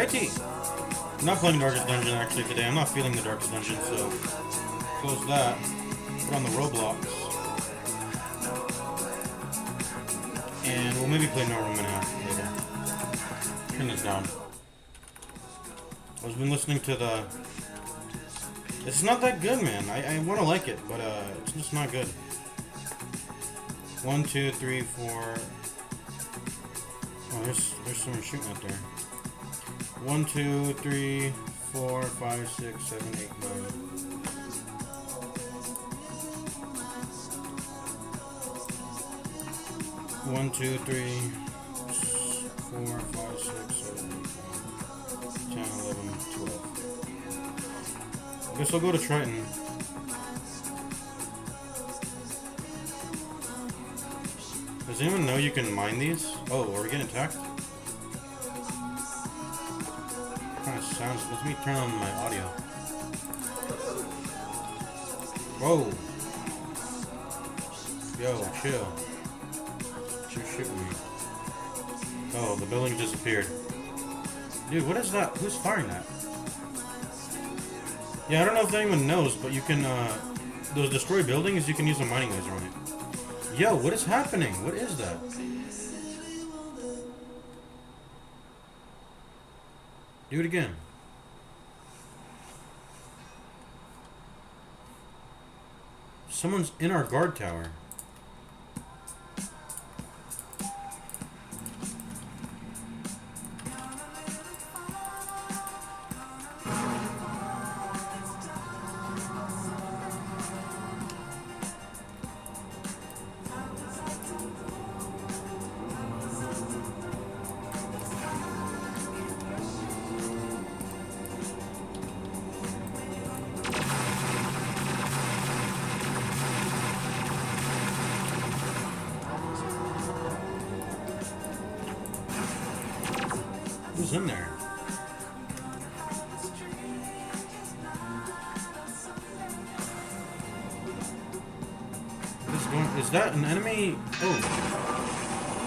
YT! I'm not playing Darkest Dungeon actually today. I'm not feeling the Darkest Dungeon, so close that. Put on the Roblox. And we'll maybe play No Room in Half later. Turn this down. I've been listening to the... It's not that good, man. I want to like it, but it's just not good. 1, 2, 3, 4... Oh, there's someone shooting out there. 1, 2, 3, 4, 5, 6, 7, 8, 9. 1, 2, 3, 4, 5, 6, 7, 8, 9, 10, 11, 12. I guess I'll go to Triton. Does anyone know you can mine these? Oh, are we getting attacked? What kind of sounds? Let me turn on my audio. Whoa! Yo, chill. You're shooting me. Oh, the building disappeared. Dude, what is that? Who's firing that? Yeah, I don't know if anyone knows, but you can, those destroy buildings, you can use a mining laser on it. Yo, what is happening? What is that? Do it again. Someone's in our guard tower. Who's in there? Is that an enemy? Oh.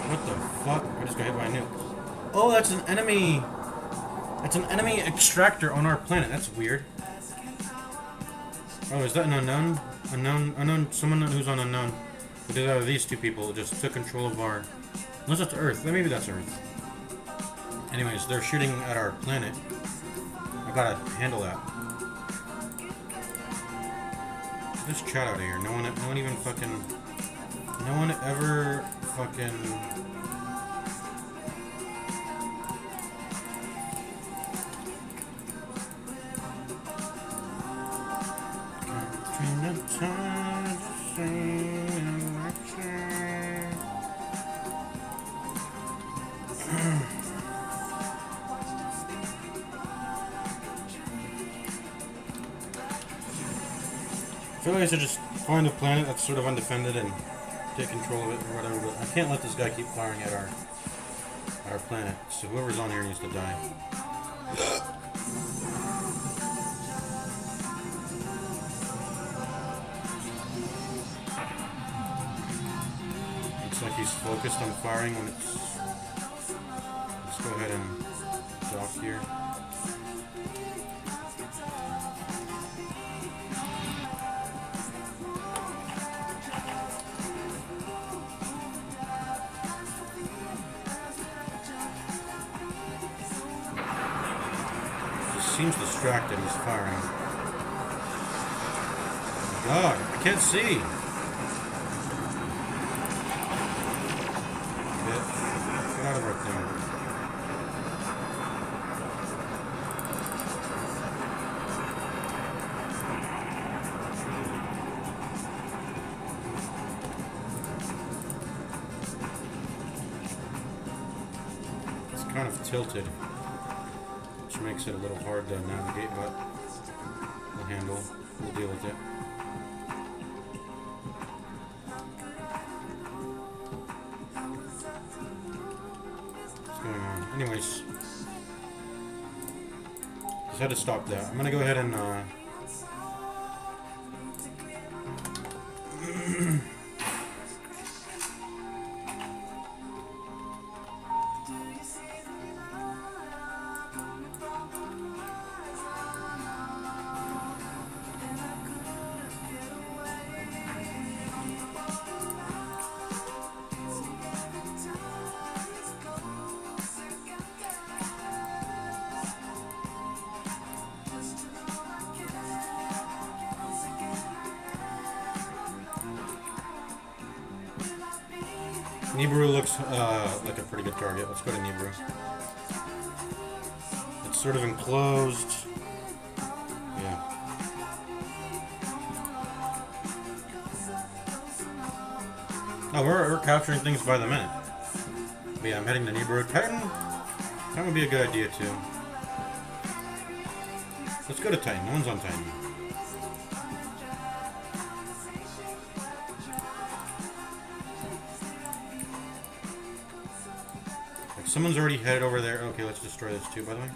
What the fuck? I just got hit by a nuke. Oh, that's an enemy. That's an enemy extractor on our planet. That's weird. Oh, is that an unknown? Unknown, someone who's on unknown. Because out of these two people just took control of our... Unless that's Earth. Maybe that's Earth. Anyways, they're shooting at our planet. I gotta handle that. Just chat out of here. No one even fucking... No one ever fucking... I feel like I should just find a planet that's sort of undefended and take control of it or whatever, but I can't let this guy keep firing at our planet, so whoever's on here needs to die. Looks like he's focused on firing when it's... Let's go ahead and dock here. Seems distracted. He's firing. God, I can't see. Get out of our thing. It's kind of tilted. Makes it a little hard to navigate, but we'll handle. We'll deal with it. What's going on? Anyways, just had to stop that. I'm gonna go ahead and Nibiru looks like a pretty good target. Let's go to Nibiru. It's sort of enclosed. Yeah. Oh, we're capturing things by the minute. But yeah, I'm heading to Nibiru. Titan? That would be a good idea too. Let's go to Titan. No one's on Titan. Like someone's already headed over there. Okay, let's destroy this too, by the way.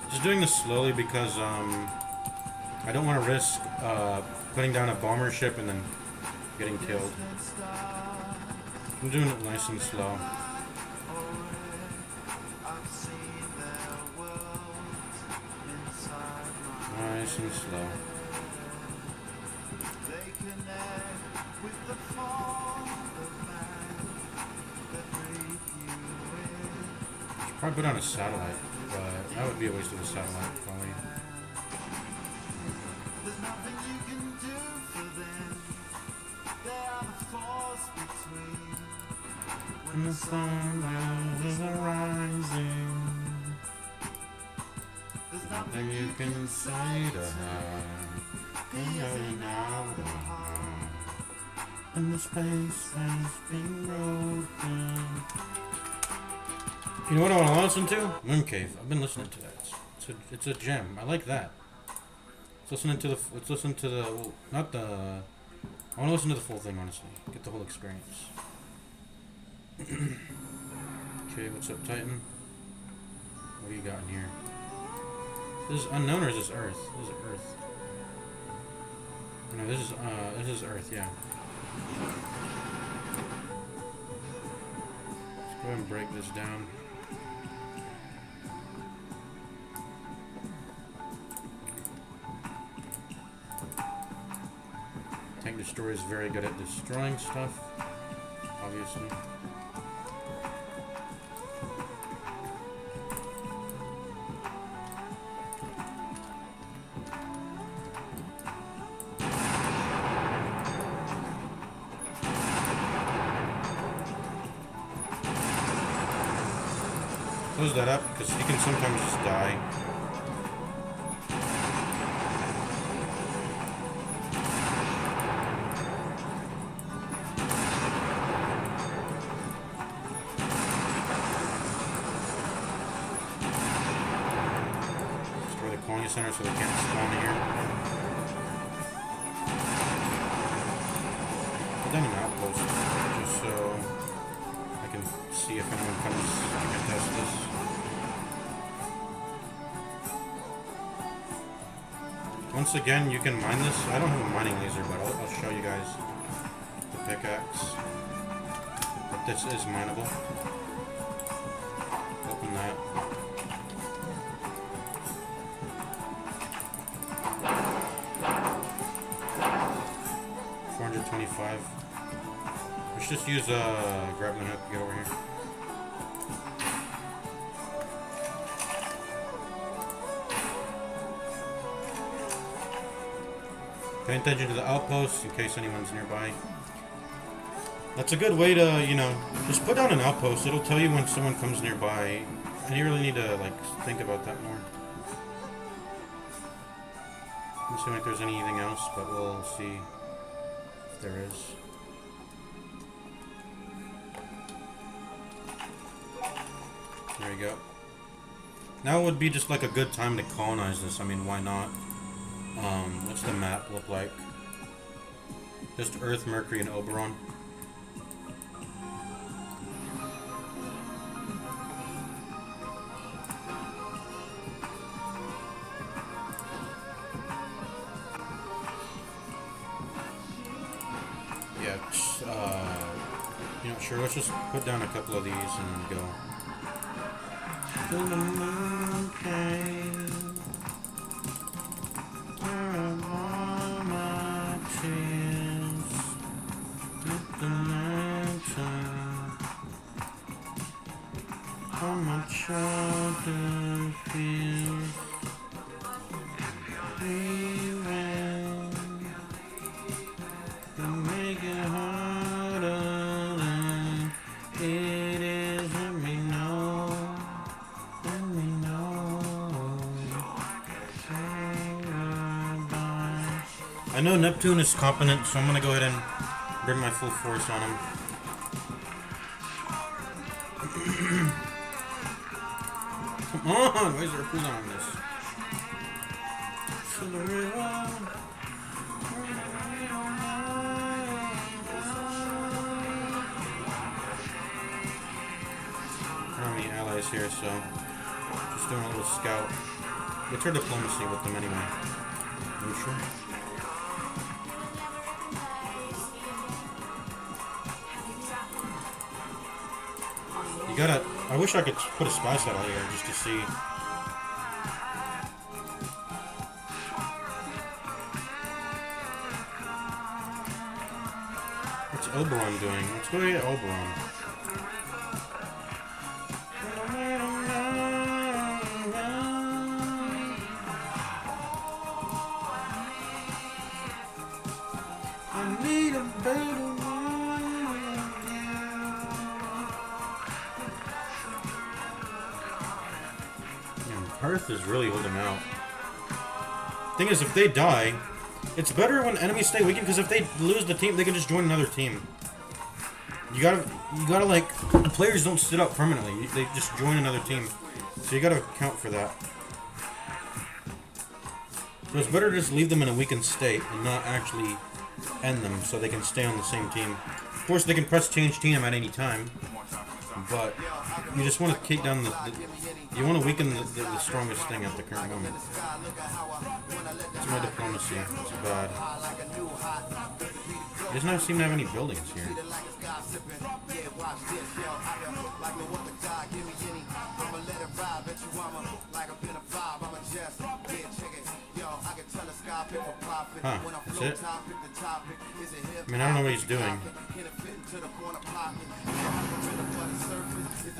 Just doing this slowly because I don't want to risk putting down a bomber ship and then getting killed. I'm doing it nice and slow. Nice and slow. Should probably put on a satellite. But that would be a waste of a satellite, probably. And the sun is rising. There's nothing you can say to her. And the space has been broken. You know what I want to listen to? Moon Cave. I've been listening to that. It's a gem. I like that. Let's listen to the. Well, not the. I want to listen to the full thing, honestly. Get the whole experience. Okay, what's up, Titan? What do you got in here? This is unknown or is this Earth? This is Earth. No, this is Earth. Yeah. Let's go ahead and break this down. Tank Destroyer is very good at destroying stuff, obviously. Close that up, because he can sometimes just die. Destroy the colony center so they can't spawn here. Put down an outpost, just so I can see if anyone comes to contest this. Once again, you can mine this. I don't have a mining laser, but I'll show you guys the pickaxe. But this is mineable. Open that. $425. Let's just use a grappling hook to get over here. Pay attention to the outposts in case anyone's nearby. That's a good way to, you know, just put down an outpost. It'll tell you when someone comes nearby. And you really need to, like, think about that more. Doesn't seem like there's anything else, but we'll see if there is. There you go. Now would be just like a good time to colonize this. I mean, why not? What's the map look like? Just Earth, Mercury, and Oberon. yeah, you know, sure, let's just put down a couple of these and go. To the mountain, where all my tears, with the lantern, on my shoulder feels, leaving, to make it harder than it is. Let me know, let me know. I know Neptune is competent, so I'm gonna go ahead and bring my full force on him. Come on, where's there a cooldown on this? To the river. I don't have any allies here, so just doing a little scout. What's our diplomacy with them anyway? Neutral. You gotta. I wish I could put a spy satellite here just to see. What's Oberon doing? Let's go get Oberon. I need a better one. Earth is really holding out. Thing is, if they die, it's better when enemies stay weakened, because if they lose the team, they can just join another team. You gotta like, the players don't sit up permanently. They just join another team. So you gotta account for that. So it's better to just leave them in a weakened state and not actually end them so they can stay on the same team. Of course, they can press change team at any time, but you just want to kick down you want to weaken the strongest thing at the current moment. It's my diplomacy. It's bad. He doesn't seem to have any buildings here. Huh, that's it? I mean, I don't know what he's doing.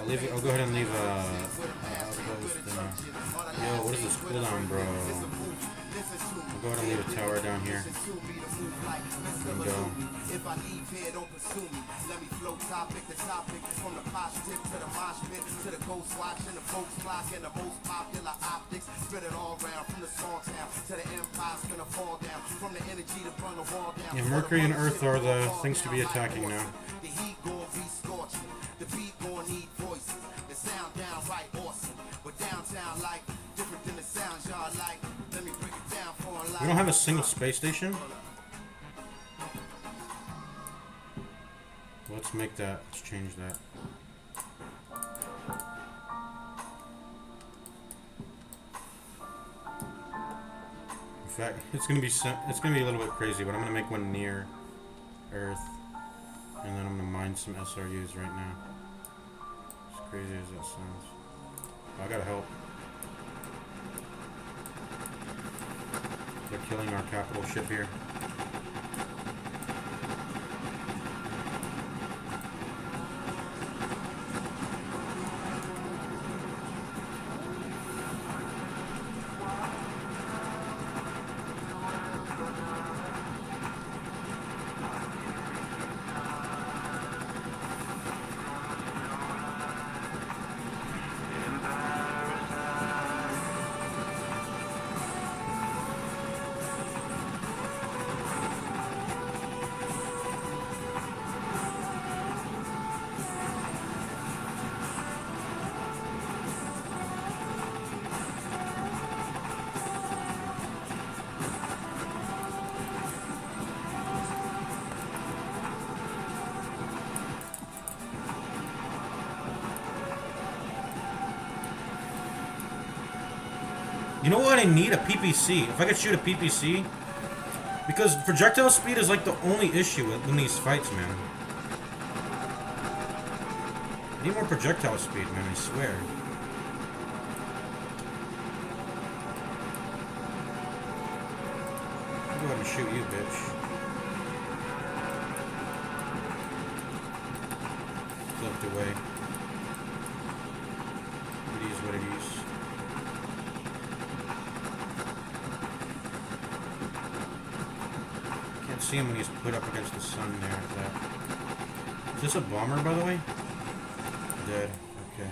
I'll go ahead and leave outpost. Yo, what is this cooldown, bro? I'll go ahead and leave a tower down here. And go. Yeah, Mercury and Earth are the things to be attacking now. The beat gon' need voices. The sound downright awesome. But downtown like different than the sounds y'all like. Let me break it down for a lot. We don't have a single space station. Let's make that. Let's change that. In fact, it's gonna be a little bit crazy, but I'm gonna make one near Earth, and then I'm gonna mine some SRUs right now. As crazy as that sounds. Oh, I gotta help. They're killing our capital ship here. You know what? I need a PPC. If I could shoot a PPC, Because projectile speed is like the only issue in these fights, man. I need more projectile speed, man, I swear. I'll go ahead and shoot you, bitch. Flipped away. It is what it is. Can't see him when he's put up against the sun there like that. Is this a bomber, by the way? Dead. Okay.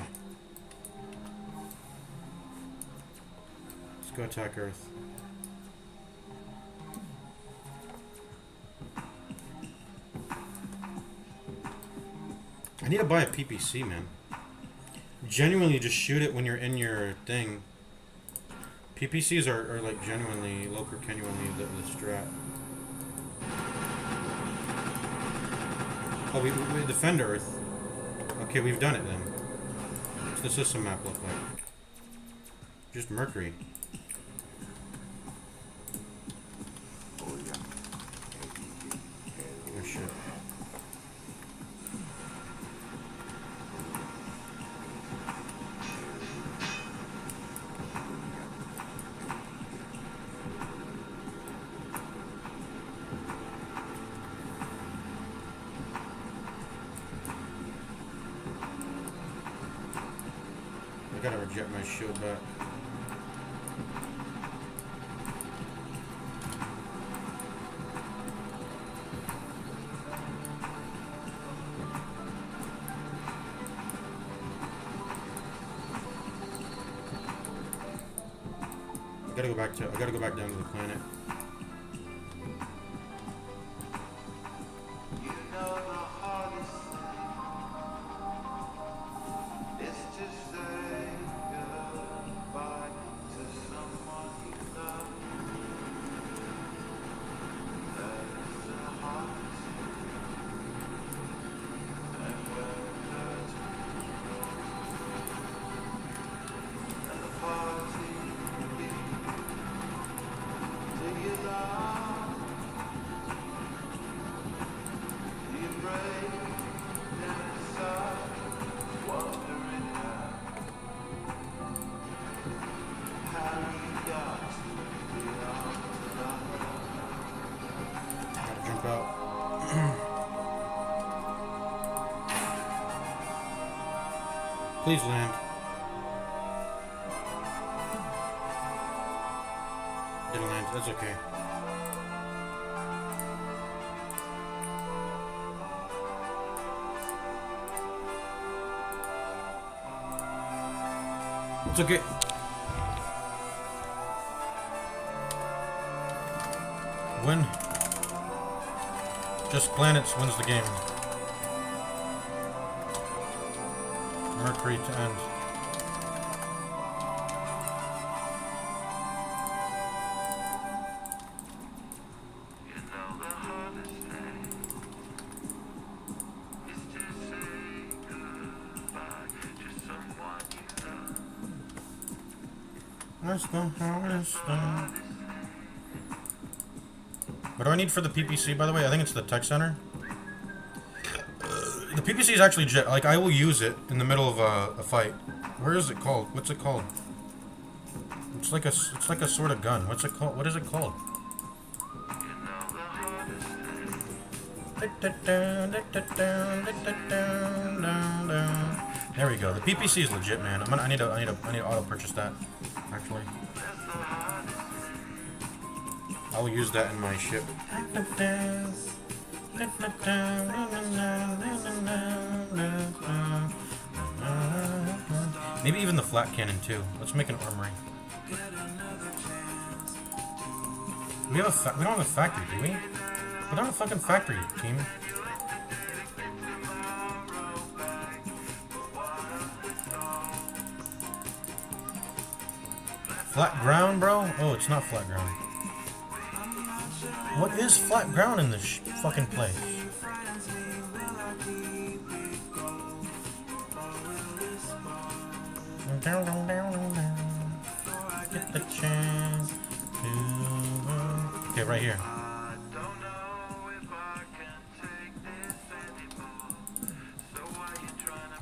Let's go attack Earth. I need to buy a PPC, man. Genuinely, just shoot it when you're in your thing. PPCs are like genuinely, genuinely the strat. Oh, we defend Earth. Okay, we've done it then. What's the system map look like? Just Mercury. Oh shit. I gotta reject my shield back. I gotta go back down to the planet. Please land. Didn't land. That's okay. It's okay. Win. Just planets wins the game. Mercury to end. What do I need for the PPC, by the way? I think it's the tech center. The PPC is actually like I will use it in the middle of a fight. Where is it called? What's it called? It's like a sort of gun. What's it called? What is it called? There we go. The PPC is legit, man. I need to auto purchase that. Actually, I will use that in my ship. Maybe even the flat cannon too. Let's make an armory. We don't have a factory, do we? We don't have a fucking factory, team. Flat ground, bro? Oh, it's not flat ground. What is flat ground in this fucking place? Get the chance to... Okay, right here.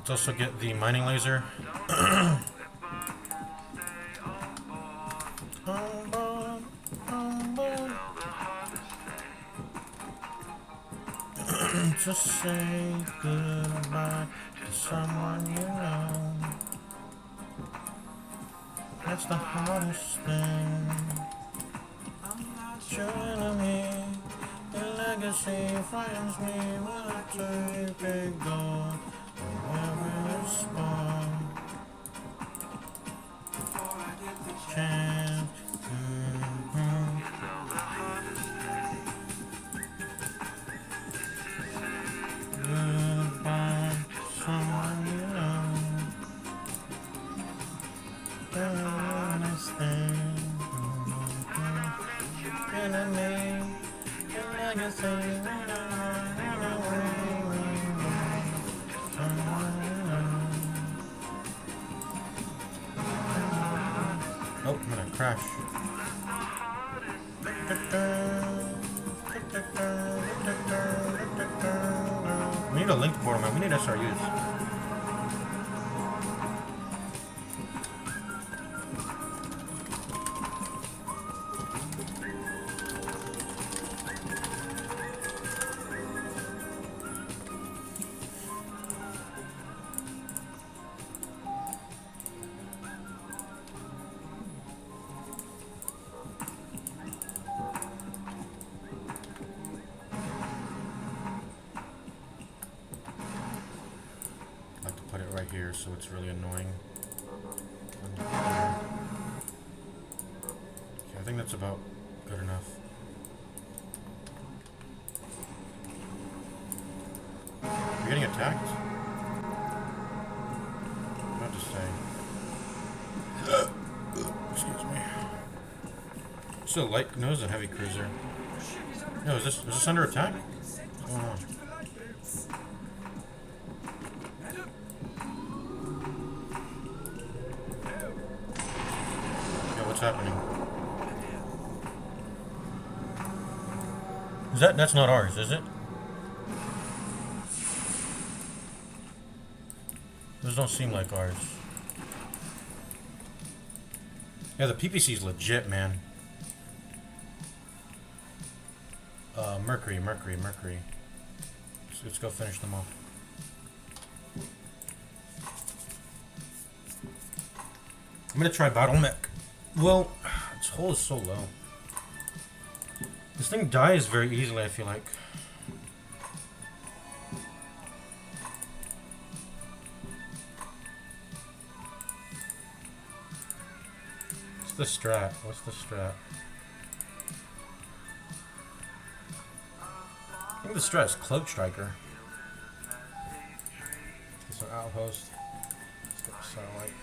Let's also get the mining laser. Just say goodbye to someone you know. That's the hardest thing. Your enemy, your legacy frightens me when I take it gone. Wherever it's spawned. Chance. Goodbye, someone you know. The hardest thing. Enemy, your legacy. Oh, I'm gonna crash. We need a link board, man. We need SRUs. Right here, so it's really annoying. Okay, I think that's about good enough. You're getting attacked? Not to say. Excuse me. It's a light. No, it's a heavy cruiser. No, is this under attack? What's going on? What's happening? That's not ours, is it? Those don't seem like ours. Yeah, the PPC is legit, man. Mercury. So let's go finish them off. I'm gonna try bottleneck. Well, its hull is so low. This thing dies very easily, I feel like. What's the strat? What's the strat? I think the strat is Cloak Striker. It's an outpost. Let's get a satellite.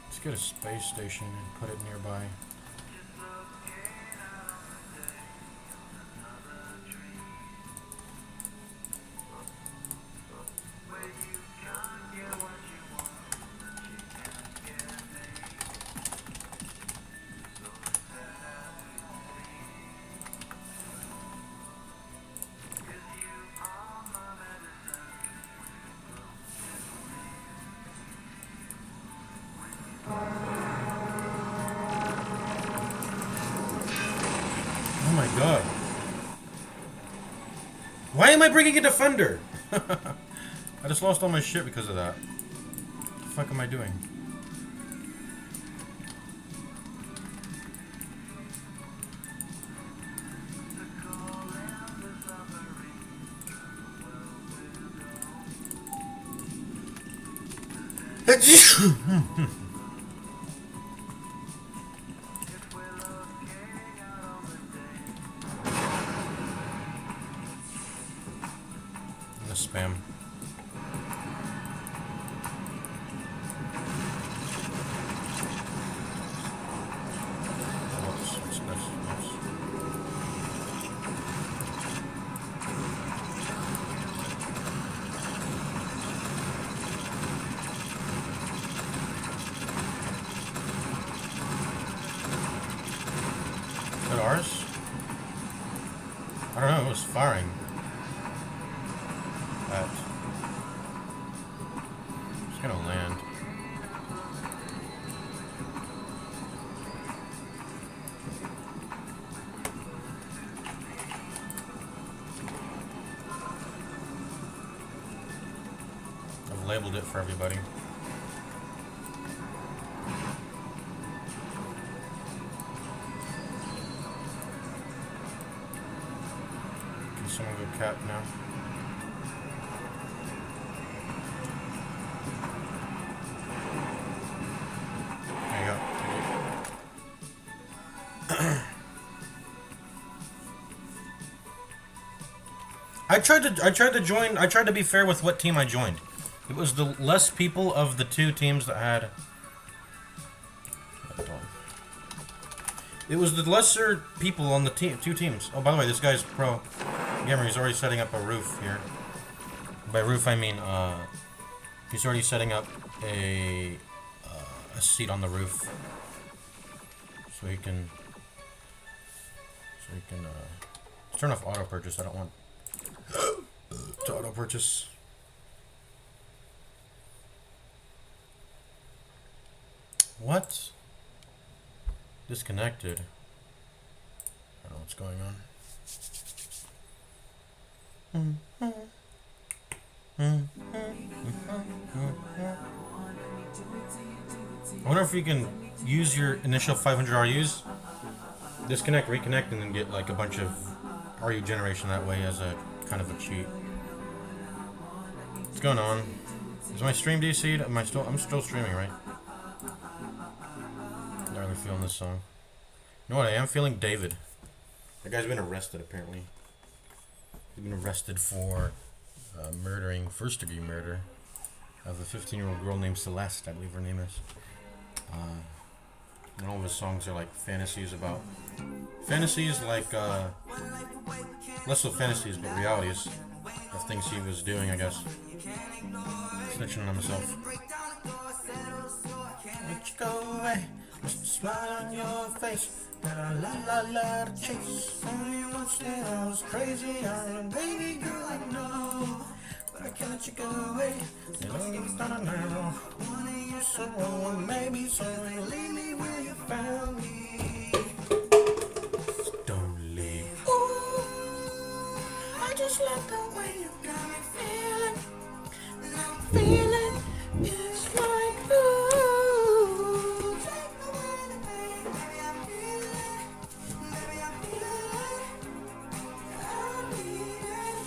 Let's get a space station and put it nearby. Oh my god. Why am I bringing a defender? I just lost all my shit because of that. What the fuck am I doing? Spam. Is that ours? I don't know, it was firing. labeled it for everybody. Can someone go cap now? There you go. I tried to be fair with what team I joined. It was the less people of the two teams that had. It was the lesser people on the two teams. Oh, by the way, this guy's pro gamer. He's already setting up a roof here. By roof, I mean he's already setting up a seat on the roof, so he can turn off auto purchase. I don't want to auto purchase. What? Disconnected. I don't know what's going on. I wonder if you can use your initial 500 RUs, disconnect, reconnect, and then get like a bunch of RU generation that way as a kind of a cheat. What's going on? Is my stream DC'd? I'm still streaming, right? I'm not really feeling this song. You know what? I am feeling David. That guy's been arrested apparently. He's been arrested for murdering, first-degree murder of a 15-year-old girl named Celeste, I believe her name is. And all of his songs are like fantasies like less so fantasies, but realities of things he was doing, I guess. Snitching on himself. Let you go away, just a smile on your face. Got a lot to chase. Only once that I was crazy, I'm a baby girl, I know. But I can't let you go away. You don't get me started now. One of you someone, maybe someone will leave me where you found me. So don't leave. Ooh, I just love the way you got me feeling. And I'm feeling it's like ooh. Take away the pain, baby, I feel it. Baby, I feel it. I need it.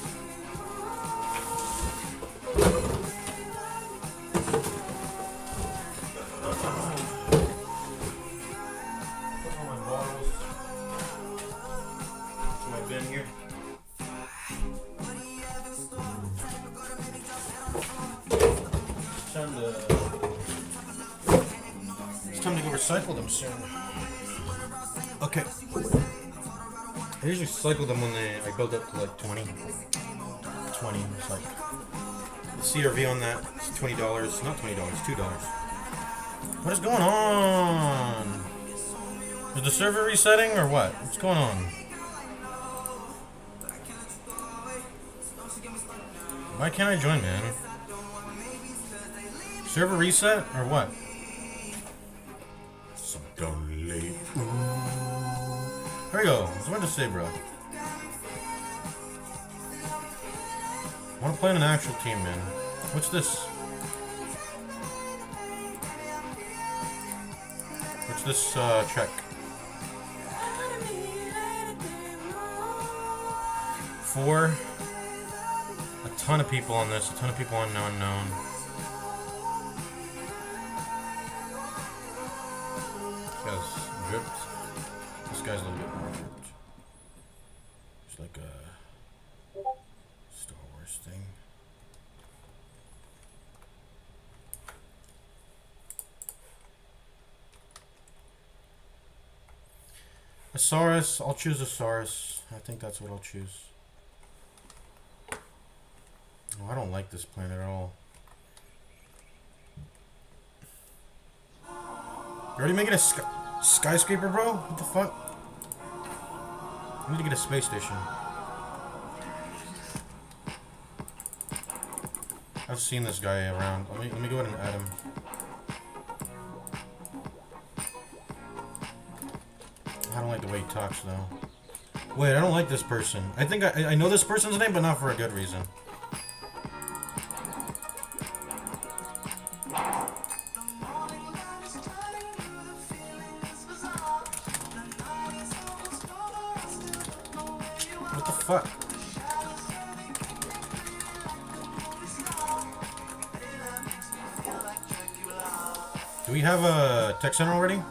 It's time to go recycle them soon. Okay. I usually cycle them when I build up to like 20. 20. It's like the CRV on that is $20. Not $20, $2. What is going on? Is the server resetting or what? What's going on? Why can't I join, man? Server reset or what? So don't leave. There you go. That's what I wanted to say, bro. I want to play in an actual team, man. What's this? What's this check? For a ton of people on this, a ton of people on unknown. This guy's dripped. This guy's a little bit more dripped. It's like a Star Wars thing. Asaurus, I'll choose Asaurus. I think that's what I'll choose. Oh, I don't like this planet at all. You already making a skyscraper, bro? What the fuck? I need to get a space station. I've seen this guy around. Let me go ahead and add him. I don't like the way he talks, though. Wait, I don't like this person. I think I know this person's name, but not for a good reason. What the fuck? Do we have a tech center already? No.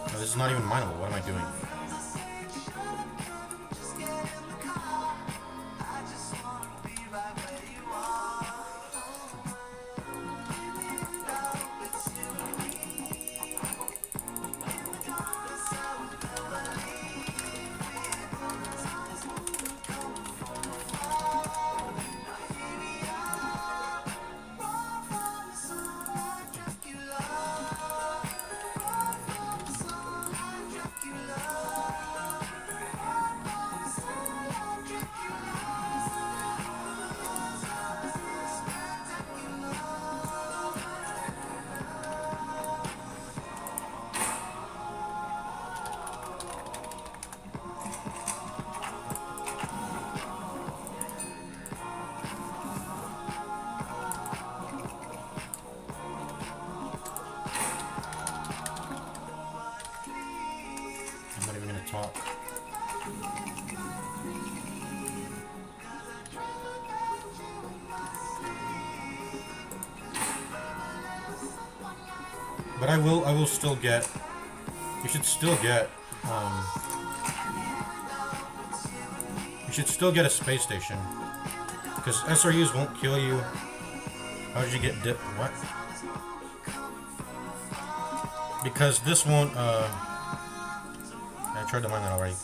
Oh, this is not even mineable. What am I doing? I'm not even gonna talk. But I will still get, you should still get a space station. Because SRUs won't kill you. How did you get dip? What? Because this won't, I tried to mine that already.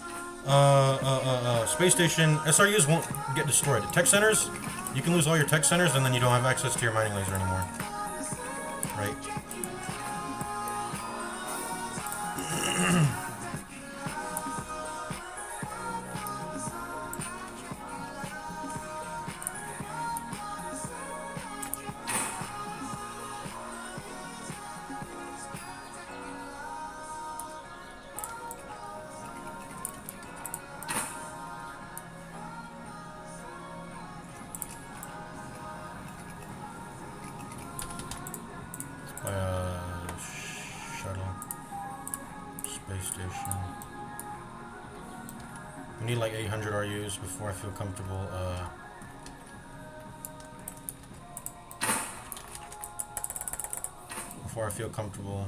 Space station, SRUs won't get destroyed. Tech centers, you can lose all your tech centers and then you don't have access to your mining laser anymore. Right? Shuttle. Space station. We need like 800 RUs before I feel comfortable,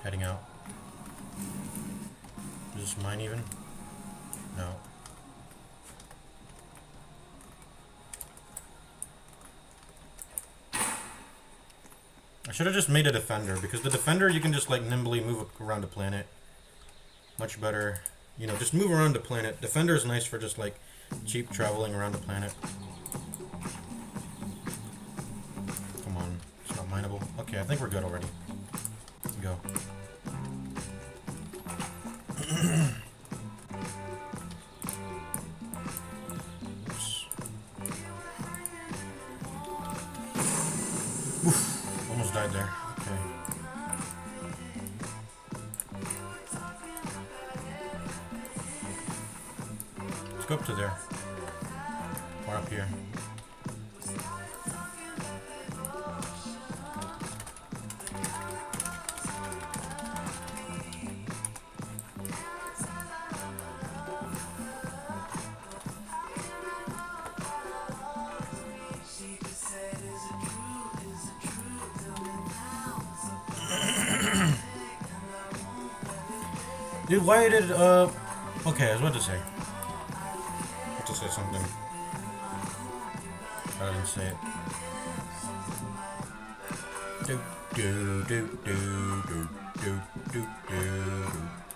heading out. Is this mine even? No. I should have just made a defender, because the defender you can just like nimbly move around the planet. Much better. You know, just move around the planet. Defender is nice for just like cheap traveling around the planet. Come on, it's not mineable. Okay, I think we're good already. Let's go. Oof, almost died there. Okay. Let's go up to there. Or up here. Dude, why did, okay, I was about to say. I have to say something. I didn't say it. Do, do, do, do, do, do, do, do,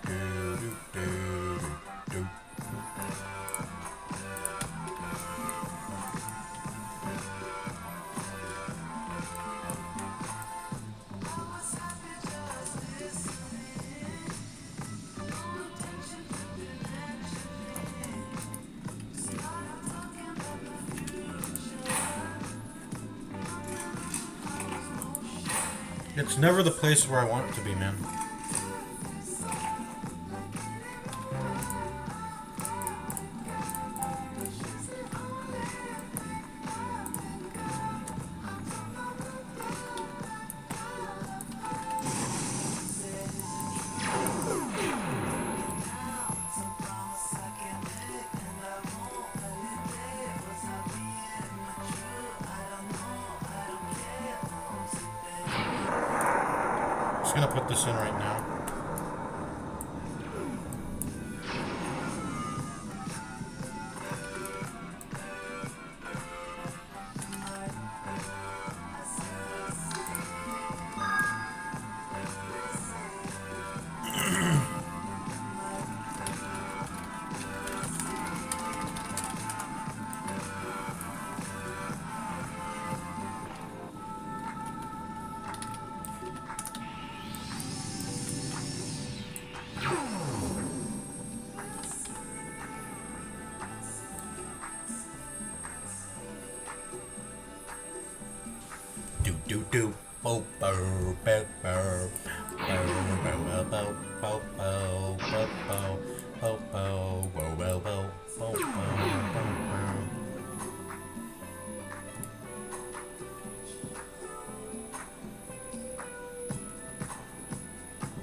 do, do, do. It's never the place where I want it to be, man. Just gonna put this in right now. Do bo bo bo bo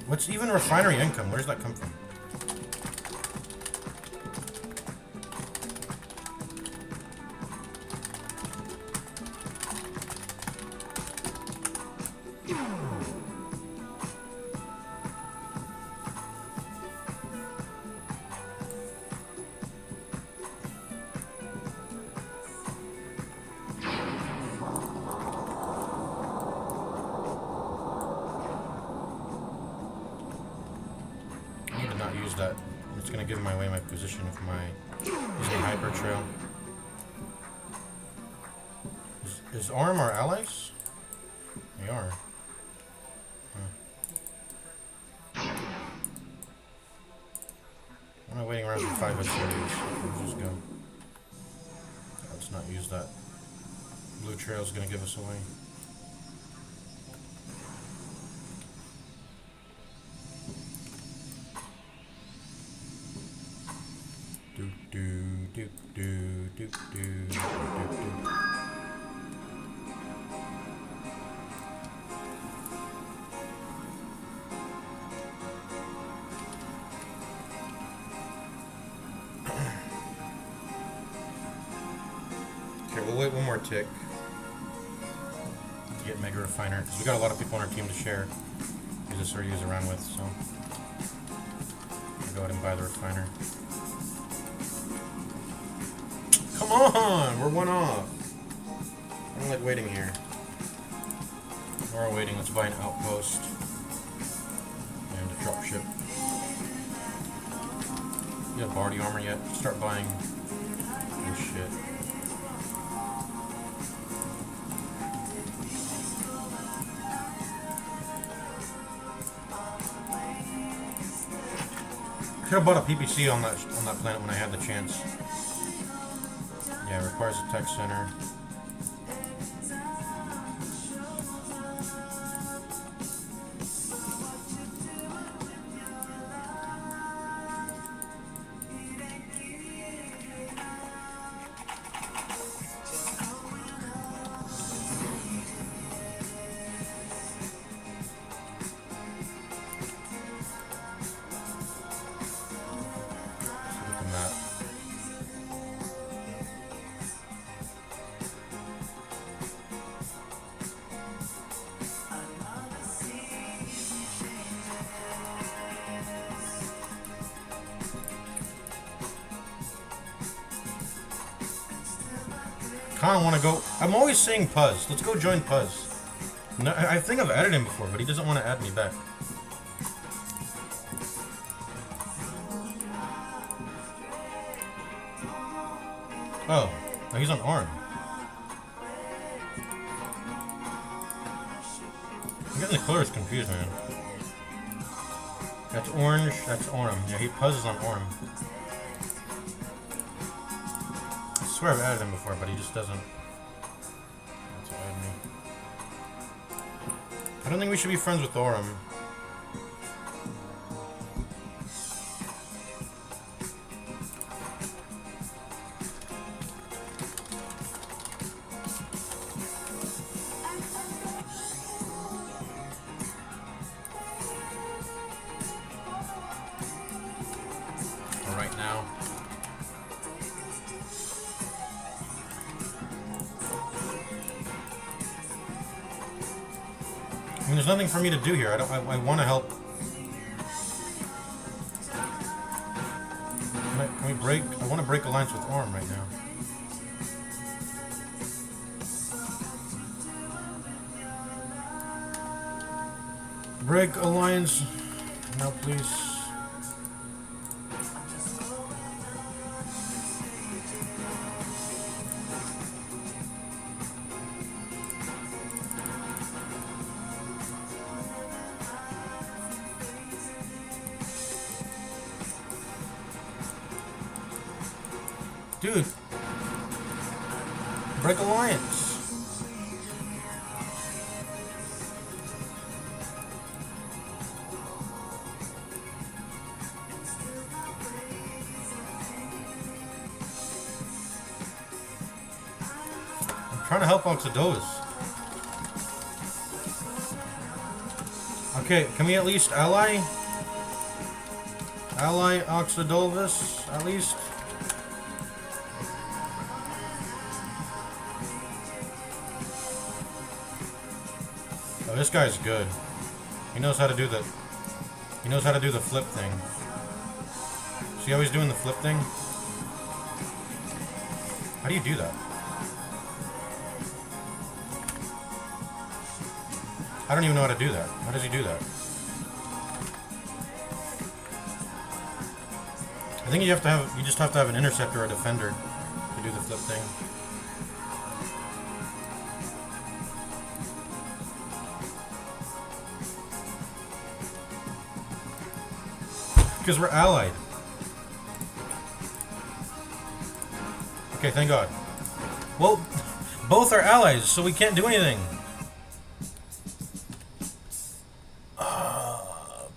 What's even refinery income? Where does that come from? Use that. It's gonna give away my position with my using hyper trail. Is ARM our allies? They are. I'm not waiting around for 5 series. Let's just go. Let's not use that. Blue trail is gonna give us away. Okay, we'll wait one more tick to get Mega Refiner, because we got a lot of people on our team to share. Use this or use around with, so I'll go ahead and buy the refiner. Come on! We're one off! I don't like waiting here. While we're waiting, let's buy an outpost and a dropship. You have body armor yet? Start buying this shit. I should have bought a PPC on that planet when I had the chance. Yeah, it requires a tech center. I don't want to go. I'm always saying Puzz. Let's go join Puzz. No, I think I've added him before, but he doesn't want to add me back. Oh, he's on ARM. I'm getting the colors confused, man. That's orange, that's ARM. Yeah, he Puzzes on ARM. I swear I've added him before, but he just doesn't. That's what added me. I don't think we should be friends with Orem. Right now. I mean, there's nothing for me to do here. I want to help. Can we break? I want to break alliance with Orem right now. Break alliance. No, please. Dude, break alliance. I'm trying to help Oxidolus. Okay, can we at least ally? Ally Oxidolus, at least? Oh, this guy's good. He knows how to do the... He knows how to do the flip thing. See how he's doing the flip thing? How do you do that? I don't even know how to do that. How does he do that? I think you have to have... You just have to have an interceptor or a defender to do the flip thing. Because we're allied. Okay, thank God. Well, both are allies, so we can't do anything.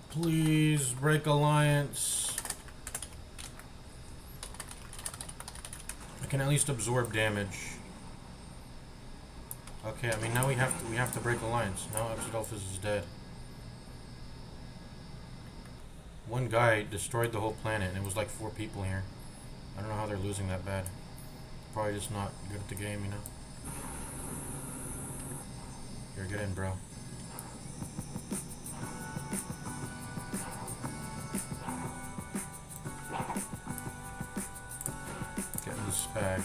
Please break alliance. I can at least absorb damage. Okay, I mean now we have to break alliance. Now Exodolphus is dead. One guy destroyed the whole planet, and it was like 4 people here. I don't know how they're losing that bad. Probably just not good at the game, you know? Here, get in, bro. Get in the spag.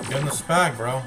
Get in the spag, bro.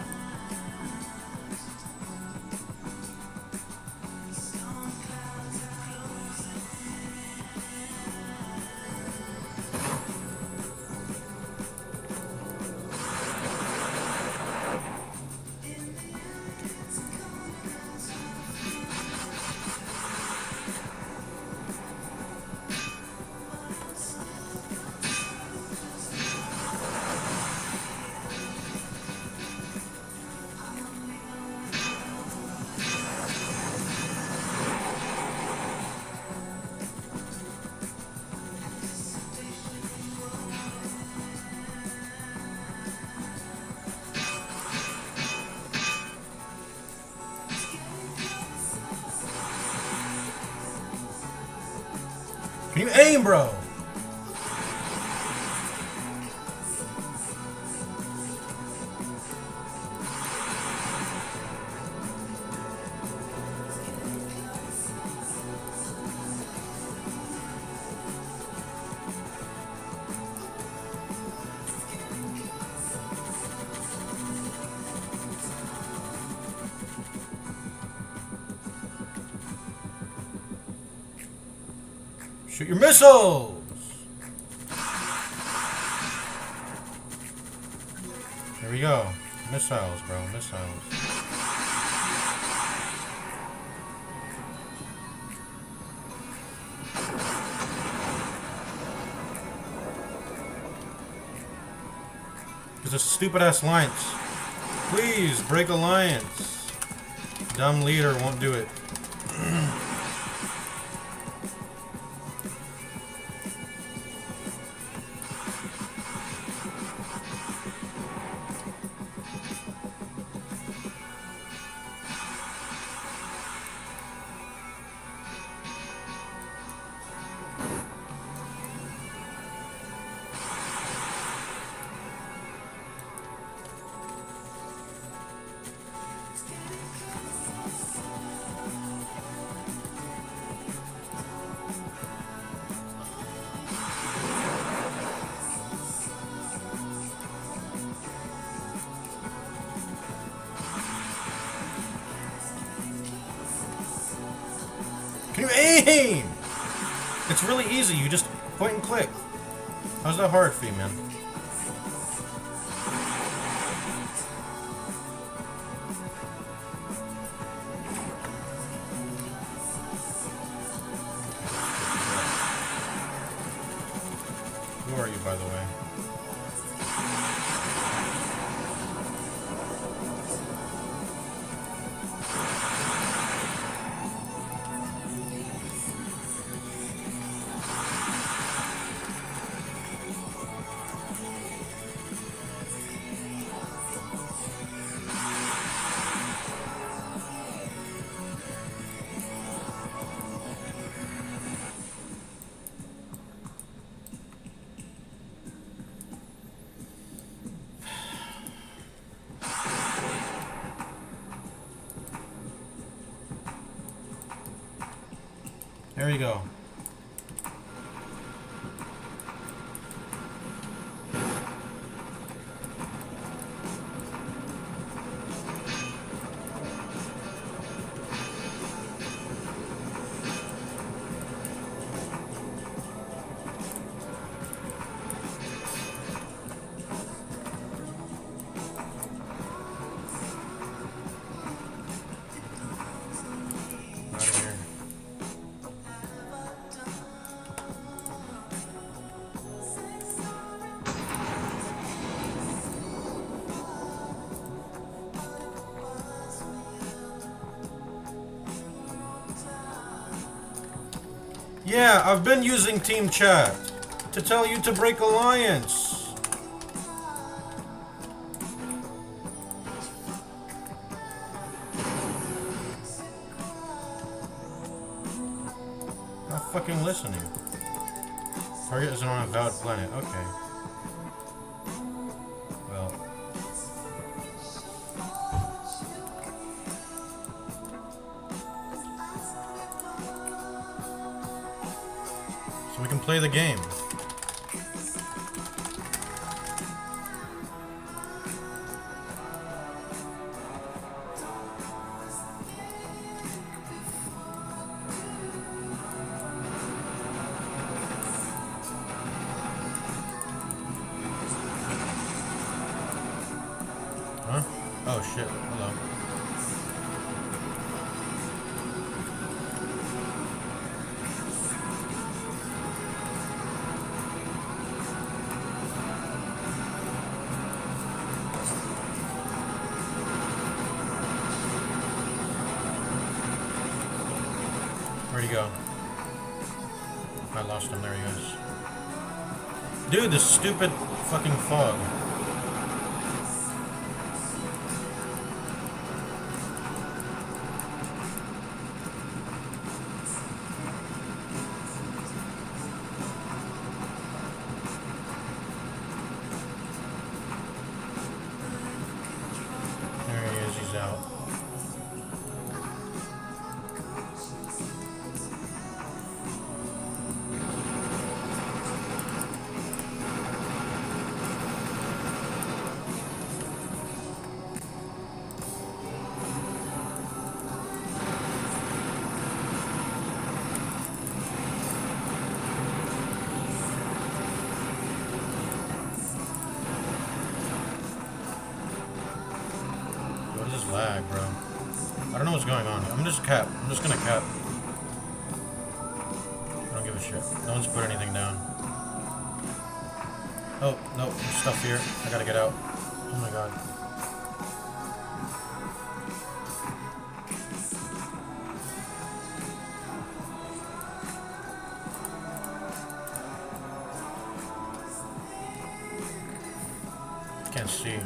Can you aim, bro? Shoot your missiles! Here we go. Missiles, bro. Missiles. There's a stupid ass alliance. Please break alliance. Dumb leader won't do it. Can you aim? It's really easy. You just point and click. How's that hard for you, man? Who are you, by the way? There you go. Yeah, I've been using team chat to tell you to break alliance. Not fucking listening. Target isn't on a valid planet. Okay. Well. So we can play the game. Huh? Oh shit. Hello. Where'd he go? I lost him. There he is. Dude, this stupid fucking fog. There he is. He's out. just gonna cap. I don't give a shit. No one's put anything down. Oh, no, there's stuff here. I gotta get out. Oh my god. Can't see.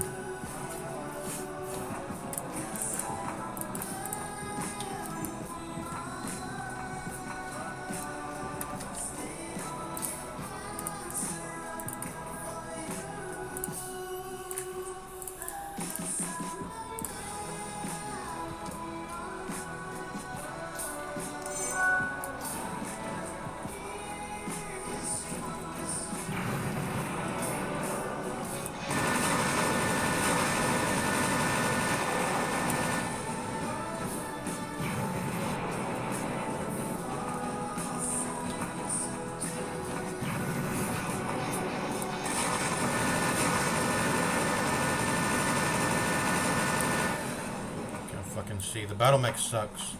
See, the battle mech sucks.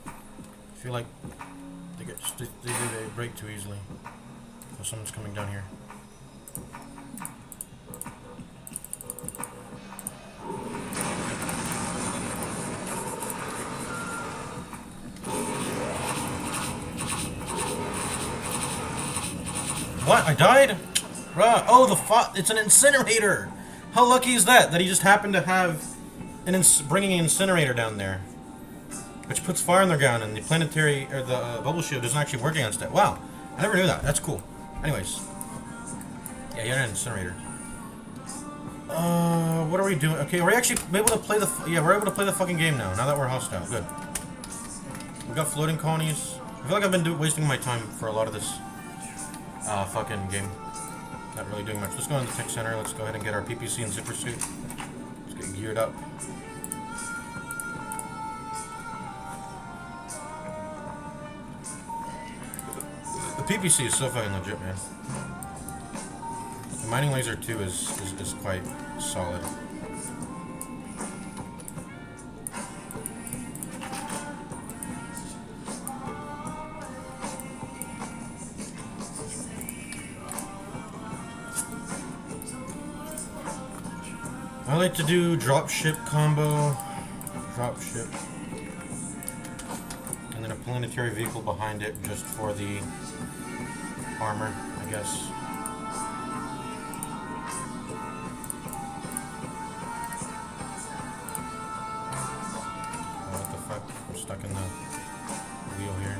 I feel like they break too easily. Oh, someone's coming down here. What? I died? Bruh. Oh, it's an incinerator! How lucky is that? That he just happened to have bringing an incinerator down there, which puts fire on the ground, and the planetary or the bubble shield doesn't actually work against it. Wow, I never knew that. That's cool. Anyways, yeah, you're an incinerator. What are we doing? Okay, we're actually able to play we're able to play the fucking game now. Now that we're hostile, good. We got floating colonies. I feel like I've been wasting my time for a lot of this fucking game. Not really doing much. Let's go into the tech center. Let's go ahead and get our PPC and zipper suit. Let's get geared up. The PPC is so fucking legit, man. The mining laser 2 is quite solid. I like to do dropship combo, dropship, and then a planetary vehicle behind it just for the armor, I guess. Oh, what the fuck? I'm stuck in the wheel here.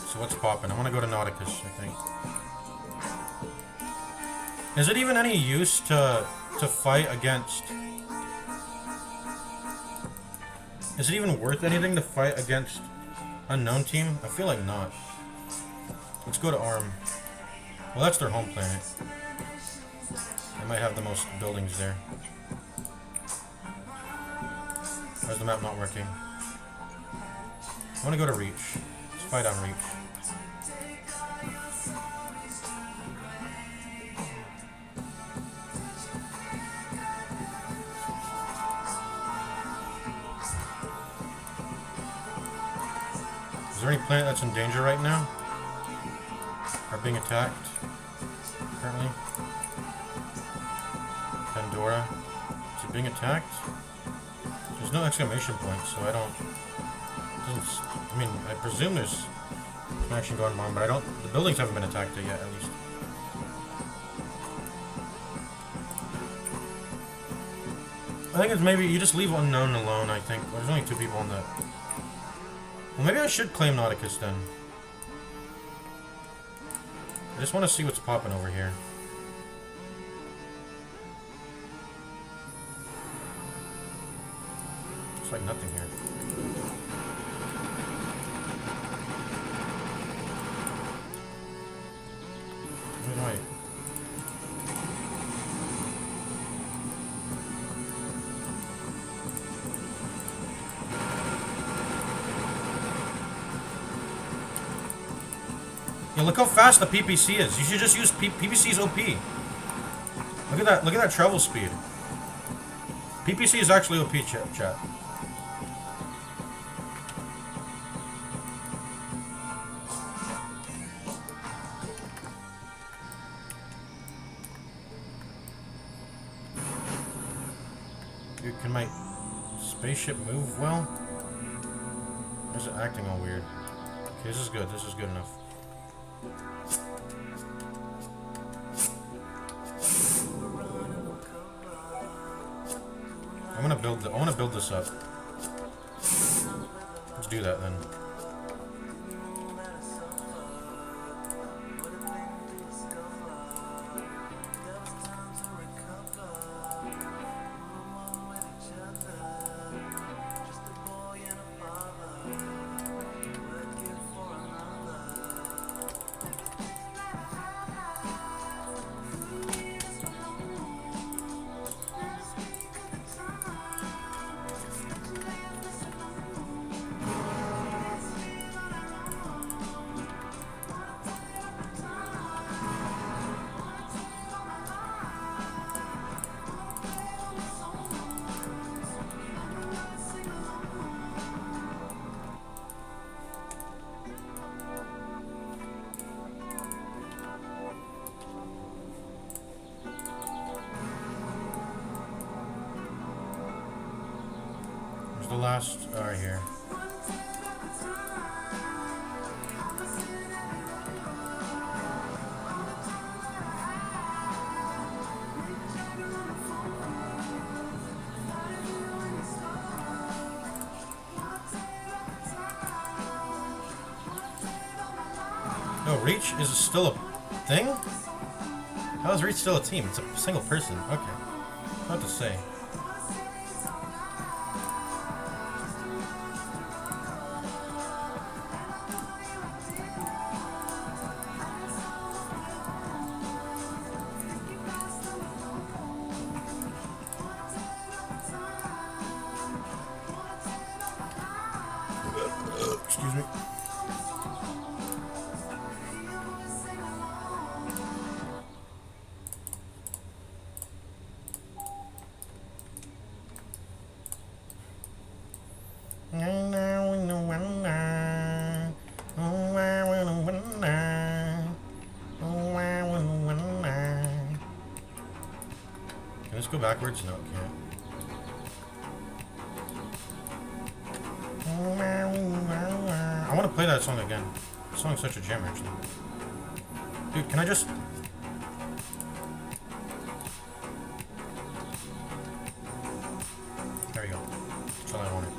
So what's poppin'? I want to go to Nauticus, I think. Is it even any use to fight against? Is it even worth anything to fight against unknown team? I feel like not. Let's go to ARM. Well, that's their home planet. They might have the most buildings there. Why is the map not working? I want to go to Reach. Let's fight on Reach. Is there any planet that's in danger right now? Are being attacked? Currently? Pandora. Is it being attacked? There's no exclamation point, so I don't... I mean, I presume there's some action going on, but I don't... The buildings haven't been attacked yet, at least. I think it's maybe... You just leave unknown alone, I think. There's only 2 people on that. Well, maybe I should claim Nauticus then. I just want to see what's popping over here. Looks like nothing here. Wait. Yo, look how fast the PPC is. You should just use PPC's OP. Look at that. Look at that travel speed. PPC is actually OP, chat. Dude, can my spaceship move well? Or is it acting all weird? Okay, this is good. This is good enough. I wanna build this up. Let's do that then. The last right here. No, Reach is still a thing? How is Reach still a team? It's a single person. Okay. What to say? Excuse me. Can this go backwards? No, it can't. I want to play that song again. The song's such a gem, actually. Dude, can I just... There we go. That's all I wanted.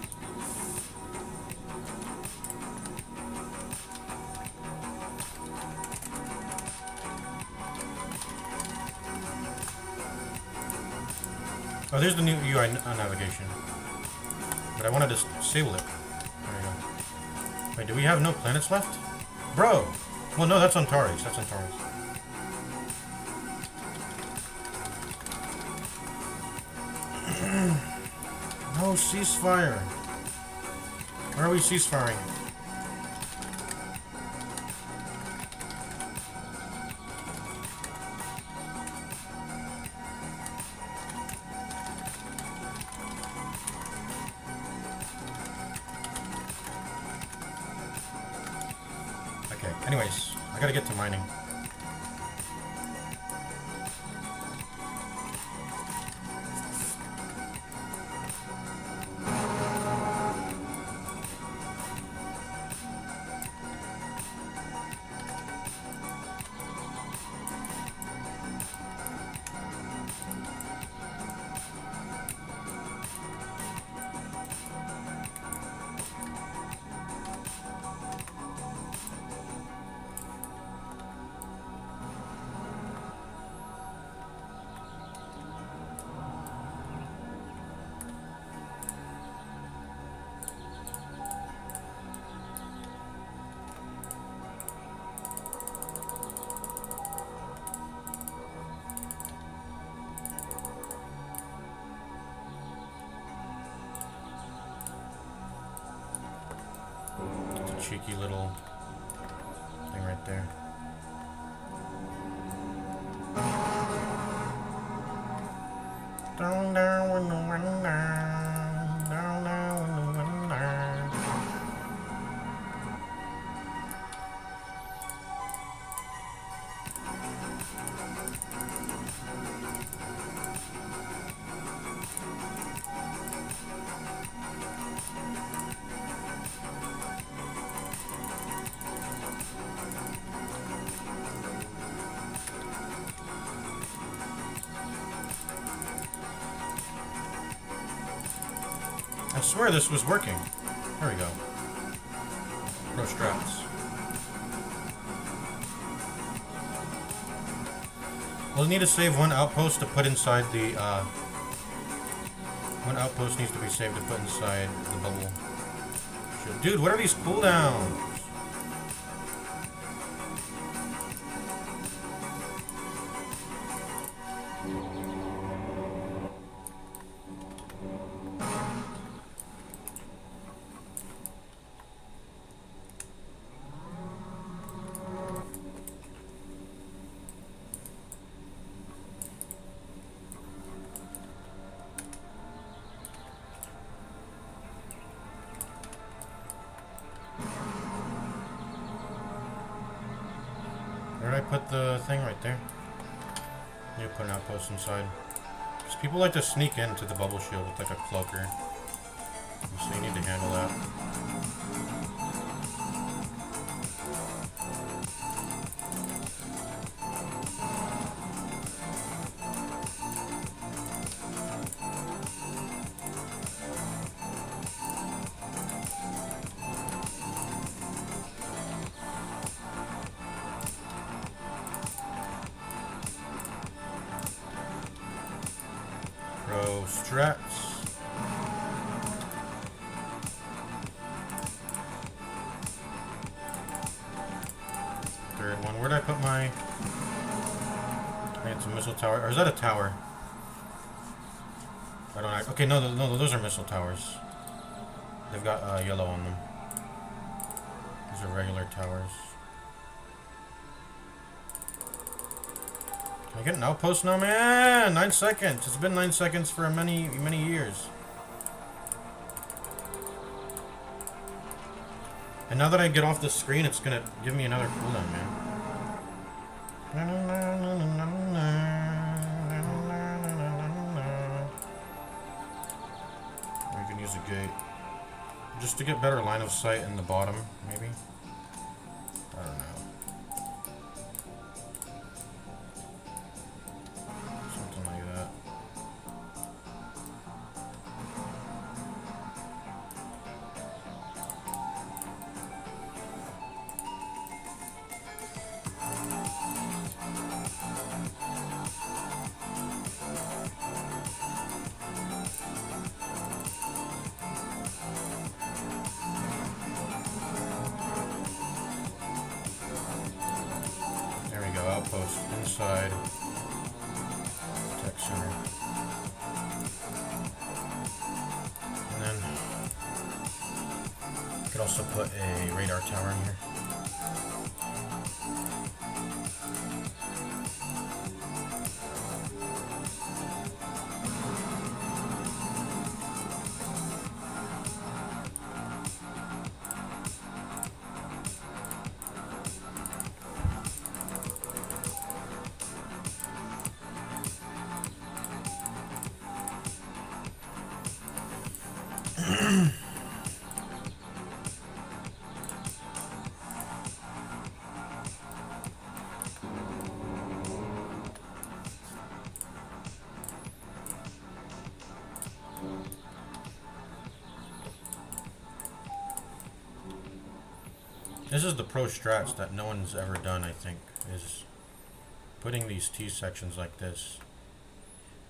Oh, there's the new UI navigation. But I wanted to disable it. There we go. Wait, do we have no planets left? Bro! Well, no, that's Antares. That's Antares. No ceasefire. Where are we ceasefiring? Anyways, I gotta get to mining. Cheeky little thing right there. I swear this was working. There we go. No straps. We'll need to save one outpost to put inside the, one outpost needs to be saved to put inside the bubble. Shit. Dude, what are these cooldowns? Where did I put the thing right there? I need to put an outpost inside. Because people like to sneak into the bubble shield with like a cloaker. So you need to handle that. Strats. Third one. Where did I put my... It's a missile tower. Or is that a tower? I don't... Okay, no, those are missile towers. They've got yellow on them. These are regular towers. Can I get an outpost now, man? 9 seconds. It's been 9 seconds for many years. And now that I get off the screen, it's gonna give me another cooldown, man. Or you can use a gate. Just to get better line of sight in the bottom, maybe? I don't know. Outpost inside tech center, and then you could also put a radar tower in here. This is the pro strats that no one's ever done, I think, is putting these T sections like this.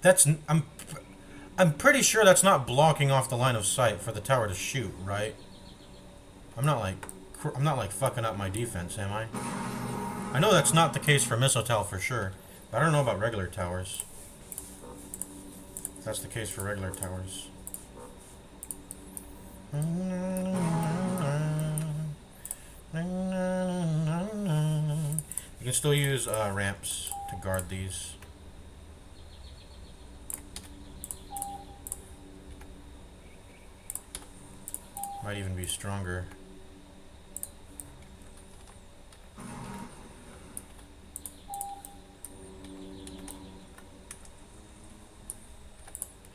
That's I'm pretty sure that's not blocking off the line of sight for the tower to shoot, right? I'm not like fucking up my defense, am I? I know that's not the case for missile tower for sure, but I don't know about regular towers. If that's the case for regular towers. You can still use ramps to guard these. Might even be stronger.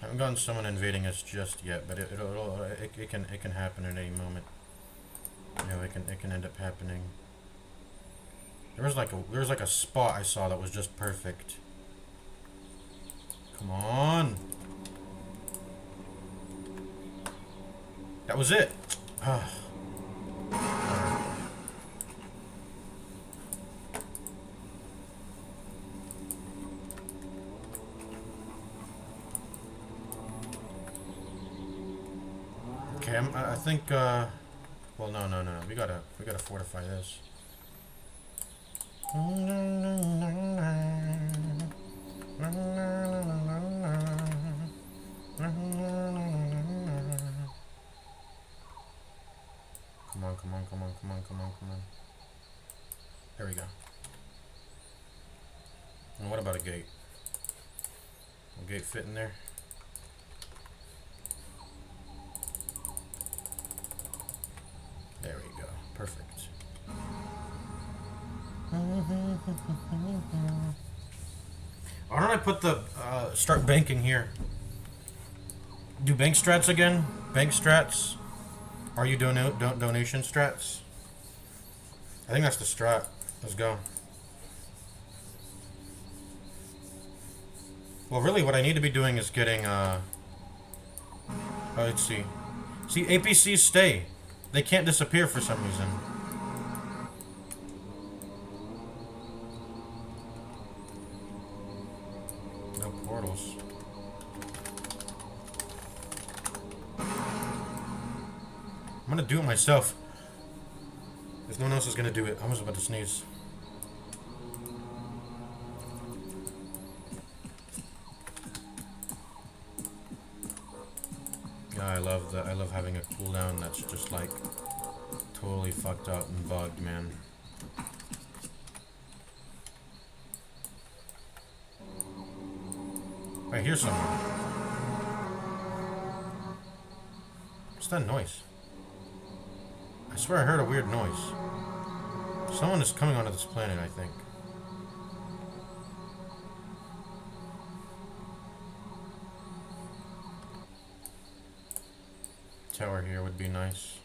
Haven't gotten someone invading us just yet, but it can happen at any moment. You know, it can end up happening. There was like a spot I saw that was just perfect. Come on. That was it. Okay, I think. Well, no. We gotta fortify this. Come on. There we go. And what about a gate? Will a gate fit in there? There we go. Perfect. Why don't I put the start banking here? Do bank strats again? Bank strats? Are you donation strats? I think that's the strat. Let's go. Well, really, what I need to be doing is getting. Oh, let's see. See, APCs stay. They can't disappear for some reason. No portals. I'm gonna do it myself. If no one else is gonna do it, I was about to sneeze. Yeah, I love having a cooldown that's just like totally fucked up and bugged, man. I hear someone. What's that noise? I swear I heard a weird noise. Someone is coming onto this planet, I think. Tower here would be nice.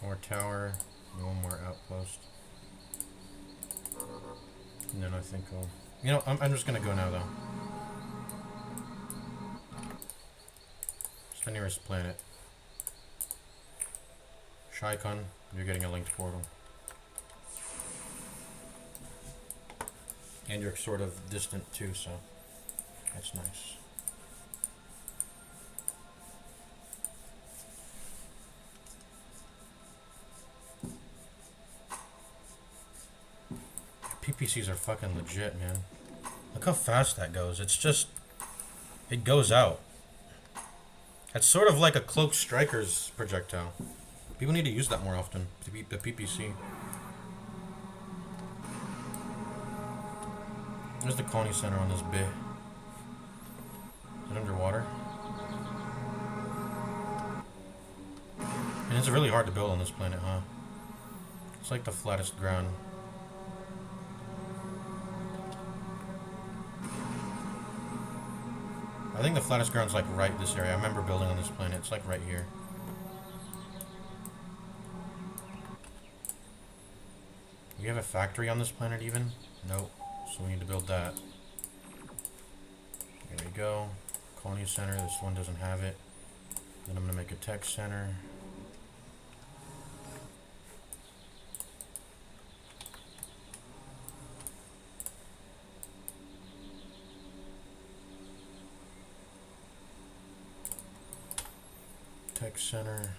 More tower, one more outpost. And then I think I'll... You know, I'm just gonna go now, though. It's the nearest planet. Shaikon, you're getting a linked portal. And you're sort of distant, too, so... That's nice. PPCs are fucking legit, man. Look how fast that goes. It's just... It goes out. That's sort of like a cloaked striker's projectile. People need to use that more often to beat the PPC. There's the colony center on this bit. Is it underwater? And it's really hard to build on this planet, huh? It's like the flattest ground. I think the flattest ground's like right this area. I remember building on this planet. It's like right here. We have a factory on this planet even? Nope. So we need to build that. There we go. Colony center. This one doesn't have it. Then I'm going to make a tech center. Tech center.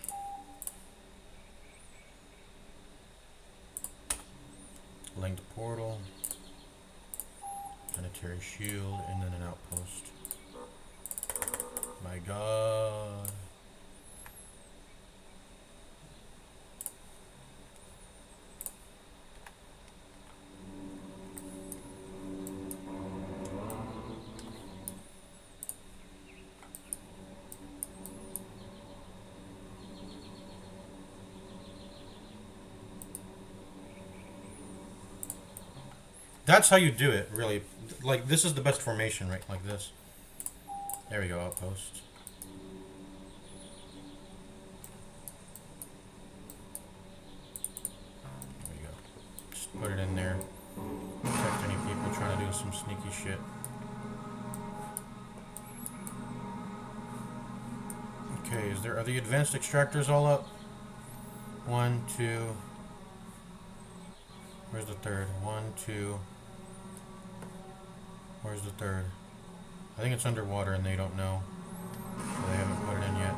Linked portal. Planetary shield, and then an outpost. My god. That's how you do it, really. Like, this is the best formation, right? Like this. There we go, outpost. There we go. Just put it in there. Protect any people trying to do some sneaky shit. Okay, are the advanced extractors all up? 1, 2. Where's the third? 1, 2. Where's the third? I think it's underwater and they don't know. So they haven't put it in yet.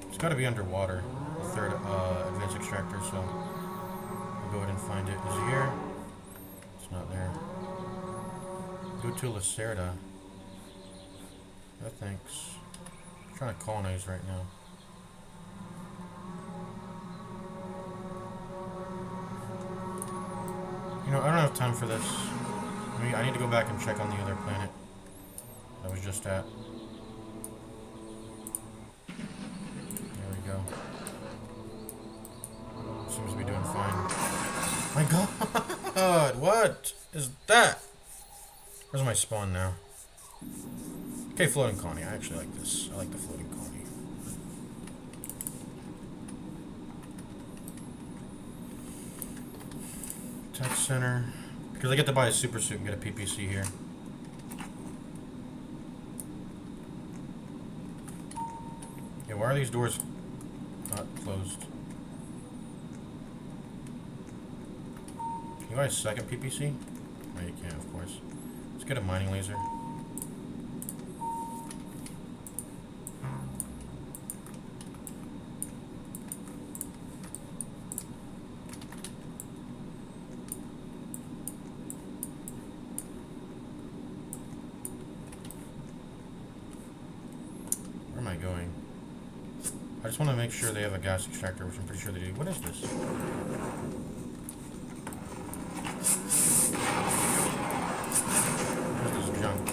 It's got to be underwater. The third advanced extractor, so I'll go ahead and find it. Is it here? It's not there. Go to Lacerda. No thanks. I'm trying to colonize right now. You know, I don't have time for this. I need to go back and check on the other planet I was just at. There we go. Seems to be doing fine. My god! What is that? Where's my spawn now? Okay, floating colony. I actually like this. I like the floating colony. Tech center. Because I get to buy a super suit and get a PPC here. Yeah, why are these doors not closed? Can you buy a second PPC? No, you can't, of course. Let's get a mining laser. Going. I just want to make sure they have a gas extractor, which I'm pretty sure they do. What is this? What is this junk?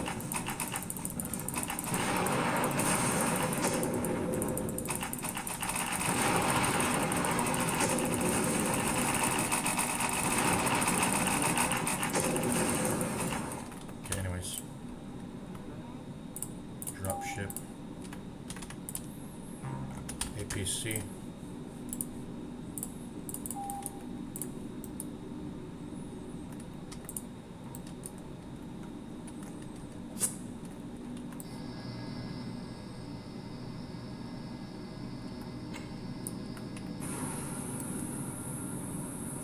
Okay, anyways. Drop ship. APC.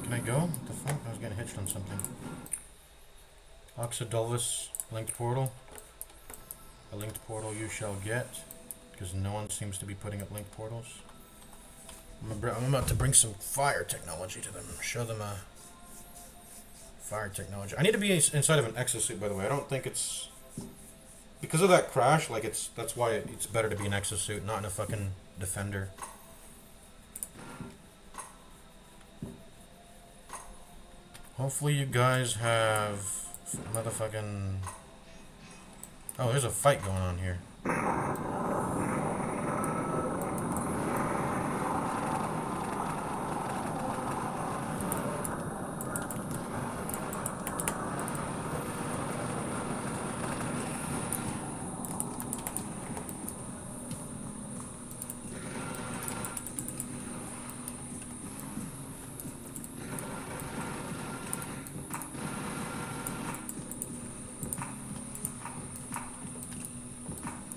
Can I go? What the fuck? I was getting hitched on something. Oxidolus linked portal. A linked portal you shall get. Because no one seems to be putting up link portals. I'm about to bring some fire technology to them. Show them fire technology. I need to be inside of an exosuit, by the way. I don't think it's... Because of that crash, like, that's why it's better to be an exosuit, not in a fucking defender. Hopefully you guys have motherfucking... Oh, there's a fight going on here.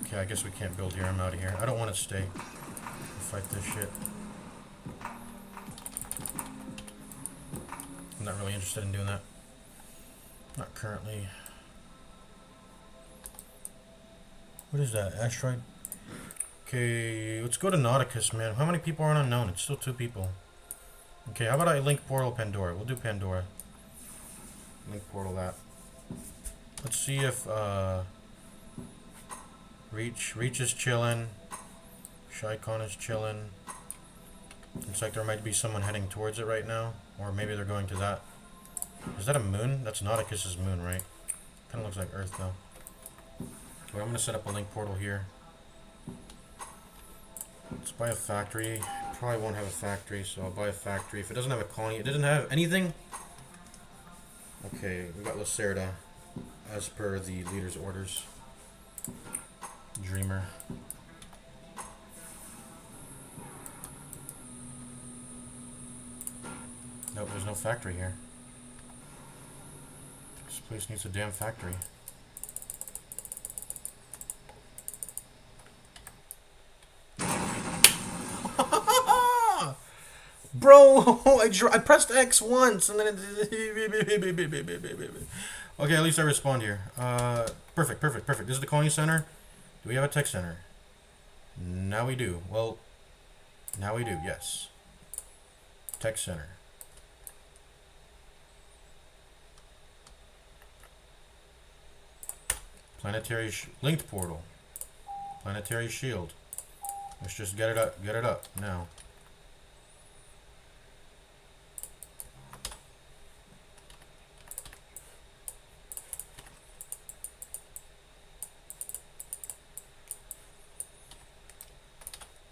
Okay, I guess we can't build here. I'm out of here. I don't want to stay. Fight this shit. I'm not really interested in doing that. Not currently. What is that? Asteroid? Okay, let's go to Nauticus, man. How many people are on unknown? It's still 2 people. Okay, how about I link portal Pandora? We'll do Pandora. Link portal that. Let's see if Reach is chilling. Shycon is chilling. Looks like there might be someone heading towards it right now, or maybe they're going to that. Is that a moon? That's Nauticus's moon, right? Kind of looks like Earth though. Wait, I'm gonna set up a link portal here. Let's buy a factory. Probably won't have a factory, so I'll buy a factory. If it doesn't have a colony, it doesn't have anything. Okay, we got Lacerda, as per the leader's orders. Dreamer. Nope, there's no factory here. This place needs a damn factory. Bro, I pressed X once and then it... Okay, at least I respond here. Perfect. This is the colony center. Do we have a tech center? Now we do. Well, now we do, yes. Tech center. Planetary linked portal. Planetary shield. Let's just get it up now.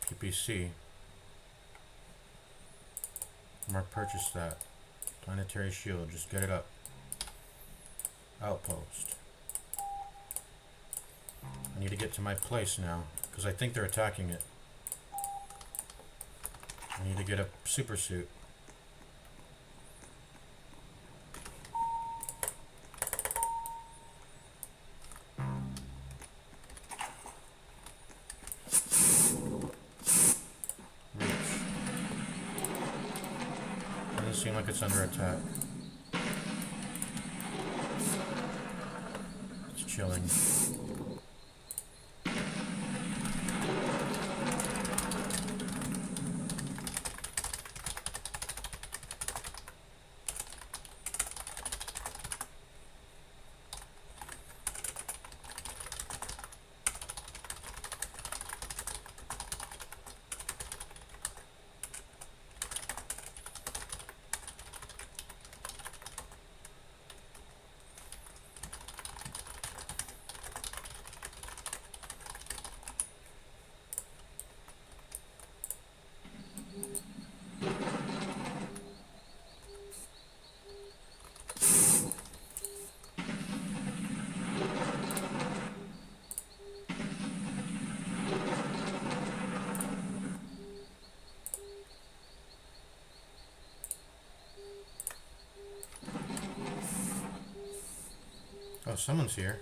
PPC. Mark purchase that. Planetary shield, just get it up. Outpost. I need to get to my place now, because I think they're attacking it. I need to get a super suit. Doesn't seem like it's under attack. It's chilling. Oh, someone's here.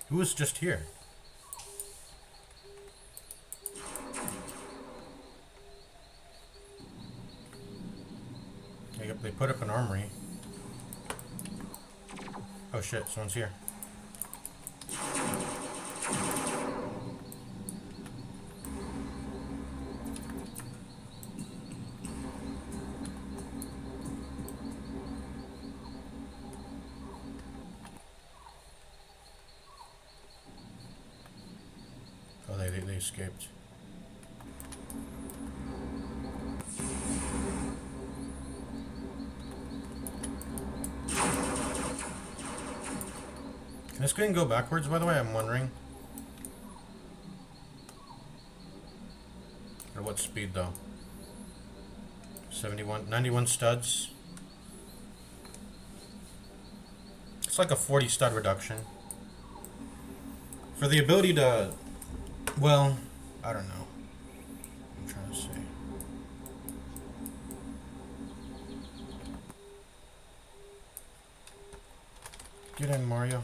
Who was just here? They put up an armory. Oh shit, someone's here. Oh, they escaped. Can this screen go backwards, by the way? I'm wondering. At what speed, though? 91 studs. It's like a 40 stud reduction. For the ability to... Well, I don't know. I'm trying to say. Get in, Mario.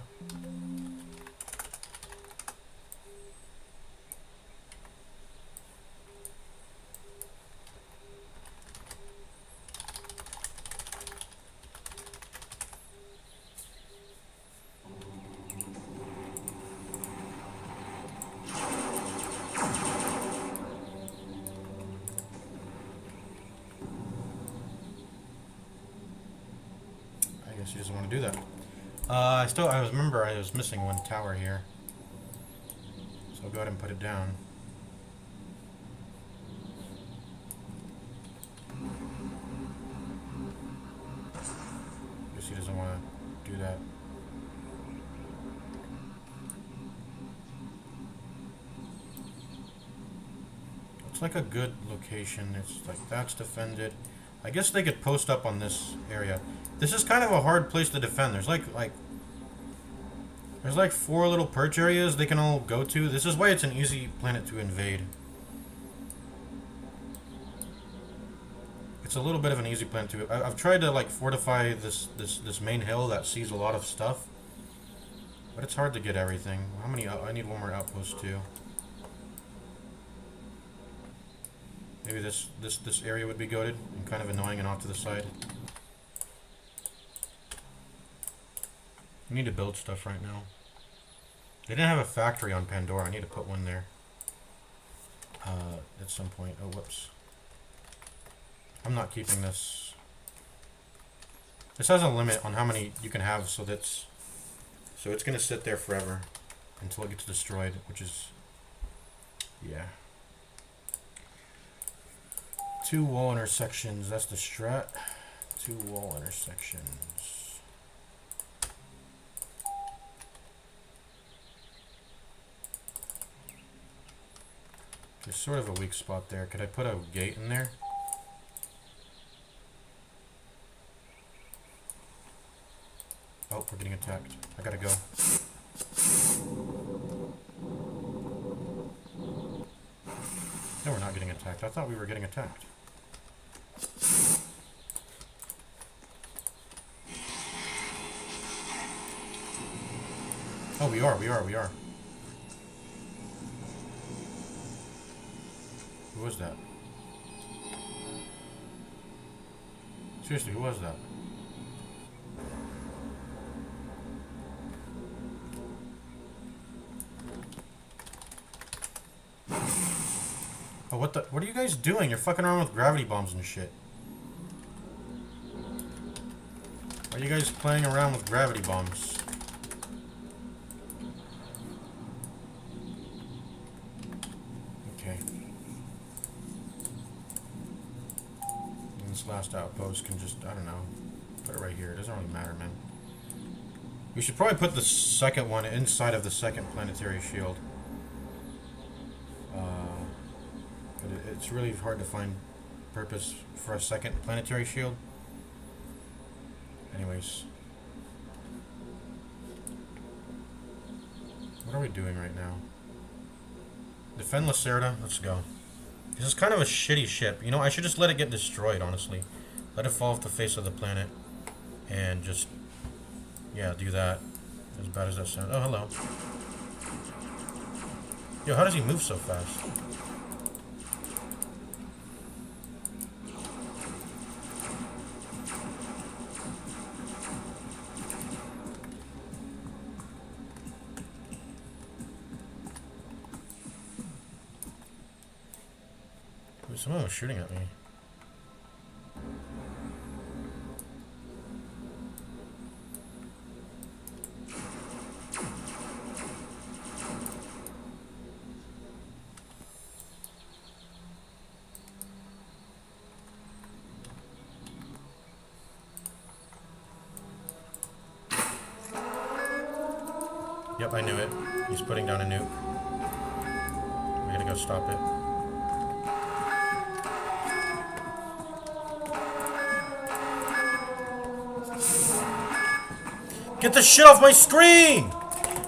want to do that. I remember I was missing one tower here. So I'll go ahead and put it down. Guess he doesn't want to do that. Looks like a good location. It's like that's defended. I guess they could post up on this area. This is kind of a hard place to defend. There's like 4 little perch areas they can all go to. This is why it's an easy planet to invade. It's a little bit of an easy planet to. I've tried to like fortify this main hill that sees a lot of stuff, but it's hard to get everything. How many? I need one more outpost too. Maybe this area would be goated and kind of annoying and off to the side. I need to build stuff right now. They didn't have a factory on Pandora. I need to put one there. At some point. Oh, whoops. I'm not keeping this. This has a limit on how many you can have, so it's gonna sit there forever until it gets destroyed, which is, yeah. 2 wall intersections. That's the strat. 2 wall intersections. There's sort of a weak spot there. Could I put a gate in there? Oh, we're getting attacked. I gotta go. No, we're not getting attacked. I thought we were getting attacked. Oh, we are. Who was that? Seriously, who was that? Oh, what are you guys doing? You're fucking around with gravity bombs and shit. Why are you guys playing around with gravity bombs? Okay. And this last outpost can just, I don't know, put it right here. It doesn't really matter, man. We should probably put the second one inside of the second planetary shield. But it's really hard to find purpose for a second planetary shield. Anyways. What are we doing right now? Defend Lacerda? Let's go. This is kind of a shitty ship. You know, I should just let it get destroyed, honestly. Let it fall off the face of the planet. And just, yeah, do that. As bad as that sounds. Oh, hello. Yo, how does he move so fast? Someone was shooting at me. Yep, I knew it. He's putting down a nuke. We gotta go stop it. Get the shit off my screen!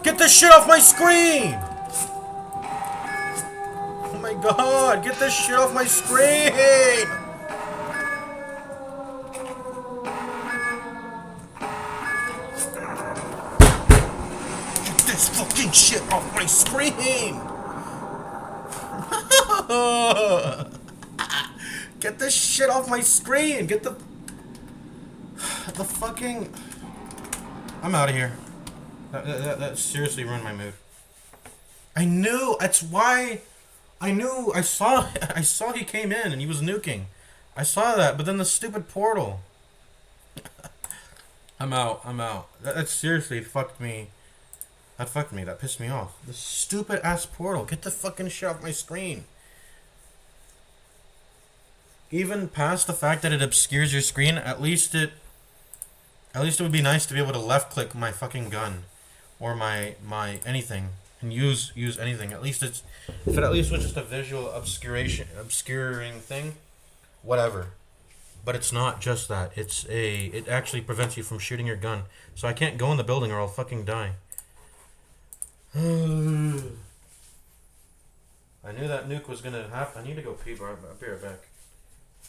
Get the shit off my screen! Oh my god, get this shit off my screen! Get this fucking shit off my screen! Get this shit off my screen! Get the fucking... I'm out of here. That seriously ruined my mood. I knew. That's why. I knew. I saw he came in and he was nuking. I saw that, but then the stupid portal. I'm out. I'm out. That seriously fucked me. That fucked me. That pissed me off. The stupid ass portal. Get the fucking shit off my screen. Even past the fact that it obscures your screen, at least it would be nice to be able to left click my fucking gun or my anything and use anything. At least it's if it at least was just a visual obscuring thing, whatever. But it's not just that. It actually prevents you from shooting your gun. So I can't go in the building or I'll fucking die. I knew that nuke was gonna happen. I need to go pee, bro. I'll be right back.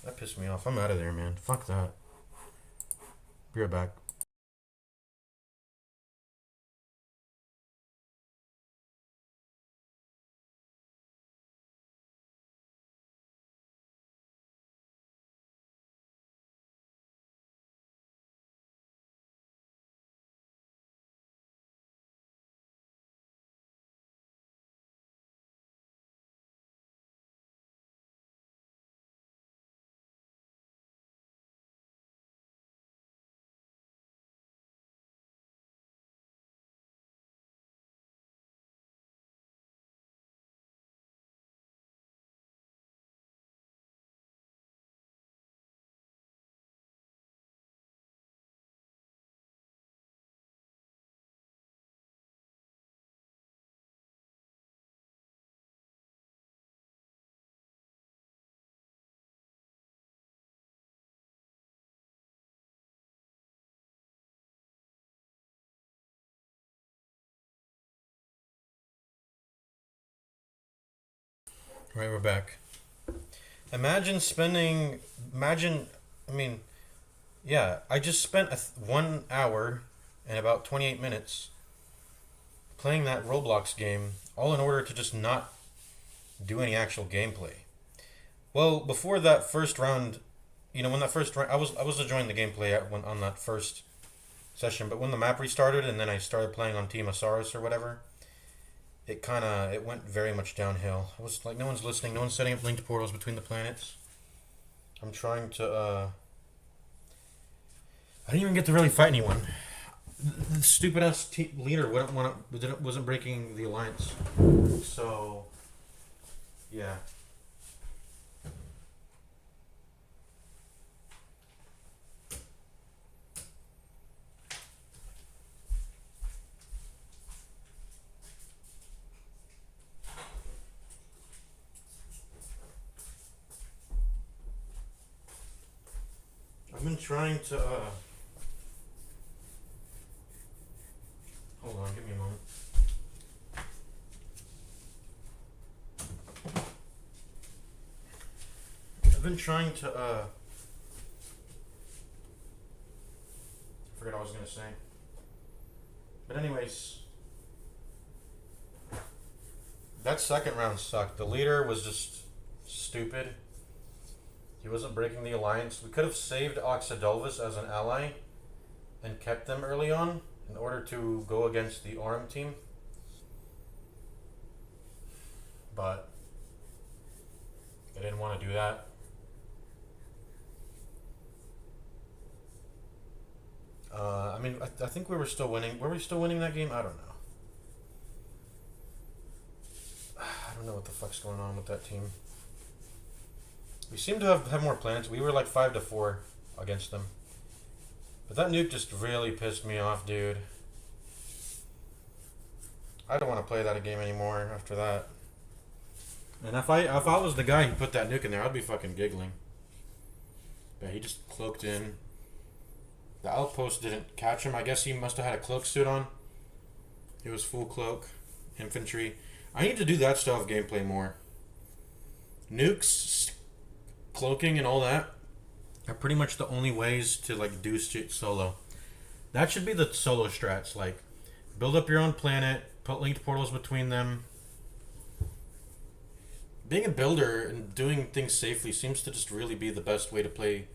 That pissed me off. I'm out of there, man. Fuck that. Be right back. Right, we're back. Imagine spending. Imagine. I mean, yeah. I just spent 1 hour and about 28 minutes playing that Roblox game, all in order to just not do any actual gameplay. Well, before that first round, when that first round, I was enjoying the gameplay on that first session, but when the map restarted and then I started playing on Team Asaurus or whatever, it went very much downhill. It was like no one's listening, no one's setting up linked portals between the planets. I'm trying to. I didn't even get to really fight anyone. The stupid ass leader wasn't breaking the alliance. So, yeah. I've been trying to. Hold on, give me a moment. I've been trying to. I forgot what I was gonna say. But anyways, that second round sucked. The leader was just stupid. He wasn't breaking the alliance. We could have saved Oxydolvis as an ally and kept them early on in order to go against the Orem team. But they didn't want to do that. I think we were still winning. Were we still winning that game? I don't know. I don't know what the fuck's going on with that team. We seem to have more planets. We were like 5-4 against them. But that nuke just really pissed me off, dude. I don't want to play that game anymore after that. And if I was the guy who put that nuke in there, I'd be fucking giggling. But he just cloaked in. The outpost didn't catch him. I guess he must have had a cloak suit on. It was full cloak. Infantry. I need to do that style of gameplay more. Nukes, cloaking, and all that are pretty much the only ways to like do shit solo. That should be the solo strats. Like, build up your own planet, put linked portals between them. Being a builder and doing things safely seems to just really be the best way to play.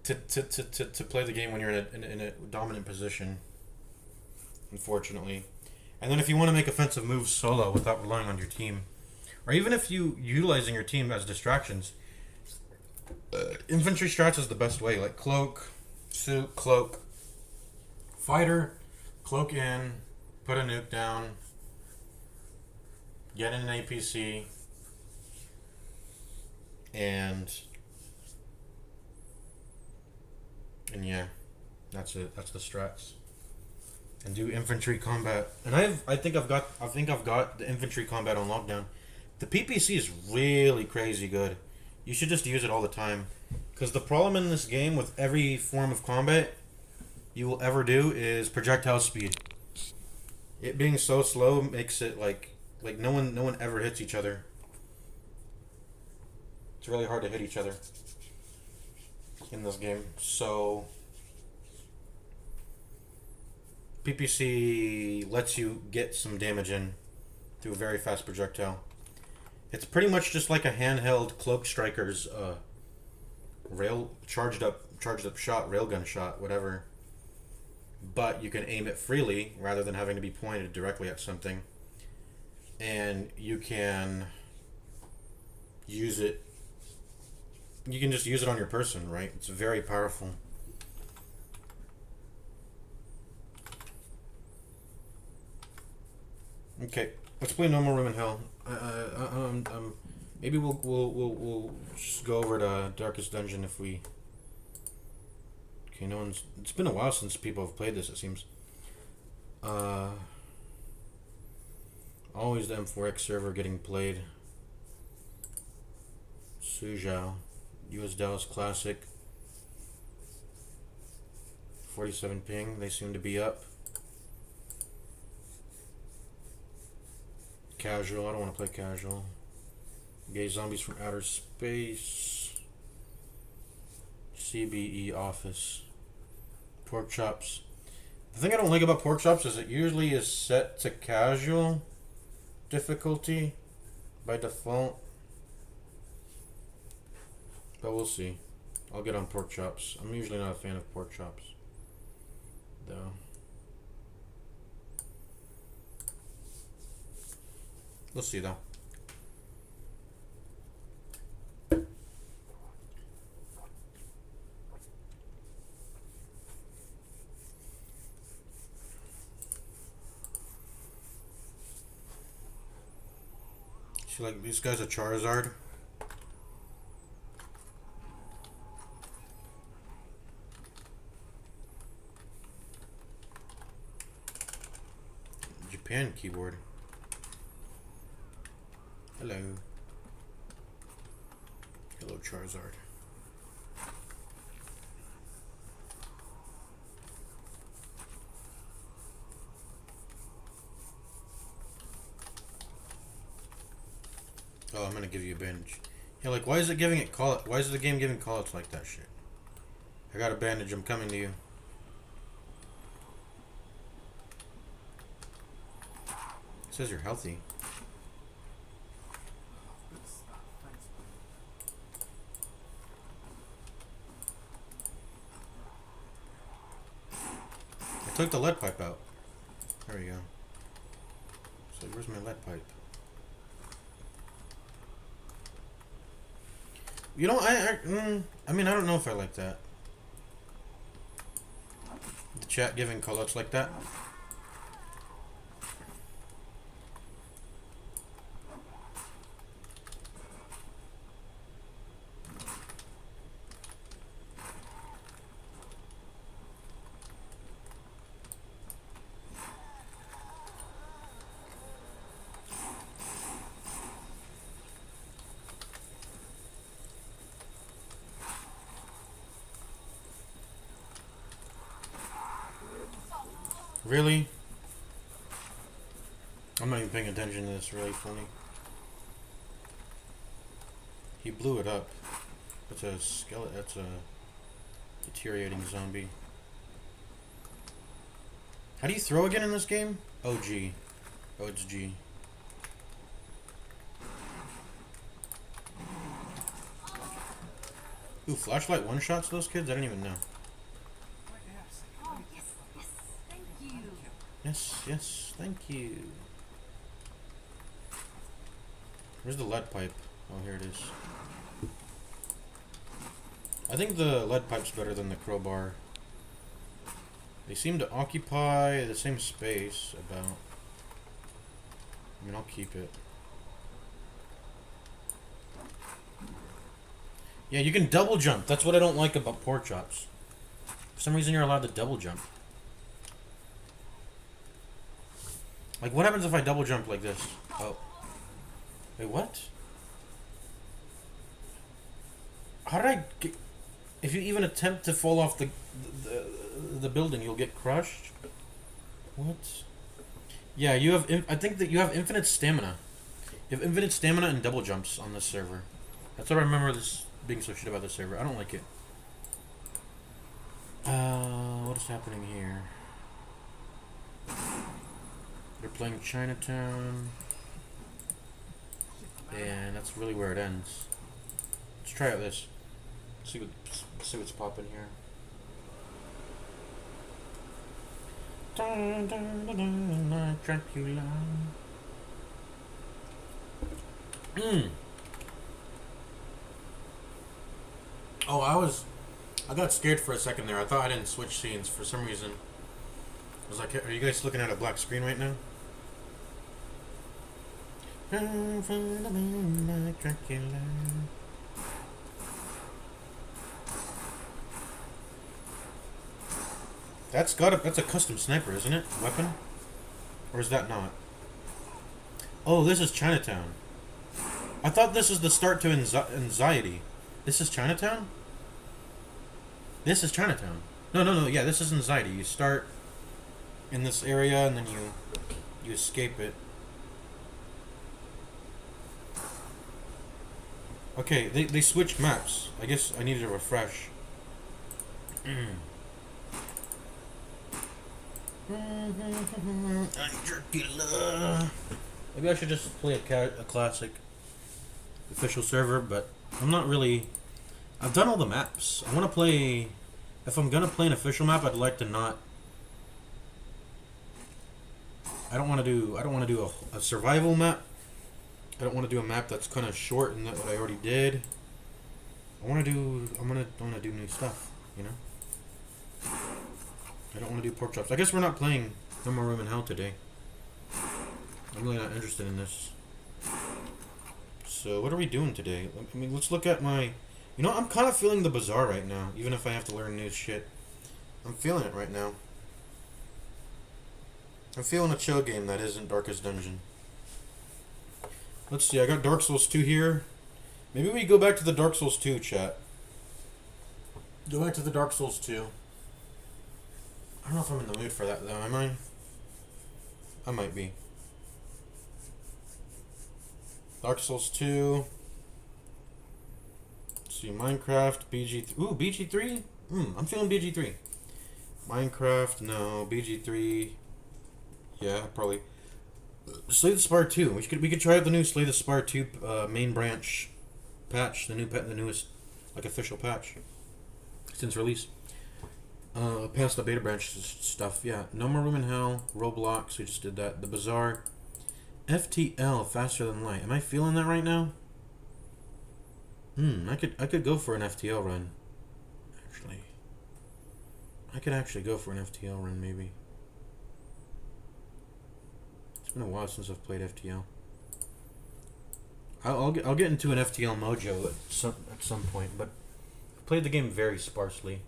To play the game when you're in a dominant position. Unfortunately, and then if you want to make offensive moves solo without relying on your team, or even if you utilizing your team as distractions, infantry strats is the best way. Like cloak, Suit, cloak. Fighter, cloak in, put a nuke down, get in an APC, and yeah, that's it. That's the strats. And do infantry combat. And I think I've got the infantry combat on lockdown. The PPC is really crazy good. You should just use it all the time. Because the problem in this game with every form of combat you will ever do is projectile speed. It being so slow makes it like no one ever hits each other. It's really hard to hit each other in this game. So PPC lets you get some damage in through a very fast projectile. It's pretty much just like a handheld cloak striker's rail charged up shot, railgun shot, whatever. But you can aim it freely rather than having to be pointed directly at something. And you can use it. You can just use it on your person, right? It's very powerful. Okay, let's play No More Room in Hell. Maybe we'll just go over to Darkest Dungeon if we. Okay, no one's. It's been a while since people have played this. It seems. Always the M4X server getting played. Suzhou, US Dallas Classic. 47 ping. They seem to be up. Casual. I don't want to play casual. Gay Zombies from Outer Space. CBE Office. Pork Chops. The thing I don't like about Pork Chops is it usually is set to casual difficulty by default. But we'll see. I'll get on Pork Chops. I'm usually not a fan of Pork Chops, though. We'll see, though. See, like, this guy's a Charizard. Japan keyboard. Hello. Hello, Charizard. Oh, I'm gonna give you a bandage. Yeah, like, why is it giving it call? Why is the game giving call-outs like that shit? I got a bandage. I'm coming to you. It says you're healthy. I took the lead pipe out. There we go. So where's my lead pipe? You know, I mean, I don't know if I like that. The chat giving callouts like that. Really? I'm not even paying attention to this. Really funny. He blew it up. That's a skeleton. That's a deteriorating zombie. How do you throw again in this game? Oh, G. Oh, it's G. Ooh, flashlight one-shots those kids? I didn't even know. Yes, yes, thank you. Where's the lead pipe? Oh, here it is. I think the lead pipe's better than the crowbar They seem to occupy the same space about. I mean, I'll keep it. Yeah, you can double jump. That's what I don't like about pork chops. For some reason, you're allowed to double jump. Like, what happens if I double jump like this? Oh. Wait, what? How did I get... If you even attempt to fall off the building, you'll get crushed? What? Yeah, you have... I think that you have infinite stamina. You have infinite stamina and double jumps on this server. That's what I remember this being so shit about this server. I don't like it. What is happening here? They're playing Chinatown. And that's really where it ends. Let's try out this. See what's popping here. Dracula. Oh, I got scared for a second there. I thought I didn't switch scenes for some reason. I was like, are you guys looking at a black screen right now? Dracula. That's a custom sniper, isn't it? Weapon? Or is that not? Oh, this is Chinatown. I thought this was the start to anxiety. This is Chinatown? This is Chinatown. No. Yeah, this is anxiety. You start in this area and then you escape it. Okay, they switched maps. I guess I needed a refresh. Dracula. Maybe I should just play a classic official server, but I'm not really... I've done all the maps. I want to play... If I'm gonna play an official map, I'd like to not... I don't want to do a survival map. I don't want to do a map that's kind of short and that what I already did. I want to do new stuff, you know? I don't want to do pork chops. I guess we're not playing No More Room in Hell today. I'm really not interested in this. So, what are we doing today? I mean, let's look at my... You know, I'm kind of feeling the bazaar right now, even if I have to learn new shit. I'm feeling it right now. I'm feeling a chill game that isn't Darkest Dungeon. Let's see, I got Dark Souls 2 here. Maybe we go back to the Dark Souls 2, chat. Go back to the Dark Souls 2. I don't know if I'm in the mood for that, though, am I? I might be. Dark Souls 2. Let's see, Minecraft, BG3. Ooh, BG3? I'm feeling BG3. Minecraft, no. BG3. Yeah, probably. Slay the Spire 2. We could try out the new Slay the Spire 2 main branch patch. The newest, like, official patch since release. Past the beta branch stuff, yeah. No More Room in Hell, Roblox, we just did that. The Bazaar, FTL, Faster Than Light. Am I feeling that right now? I could go for an FTL run. Actually, I could actually go for an FTL run, maybe. It's been a while since I've played FTL. I'll get into an FTL mojo at some point, but I've played the game very sparsely.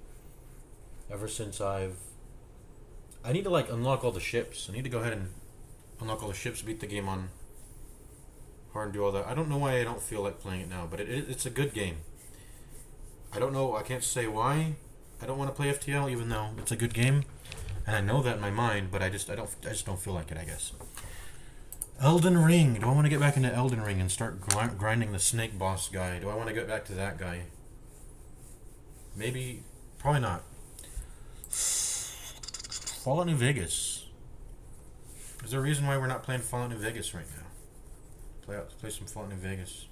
Ever since I need to, like, unlock all the ships. I need to go ahead and unlock all the ships, beat the game on hard, and do all that. I don't know why I don't feel like playing it now, but it's a good game. I don't know. I can't say why I don't want to play FTL, even though it's a good game, and I know that in my mind. But I just don't feel like it, I guess. Elden Ring. Do I want to get back into Elden Ring and start grinding the snake boss guy? Do I want to get back to that guy? Maybe. Probably not. Fallout New Vegas. Is there a reason why we're not playing Fallout New Vegas right now? Play some Fallout New Vegas.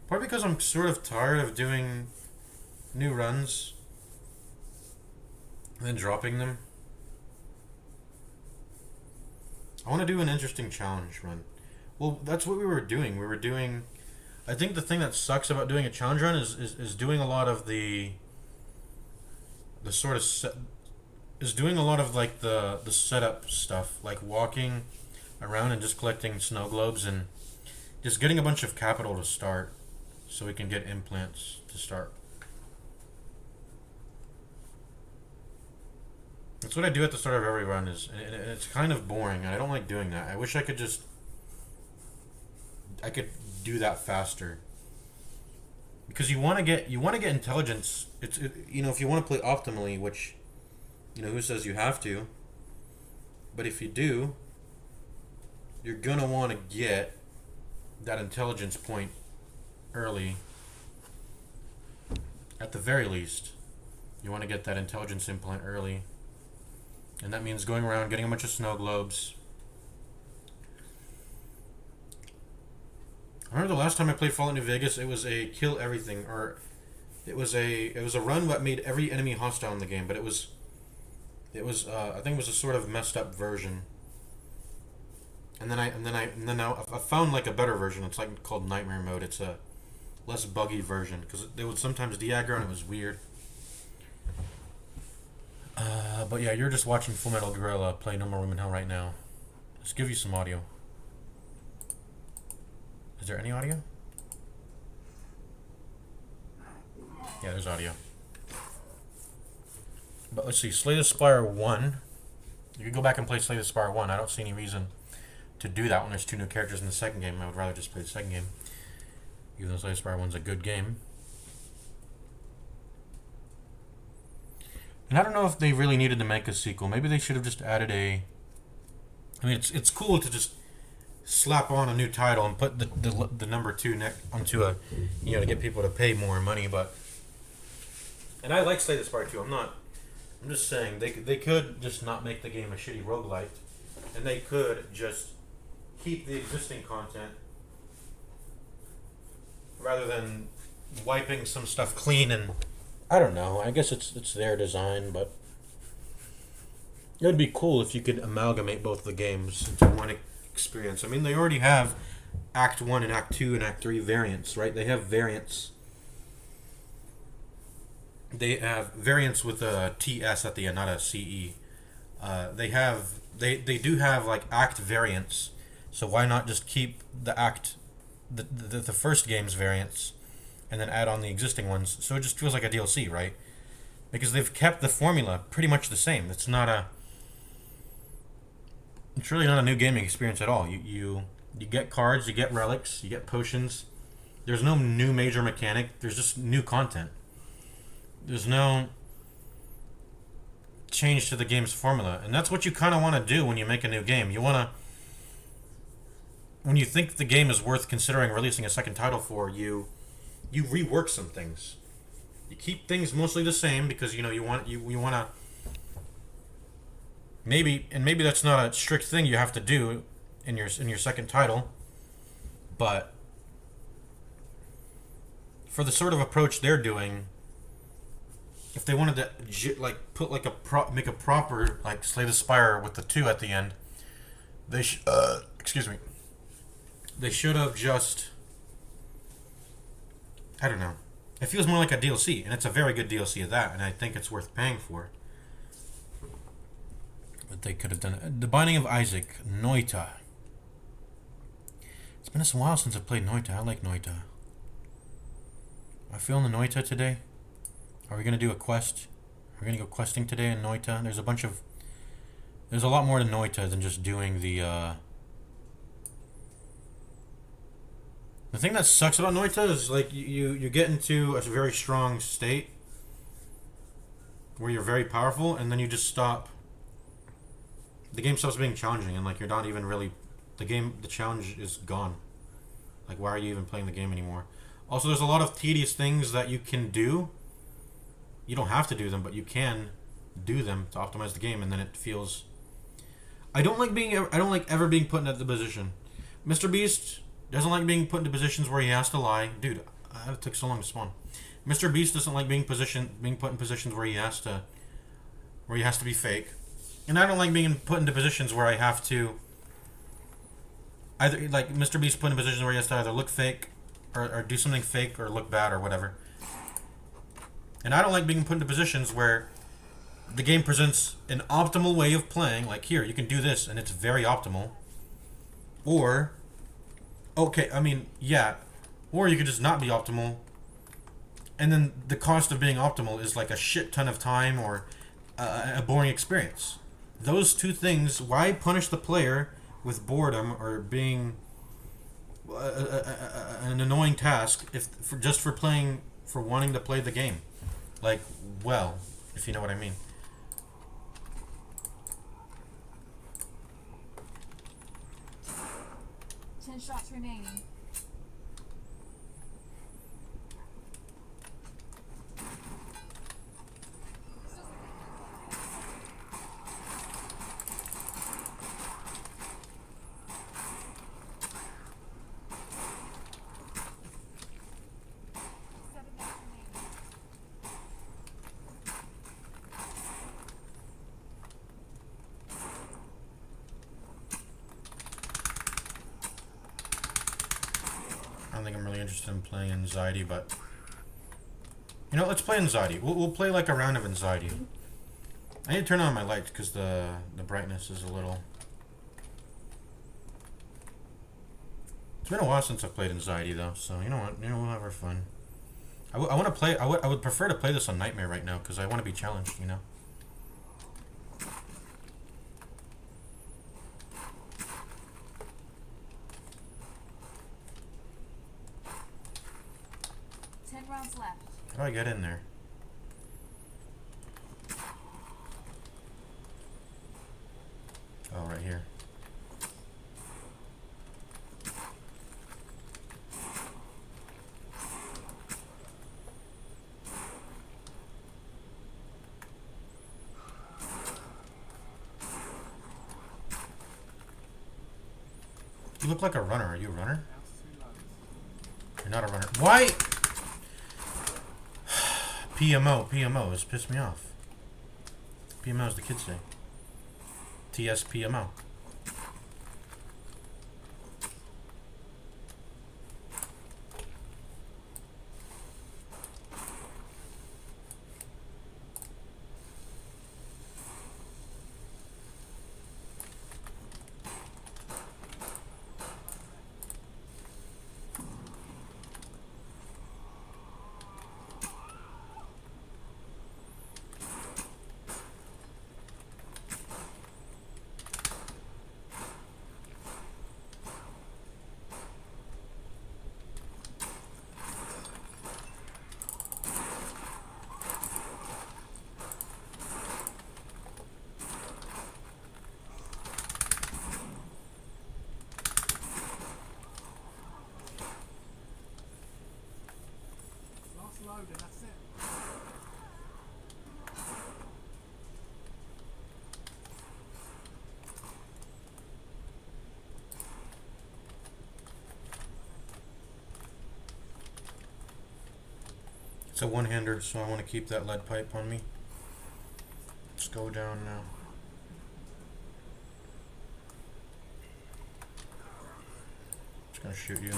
Probably because I'm sort of tired of doing new runs and then dropping them. I want to do an interesting challenge run. Well, that's what we were doing. We were doing... I think the thing that sucks about doing a challenge run is doing a lot of the sort of... is doing a lot of like the setup stuff, like walking around and just collecting snow globes and just getting a bunch of capital to start, so we can get implants to start. That's what I do at the start of every run, and it's kind of boring, and I don't like doing that. I wish I could do that faster. Because you want to get intelligence. If you want to play optimally, which, who says you have to? But if you do, you're gonna want to get that intelligence point early. At the very least, you want to get that intelligence implant early. And that means going around, getting a bunch of snow globes. I remember the last time I played Fallout New Vegas, it was a kill everything, or it was a run that made every enemy hostile in the game, but it was I think it was a sort of messed up version. And then I found like a better version. It's like called Nightmare Mode. It's a less buggy version because they would sometimes de-aggro and it was weird. But yeah, you're just watching Full Metal Gorilla play No More Room in Hell right now. Let's give you some audio. Is there any audio? Yeah, there's audio. But let's see, Slay the Spire 1. You can go back and play Slay the Spire 1. I don't see any reason to do that when there's 2 new characters in the second game. I would rather just play the second game. Even though Slay the Spire 1's a good game. And I don't know if they really needed to make a sequel. Maybe they should have just added a... I mean, it's cool to just slap on a new title and put the number 2 onto a... to get people to pay more money, but... And I like Slay the Spire 2. I'm just saying, they could just not make the game a shitty roguelite. And they could just keep the existing content rather than wiping some stuff clean and... I don't know. I guess it's their design, but it would be cool if you could amalgamate both the games into one experience. I mean, they already have Act 1 and Act 2 and Act 3 variants, right? They have variants. They have variants with a TS at the end, not a CE. They do have like Act variants. So why not just keep the first game's variants and then add on the existing ones, so it just feels like a DLC, right? Because they've kept the formula pretty much the same. It's really not a new gaming experience at all. You get cards, you get relics, you get potions. There's no new major mechanic. There's just new content. There's no change to the game's formula, and that's what you kind of want to do when you make a new game. When you think the game is worth considering releasing a second title for, you rework some things. You keep things mostly the same because you want to maybe that's not a strict thing you have to do in your second title, but for the sort of approach they're doing, if they wanted to put like make a proper like Slay the Spire with the 2 at the end, they they should have just, I don't know. It feels more like a DLC, and it's a very good DLC of that, and I think it's worth paying for. But they could have done The Binding of Isaac, Noita. It's been a while since I played Noita. I like Noita. Am I feeling the Noita today? Are we going to do a quest? We're going to go questing today in Noita. There's a lot more to Noita than just doing the thing that sucks about Noita is like you get into a very strong state where you're very powerful, and then you just stop. The game stops being challenging, and like you're not even really the challenge is gone. Like, why are you even playing the game anymore? Also, there's a lot of tedious things that you can do. You don't have to do them, but you can do them to optimize the game, and then it feels. I don't like ever being put in that position. Mr. Beast doesn't like being put into positions where he has to lie. Dude, it took so long to spawn. Mr. Beast doesn't like being put in positions where he has to be fake. And I don't like being put into positions where I have to either, like Mr. Beast put in positions where he has to either look fake or do something fake or look bad or whatever. And I don't like being put into positions where the game presents an optimal way of playing, like here, you can do this and it's very optimal. Or, okay, I mean, yeah, or you could just not be optimal, and then the cost of being optimal is like a shit ton of time or a boring experience. Those two things, why punish the player with boredom or being an annoying task if just for playing, for wanting to play the game? Like, well, if you know what I mean. Shots remaining. I don't think I'm really interested in playing Anxiety, but you know, let's play Anxiety. We'll play like a round of Anxiety. I need to turn on my lights because the brightness is a little. It's been a while since I've played Anxiety though, so you know what? You know, we'll have our fun. I want to play. I would prefer to play this on Nightmare right now because I want to be challenged. You know. Rounds left. How do I get in there? Oh, right here. You look like a runner. Are you a runner? You're not a runner. Why? PMO has pissed me off. PMO is the kids say. TSPMO. That's it. It's a one-hander, so I want to keep that lead pipe on me. Let's go down now. Just gonna shoot you.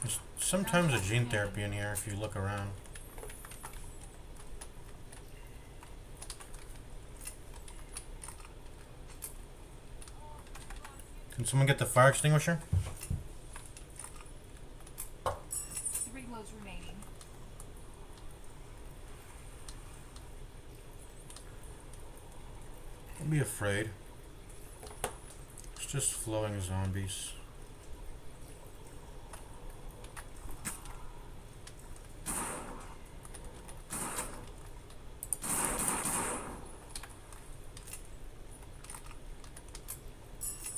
There's sometimes a gene therapy in here if you look around. Can someone get the fire extinguisher? 3 loads remaining. Don't be afraid. It's just flowing zombies.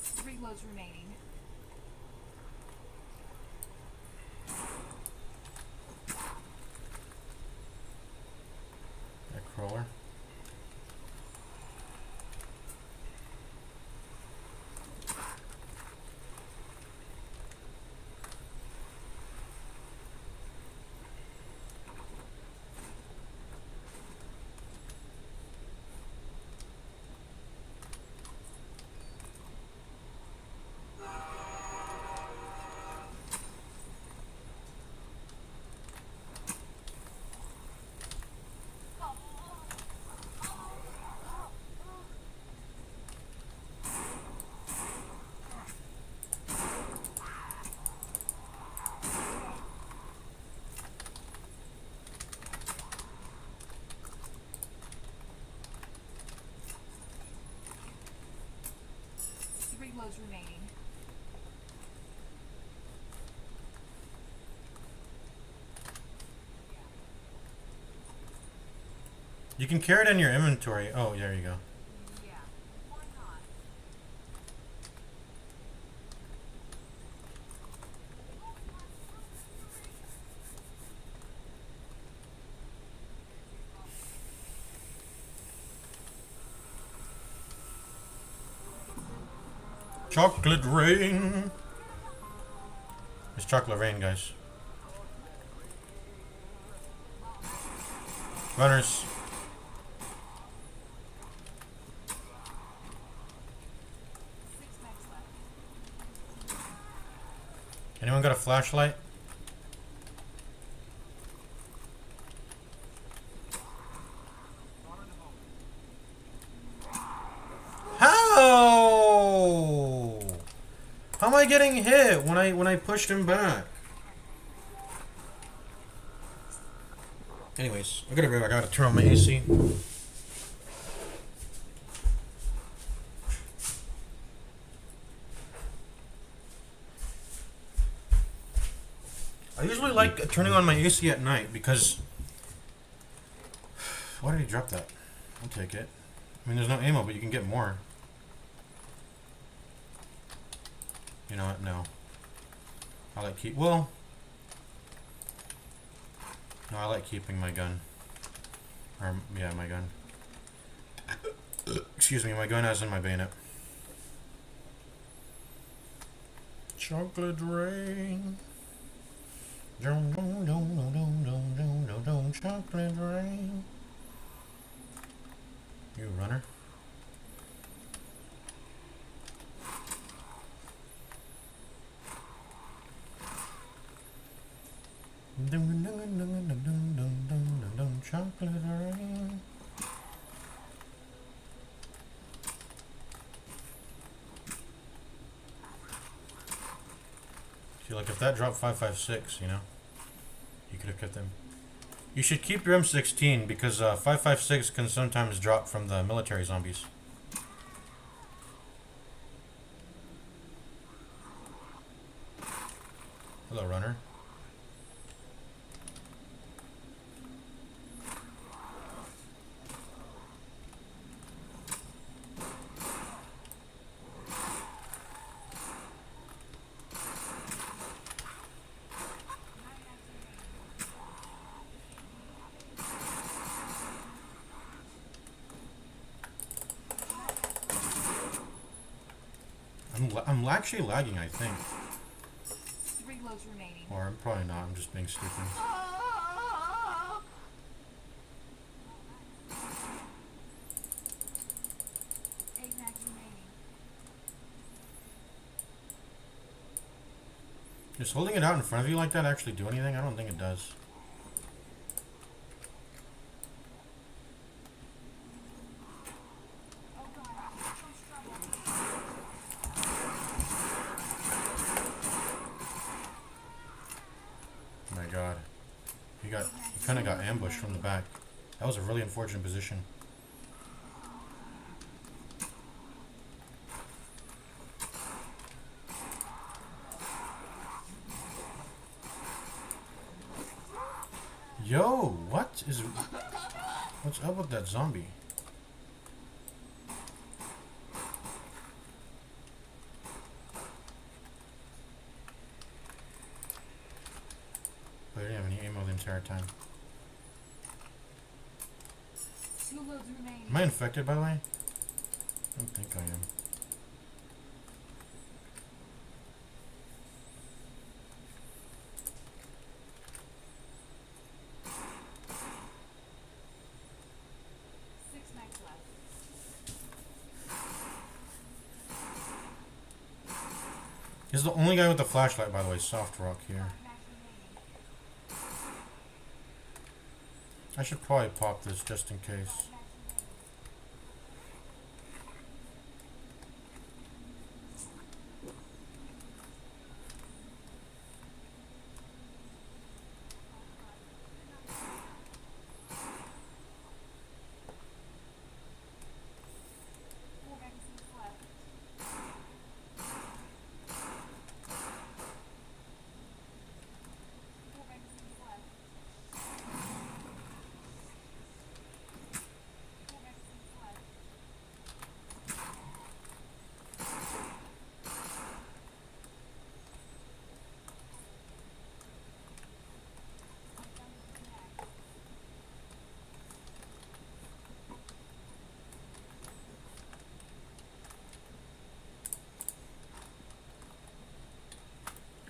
Three loads remaining. That crawler. Three loads remaining. You can carry it in your inventory. Oh, there you go. Yeah. Why not? Chocolate rain. It's chocolate rain, guys. Runners. Six max left. Anyone got a flashlight? How? How am I getting hit when I pushed him back? Anyways, I gotta turn on my AC. I usually like turning on my AC at night because... Why did he drop that? I'll take it. I mean, there's no ammo, but you can get more. You know what? No. I like keep... Well... No, I like keeping my gun. Or, yeah, my gun. Excuse me, my gun as in my bayonet. Chocolate rain. Dum, dum, dum, dum, dum, dum, dum, dum, dum, chocolate rain. You runner. Dum, dum, dum, dum, dum, dum, dum, dum, dum, dum, chocolate rain. See, like if that dropped 556, you know, you could have kept them. You should keep your M16 because 556 can sometimes drop from the military zombies. Hello, runner. I'm actually lagging, I think. Three loads remaining. Or I'm probably not, I'm just being stupid. Eight mags remaining. Just holding it out in front of you like that actually do anything? I don't think it does. Oh god, I'm so trouble. Oh my god. You kind of got ambushed from the back. That was a really unfortunate position. Yo, what's up with that zombie? I didn't have any ammo the entire time. 2 loads remaining. Am I infected, by the way? I don't think I am. Six mags left. He's the only guy with the flashlight, by the way. Soft rock here. 5 mags remaining. I should probably pop this just in case. 5 mags remaining. Four magazines left. Four magazines left. Four magazines left. I'm done with the mags.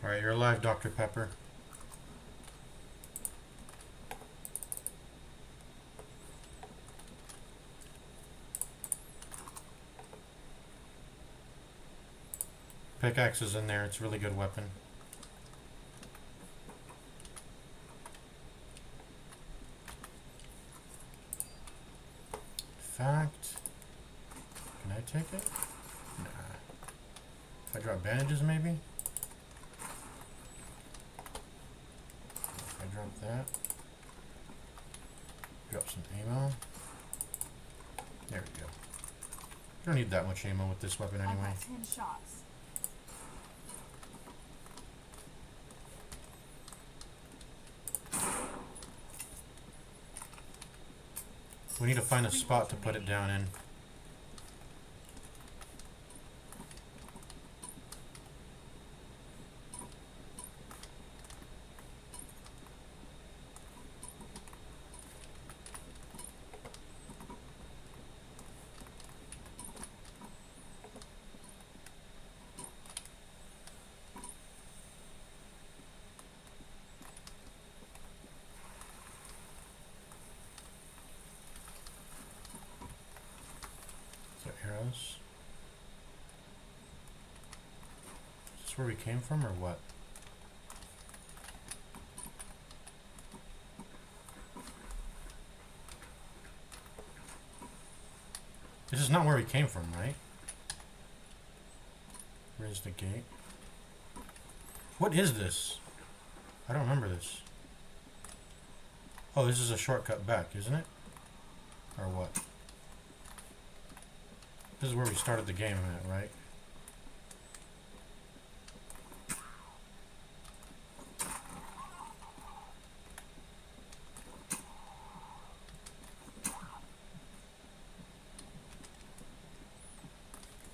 Alright, you're alive, Dr. Pepper. Pickaxe is in there. It's a really good weapon. Fact. Can I take it? Nah. If I drop bandages, maybe? If I drop that. Drop some ammo. There we go. You don't need that much ammo with this weapon I've anyway. got 10 shots. We need to find a spot to put it down in. So arrows. Is this where we came from or what? This is not where we came from, right? Where's the gate? What is this? I don't remember this. Oh, this is a shortcut back, isn't it? Or what? This is where we started the game at, right?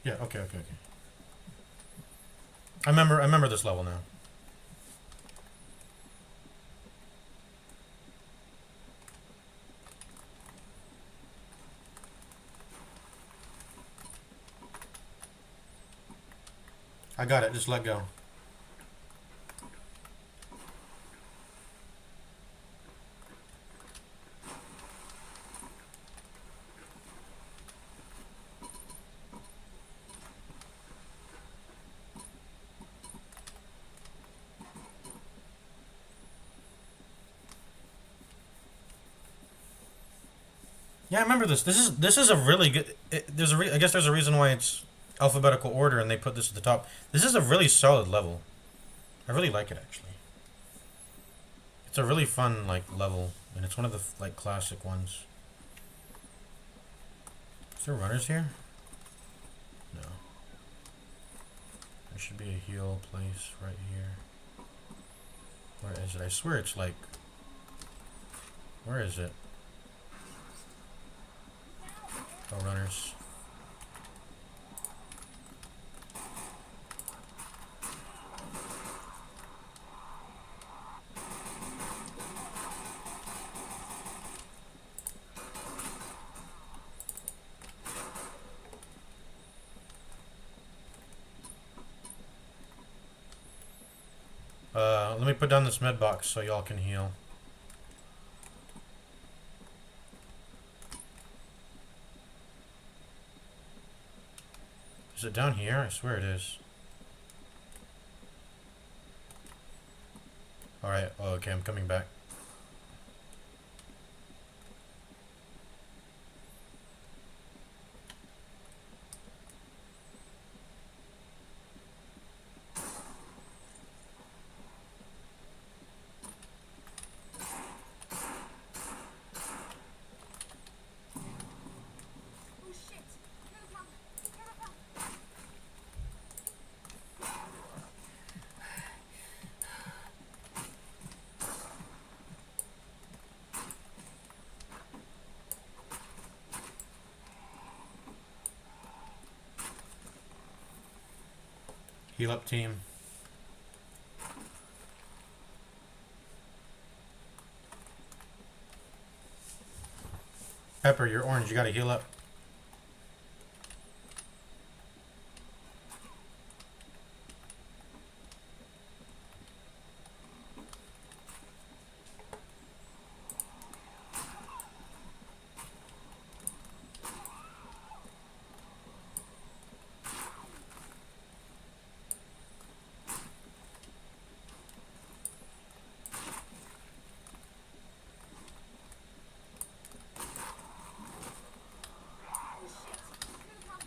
Yeah, okay. I remember this level now. I got it, just let go. Yeah, I remember this. This is a really good. I guess there's a reason why it's alphabetical order and they put this at the top. This is a really solid level. I really like it actually. It's a really fun level, and it's one of the classic ones. Is there runners here? No. There should be a heal place right here. Where is it? I swear it's Where is it? Oh, runners. Let me put down this med box so y'all can heal. Is it down here? I swear it is. Alright, oh, okay, I'm coming back. Oh shit! Here they come! Here they come! Heal up, team. Pepper, you're orange. You gotta heal up. Oh shit! Here they come!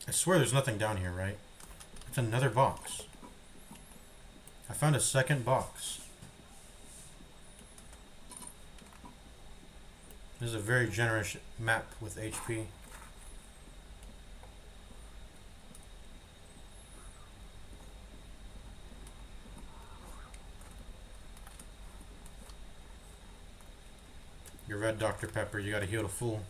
I swear there's nothing down here, right? It's another box. I found a second box. This is a very generous map with HP. You're red, Dr. Pepper. You gotta heal the fool.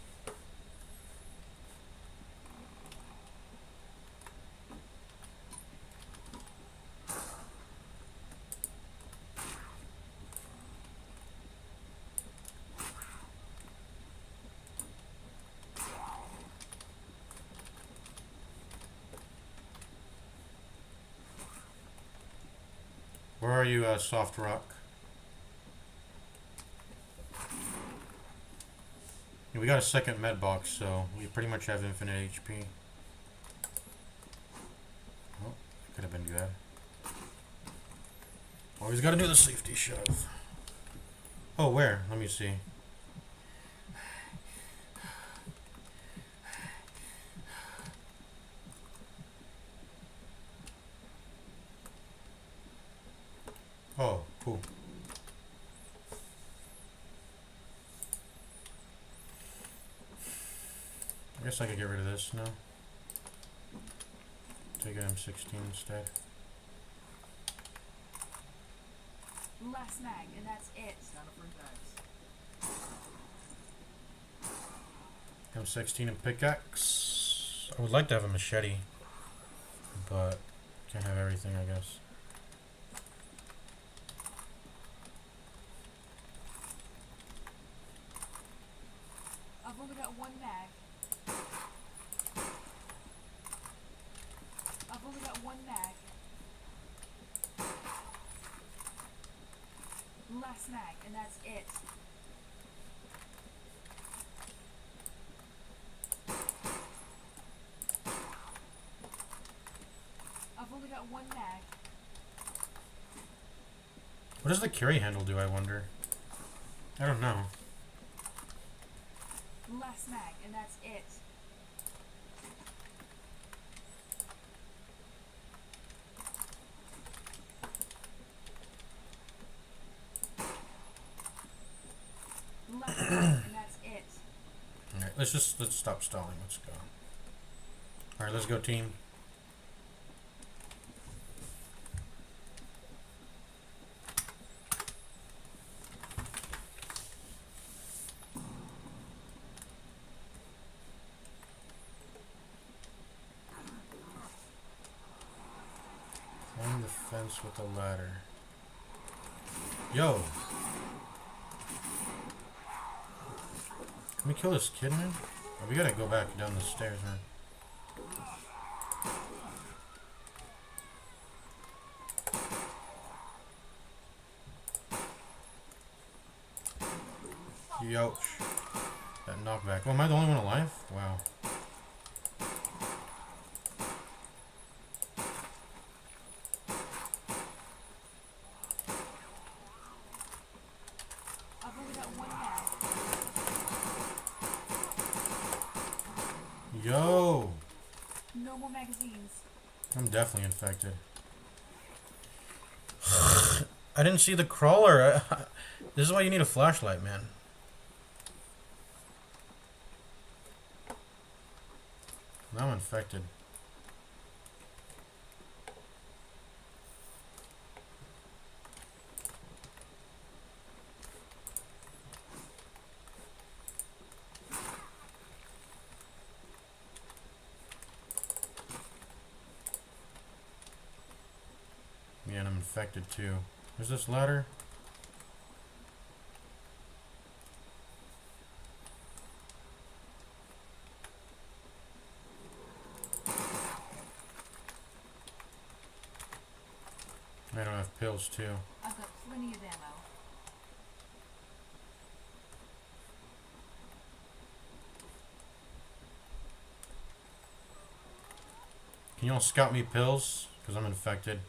Where are you, Soft Rock? Yeah, we got a second med box, so we pretty much have infinite HP. Oh, could have been good. Always gotta do the safety shove. Oh, where? Let me see. Oh, cool. I guess I could get rid of this now. Take an M16 instead. Last mag, and that's it. M16 and pickaxe. I would like to have a machete, but can't have everything, I guess. I've only got one mag. I've only got one mag. Last mag, and that's it. I've only got one mag. What does the carry handle do, I wonder? I don't know. Last mag, and that's it. let's stop stalling. Let's go. All right, let's go, team. Climb the fence with a ladder. Yo. Can we kill this kid, man? Oh, we gotta go back down the stairs, man. Youch. That knockback. Oh, am I the only one alive? Wow. I've only got one mag. Yo! No more magazines. I'm definitely infected. I didn't see the crawler. This is why you need a flashlight, man. Now I'm infected. Yeah, and I'm infected too. There's this ladder. I don't have pills too. I've got plenty of ammo. Can you all scout me pills? Because I'm infected.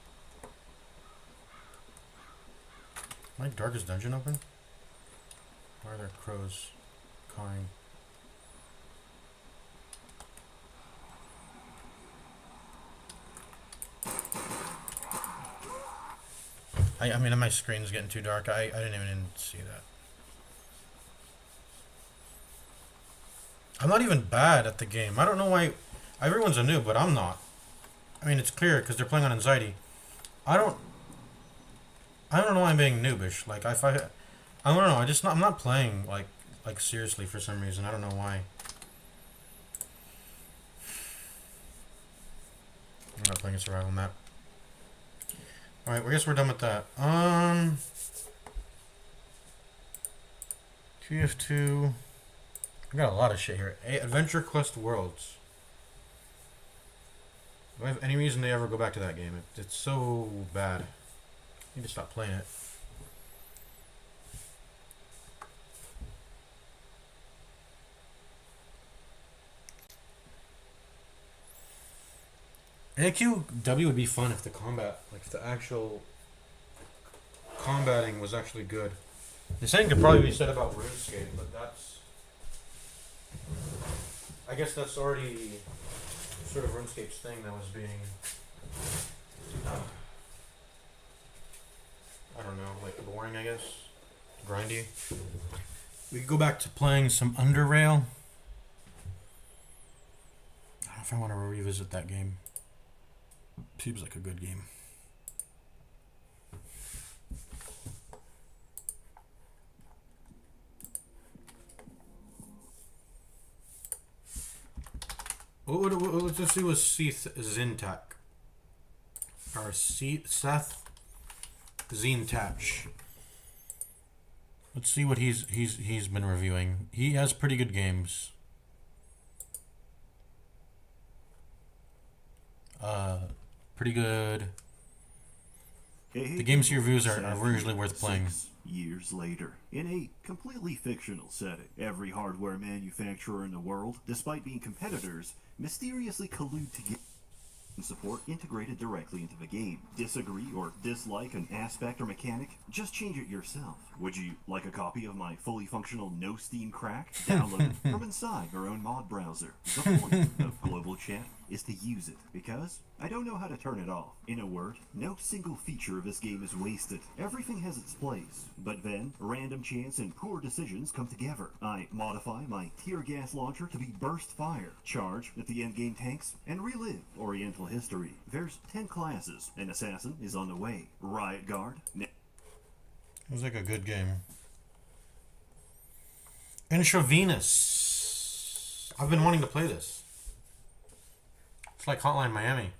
My darkest dungeon open? Why are there crows cawing? I mean, my screen's getting too dark. I didn't even see that. I'm not even bad at the game. I don't know why. Everyone's a noob, but I'm not. I mean, it's clear because they're playing on anxiety. I don't know why I'm being noobish. Like, I don't know. I'm not playing like seriously for some reason. I don't know why. I'm not playing a survival map. Alright, I guess we're done with that. TF2. I got a lot of shit here. Adventure Quest Worlds. Do I have any reason to ever go back to that game? It's so bad. I need to stop playing it. AQW would be fun if the combat, like if the actual combating was actually good. The same could probably be said about RuneScape, but that's... I guess that's already sort of RuneScape's thing that was being... I don't know, like boring, I guess. Grindy. We could go back to playing some Underrail. I don't know if I want to revisit that game. Seems like a good game. Let's just see what Seth Zintach. Or Seth Zintach. Let's see what he's been reviewing. He has pretty good games. Pretty good. The games he reviews are usually worth playing. 6 years later, in a completely fictional setting, every hardware manufacturer in the world, despite being competitors, mysteriously collude to get support integrated directly into the game. Disagree or dislike an aspect or mechanic? Just change it yourself. Would you like a copy of my fully functional no Steam crack? Download it from inside your own mod browser. The point of global chat is to use it, because I don't know how to turn it off. In a word, no single feature of this game is wasted. Everything has its place. But then, random chance and poor decisions come together. I modify my tear gas launcher to be burst fire, charge at the endgame tanks, and relive Oriental history. There's 10 classes. An assassin is on the way. Riot Guard. It was like a good game. Intravenous. I've been wanting to play this. It's like Hotline Miami.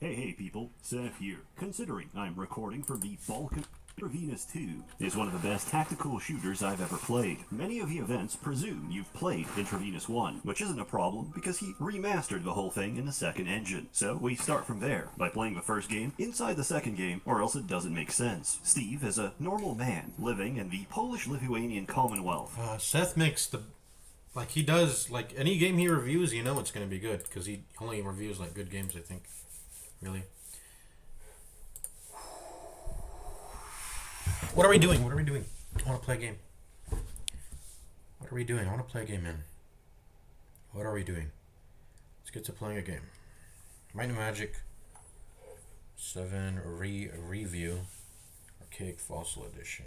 Hey people, Seth here. Considering I'm recording from the Balkan, Intravenous 2 is one of the best tactical shooters I've ever played. Many of the events presume you've played Intravenous 1, which isn't a problem because he remastered the whole thing in the second engine. So we start from there, by playing the first game inside the second game, or else it doesn't make sense. Steve is a normal man living in the Polish-Lithuanian Commonwealth. Seth makes the... Like, he does... Like, any game he reviews, you know it's going to be good. Because he only reviews, like, good games, I think. Really. What are we doing? What are we doing? I want to play a game. What are we doing? I want to play a game, man. What are we doing? Let's get to playing a game. Might and Magic 7 review. Archaic Fossil Edition.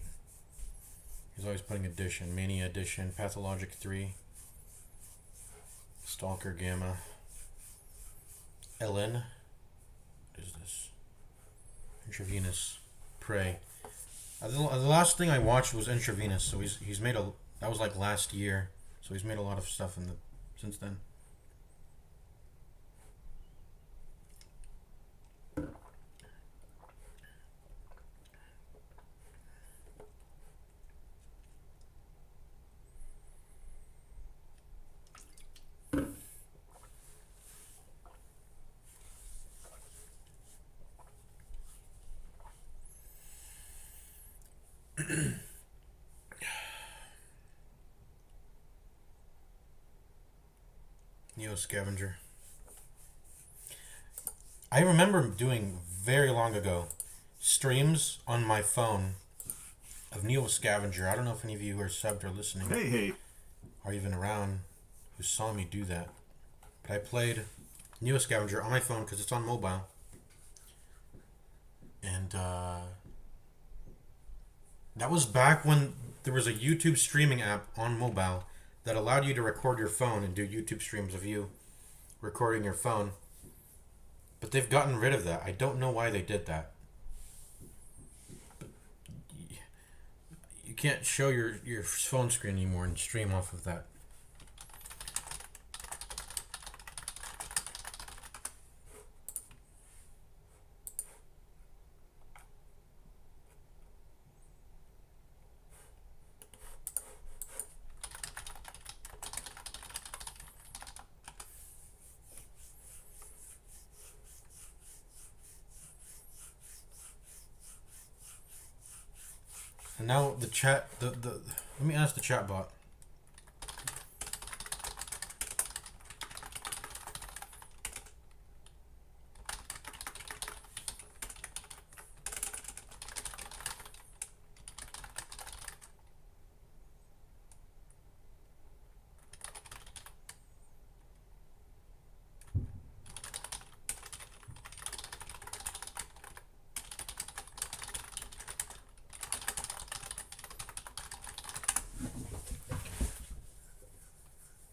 He's always putting edition. Mania Edition. Pathologic 3. Stalker Gamma. Ellen. What is this? Intravenous. Prey. The last thing I watched was Intravenous, so he's made a... That was like last year, so he's made a lot of stuff since then. Neo Scavenger. I remember doing very long ago streams on my phone of Neo Scavenger. I don't know if any of you who are subbed or listening are even around who saw me do that. But I played Neo Scavenger on my phone because it's on mobile. And that was back when there was a YouTube streaming app on mobile that allowed you to record your phone and do YouTube streams of you recording your phone. But they've gotten rid of that. I don't know why they did that. But you can't show your phone screen anymore and stream off of that. And now the chat, let me ask the chat bot.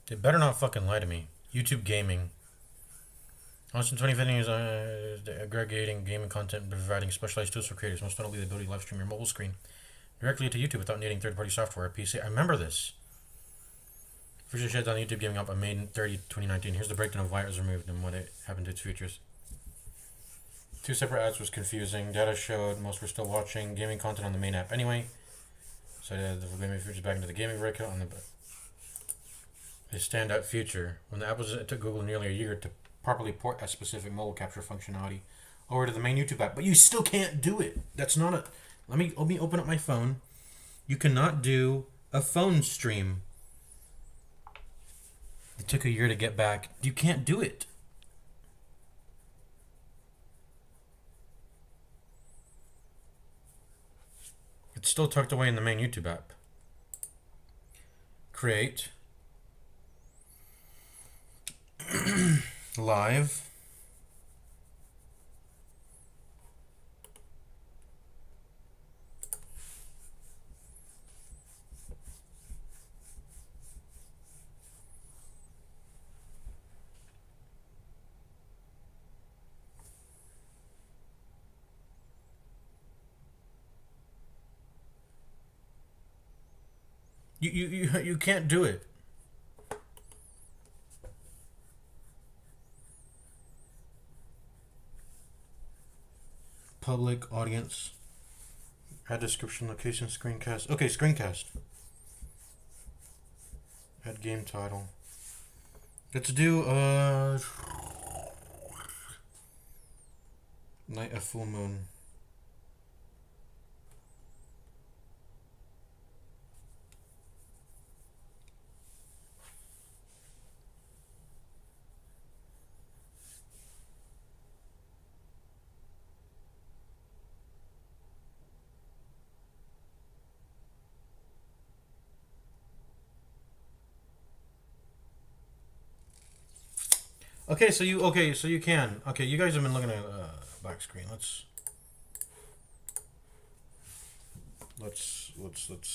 They better not fucking lie to me. YouTube Gaming. Launched in 2015 is aggregating gaming content and providing specialized tools for creators, most notably the ability to live stream your mobile screen directly to YouTube without needing third-party software or PC. I remember this. Feature shut down the YouTube Gaming app on May 30, 2019. Here's the breakdown of why it was removed and what it happened to its features. 2 separate ads was confusing. Data showed most were still watching gaming content on the main app anyway. So the gaming features back into the gaming breakout on the... A standout feature. When the app was, it took Google nearly a year to properly port that specific mobile capture functionality over to the main YouTube app, but you still can't do it. That's not a... Let me open up my phone. You cannot do a phone stream. It took a year to get back. You can't do it. It's still tucked away in the main YouTube app. Create. Live. You can't do it. Public audience. Add description, location, screencast. Okay, screencast. Add game title. Let's do night of full moon. Okay, so you can. Okay, you guys have been looking at back screen. Let's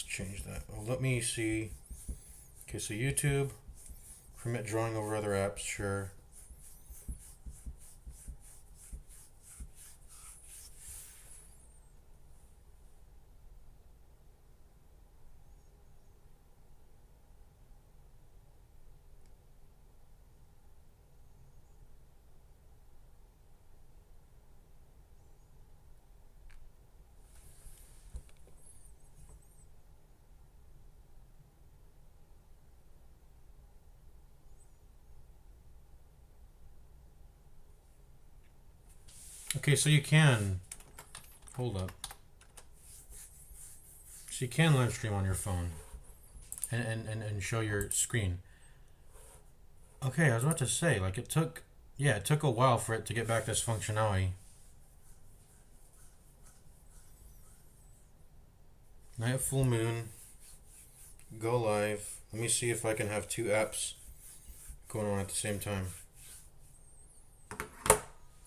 change that. Oh, let me see. Okay, so YouTube, permit drawing over other apps, sure. Okay, so you can. Hold up. So you can live stream on your phone and show your screen. Okay, I was about to say, like it took a while for it to get back this functionality. Night of full moon. Go live. Let me see if I can have two apps going on at the same time.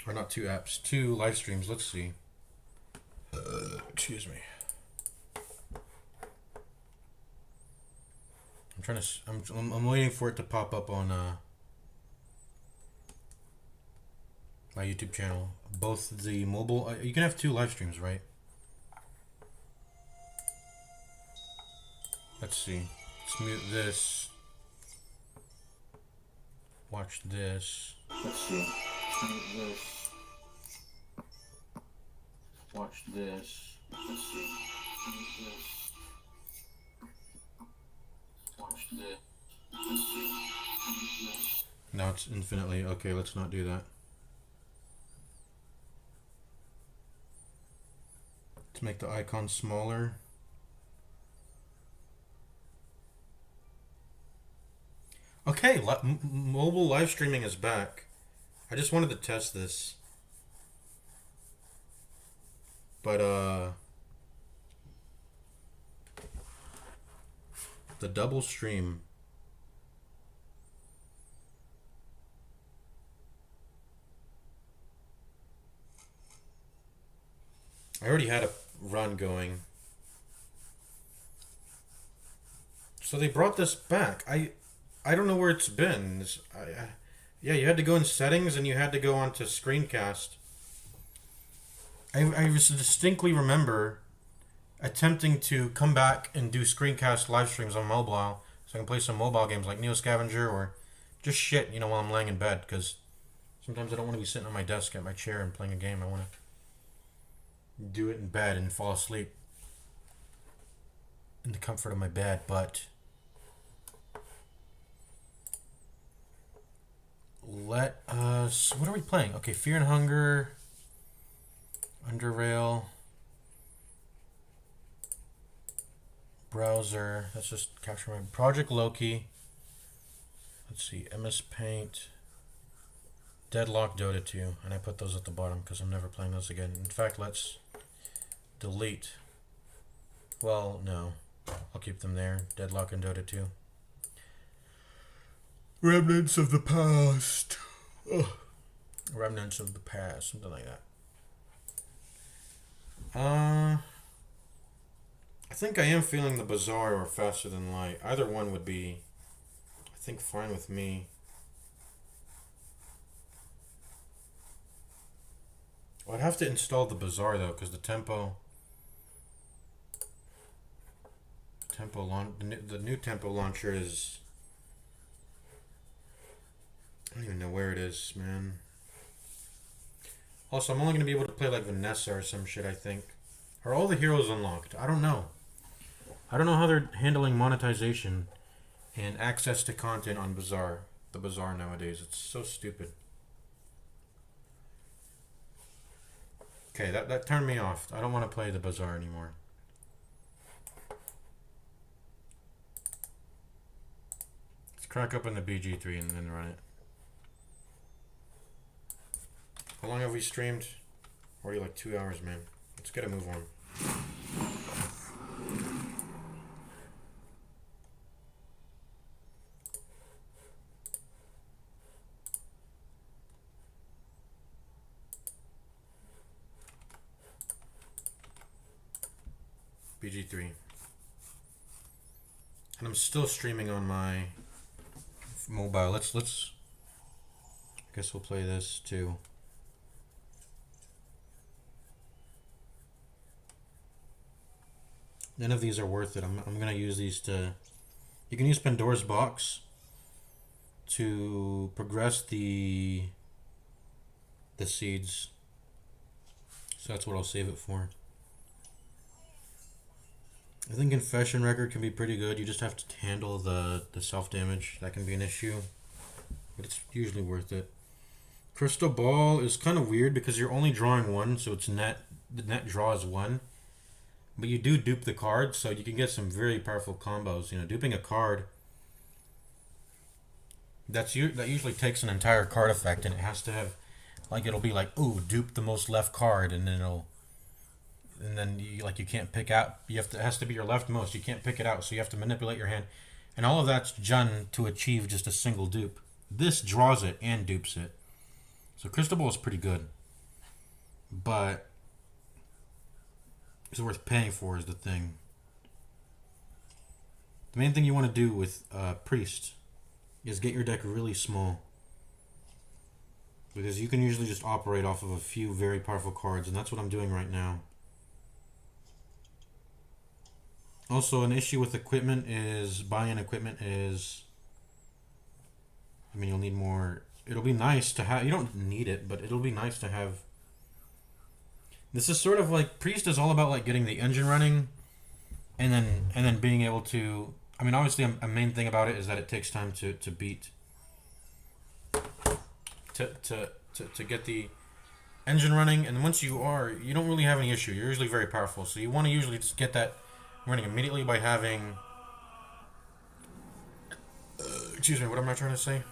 Or not two apps, two live streams. Let's see. Excuse me. I'm trying to. I'm waiting for it to pop up on my YouTube channel. Both the mobile. You can have two live streams, right? Let's see. Let's mute this. Watch this. Let's see. Mute this. Watch this. Let's see. Mute this. Watch this. Let's see. Mute this. Now it's infinitely. Okay, let's not do that. Let's make the icon smaller. Okay, mobile live streaming is back. I just wanted to test this. But, the double stream. I already had a run going. So they brought this back. I don't know where it's been. Yeah, you had to go in settings and you had to go onto screencast. I distinctly remember attempting to come back and do screencast live streams on mobile so I can play some mobile games like Neo Scavenger or just shit, while I'm laying in bed, because sometimes I don't want to be sitting on my desk at my chair and playing a game. I want to do it in bed and fall asleep in the comfort of my bed, but let us... What are we playing? Okay, Fear and Hunger, Underrail, browser. Let's just capture my Project Loki. Let's see, MS Paint, Deadlock, Dota 2, and I put those at the bottom because I'm never playing those again. In fact, let's delete. Well, no, I'll keep them there. Deadlock and Dota 2. Remnants of the past. Remnants of the past, something like that. I think I am feeling the Bazaar or Faster Than Light. Either one would be, I think, fine with me. Well, I'd have to install the Bazaar though, because the the new tempo launcher is. I don't even know where it is, man. Also, I'm only going to be able to play like Vanessa or some shit, I think. Are all the heroes unlocked? I don't know. I don't know how they're handling monetization and access to content on Bazaar. The Bazaar nowadays. It's so stupid. Okay, that turned me off. I don't want to play the Bazaar anymore. Let's crack open the BG3 and then run it. How long have we streamed? Already like 2 hours, man. Let's get a move on. BG3. And I'm still streaming on my mobile. Let's I guess we'll play this too. None of these are worth it. I'm gonna use these to. You can use Pandora's Box to progress the seeds. So that's what I'll save it for. I think Confession Record can be pretty good. You just have to handle the self-damage. That can be an issue. But it's usually worth it. Crystal Ball is kind of weird because you're only drawing one, so it's net. The net draw is one. But you do dupe the card, so you can get some very powerful combos. You know, duping a card, that usually takes an entire card effect, and it has to have, like, it'll be like, ooh, dupe the most left card, and then you can't pick out. It has to be your leftmost. You can't pick it out, so you have to manipulate your hand, and all of that's done to achieve just a single dupe. This draws it and dupes it, so Crystal Ball is pretty good, but it's worth paying for is the thing. The main thing you want to do with Priest is get your deck really small, because you can usually just operate off of a few very powerful cards, and that's what I'm doing right now. Also, an issue with equipment is buying equipment is, I mean, you'll need more. It'll be nice to have. You don't need it, but it'll be nice to have. This is sort of like Priest is all about like getting the engine running, and then being able to. I mean, obviously, a main thing about it is that it takes time to beat. To get the engine running, and once you don't really have any issue. You're usually very powerful, so you want to usually just get that running immediately by having. Excuse me. What am I trying to say?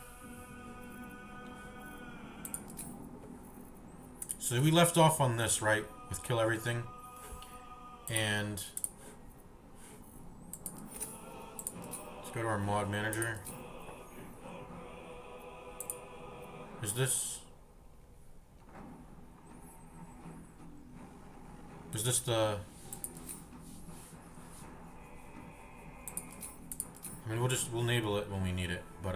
So we left off on this, right? With kill everything. And let's go to our mod manager. Is this the... I mean, we'll enable it when we need it, but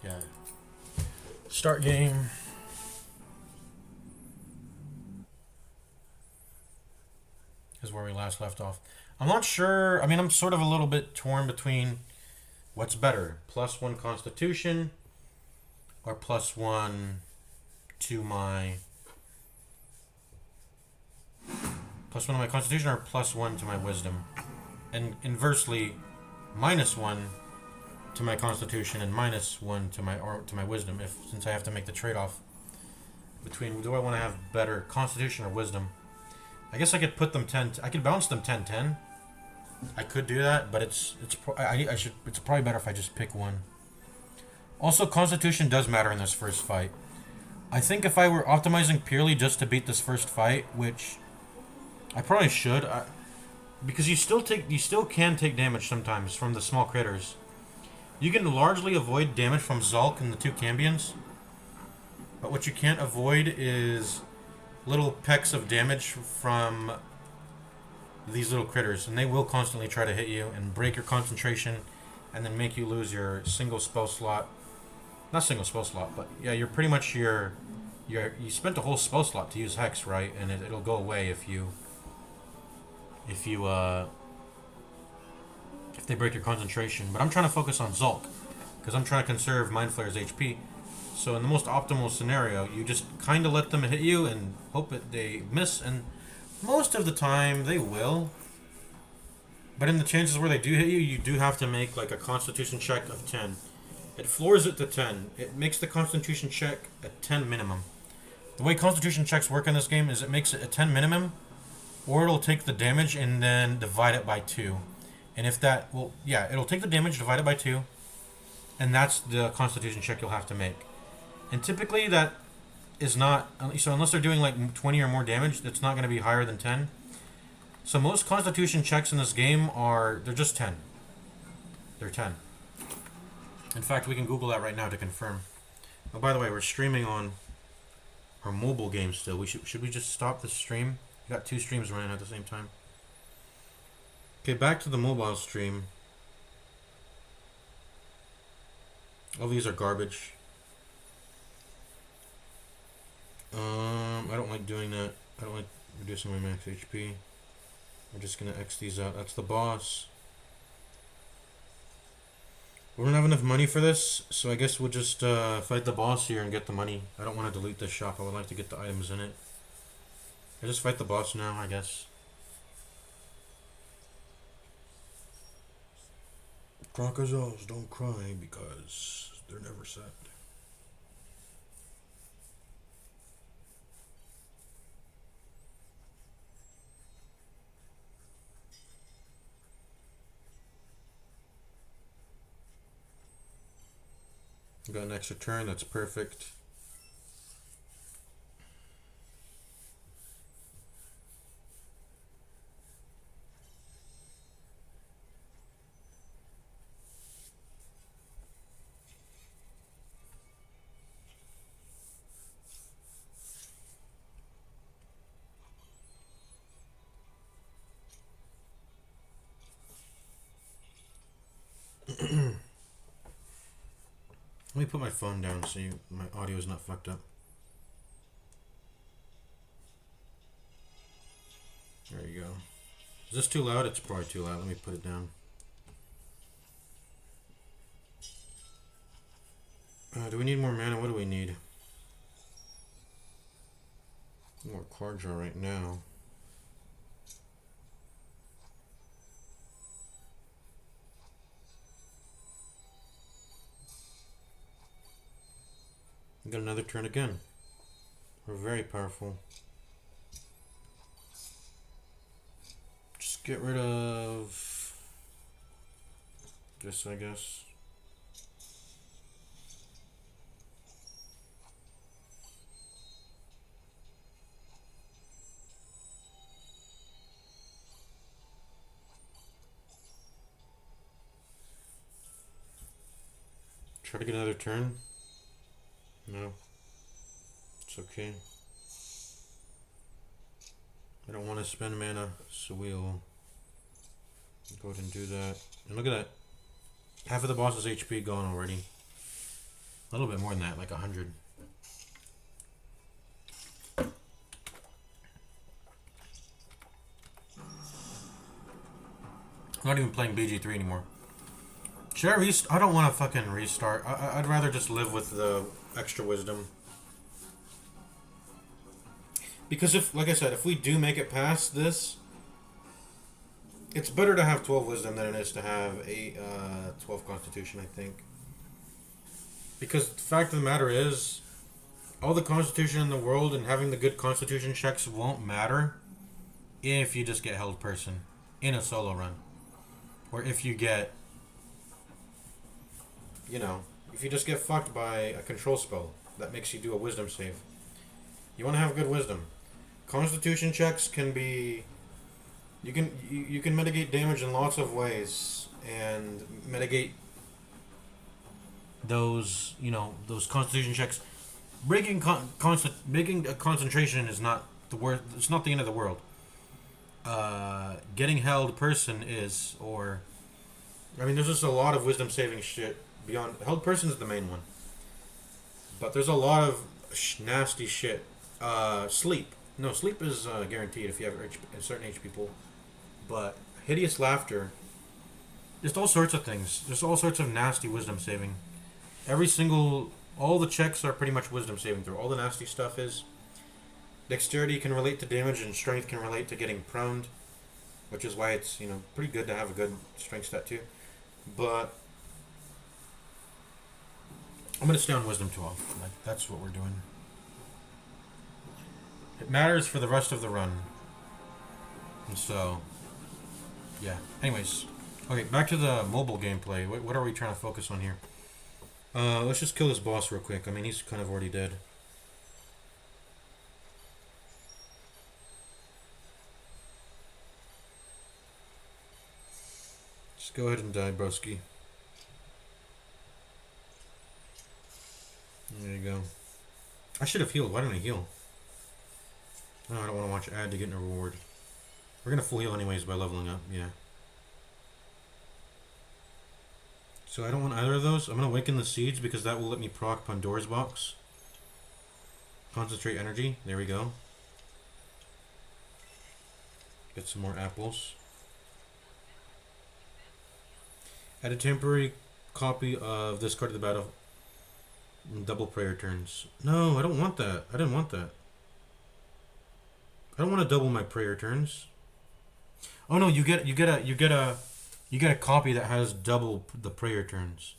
yeah. Start game. Is where we last left off. I'm not sure. I mean, I'm sort of a little bit torn between what's better, +1 Constitution or +1 to my +1 to my Constitution or +1 to my Wisdom, and inversely, -1 to my Constitution and -1 to my Wisdom. Since I have to make the trade-off between, do I want to have better Constitution or Wisdom? I guess I could put them 10. I could bounce them 10-10. I could do that, but it's probably better if I just pick one. Also, Constitution does matter in this first fight. I think if I were optimizing purely just to beat this first fight, which I probably should, because you still can take damage sometimes from the small critters. You can largely avoid damage from Zulk and the two Cambions, but what you can't avoid is little pecks of damage from these little critters, and they will constantly try to hit you and break your concentration and then make you lose your single spell slot. Not single spell slot, but yeah, you're pretty much you spent a whole spell slot to use Hex, right? And it'll go away if they break your concentration. But I'm trying to focus on Zulk because I'm trying to conserve Mind Flayer's HP. So in the most optimal scenario, you just kind of let them hit you and hope that they miss, and most of the time they will. But in the chances where they do hit you, you do have to make like a Constitution check of 10. It floors it to 10. It makes the Constitution check a 10 minimum. The way Constitution checks work in this game is it makes it a 10 minimum, or it'll take the damage and then divide it by 2. And if that, well, yeah, it'll take the damage, divide it by 2, and that's the Constitution check you'll have to make. And typically that is not, so unless they're doing like 20 or more damage, that's not going to be higher than 10. So most Constitution checks in this game they're just 10. They're 10. In fact, we can Google that right now to confirm. Oh, by the way, we're streaming on our mobile game still. Should we just stop the stream? We got 2 streams running at the same time. Okay, back to the mobile stream. All these are garbage. I don't like doing that. I don't like reducing my max HP. We're just gonna X these out. That's the boss. We don't have enough money for this, so I guess we'll just fight the boss here and get the money. I don't want to delete this shop. I would like to get the items in it. I just fight the boss now, I guess. Crocodiles don't cry because they're never sad. Got an extra turn, that's perfect. Let me put my phone down so my audio is not fucked up. There you go. Is this too loud? It's probably too loud. Let me put it down. Do we need more mana? What do we need? More card draw right now. We got another turn again. We're very powerful. Just get rid of this, I guess. Try to get another turn. No, it's okay. I don't want to spend mana, so we'll go ahead and do that. And look at that. Half of the boss's HP gone already. A little bit more than that, like 100. I'm not even playing BG3 anymore. Should I restart? I don't want to fucking restart. I'd rather just live with the extra wisdom. Because if, like I said, if we do make it past this, it's better to have 12 wisdom than it is to have 12 constitution, I think. Because the fact of the matter is, all the constitution in the world and having the good constitution checks won't matter if you just get held person in a solo run. Or if you get, you know, if you just get fucked by a control spell that makes you do a wisdom save. You want to have good wisdom. Constitution checks can be, you can mitigate damage in lots of ways and mitigate those, you know, those constitution checks. Breaking a concentration is not the word. It's not the end of the world. Getting held person is, or I mean, there's just a lot of wisdom saving shit beyond held person is the main one, but there's a lot of nasty shit. Sleep. No, sleep is guaranteed if you have a certain age people, but hideous laughter. Just all sorts of things. Just all sorts of nasty wisdom saving. All the checks are pretty much wisdom saving through. All the nasty stuff is. Dexterity can relate to damage, and strength can relate to getting pruned, which is why it's, you know, pretty good to have a good strength stat too. But I'm gonna stay on wisdom 12. Like, that's what we're doing. It matters for the rest of the run. And so, yeah. Anyways, okay, back to the mobile gameplay. What are we trying to focus on here? Let's just kill this boss real quick. I mean, he's kind of already dead. Just go ahead and die, broski. There you go. I should have healed. Why didn't I heal? No, I don't want to watch ad to get a reward. We're gonna full heal anyways by leveling up, yeah. So I don't want either of those. I'm gonna awaken the seeds because that will let me proc Pandora's box. Concentrate energy. There we go. Get some more apples. Add a temporary copy of this card to the battle. Double prayer turns. No, I don't want that. I didn't want that. I don't want to double my prayer turns. Oh no, you get a copy that has double the prayer turns.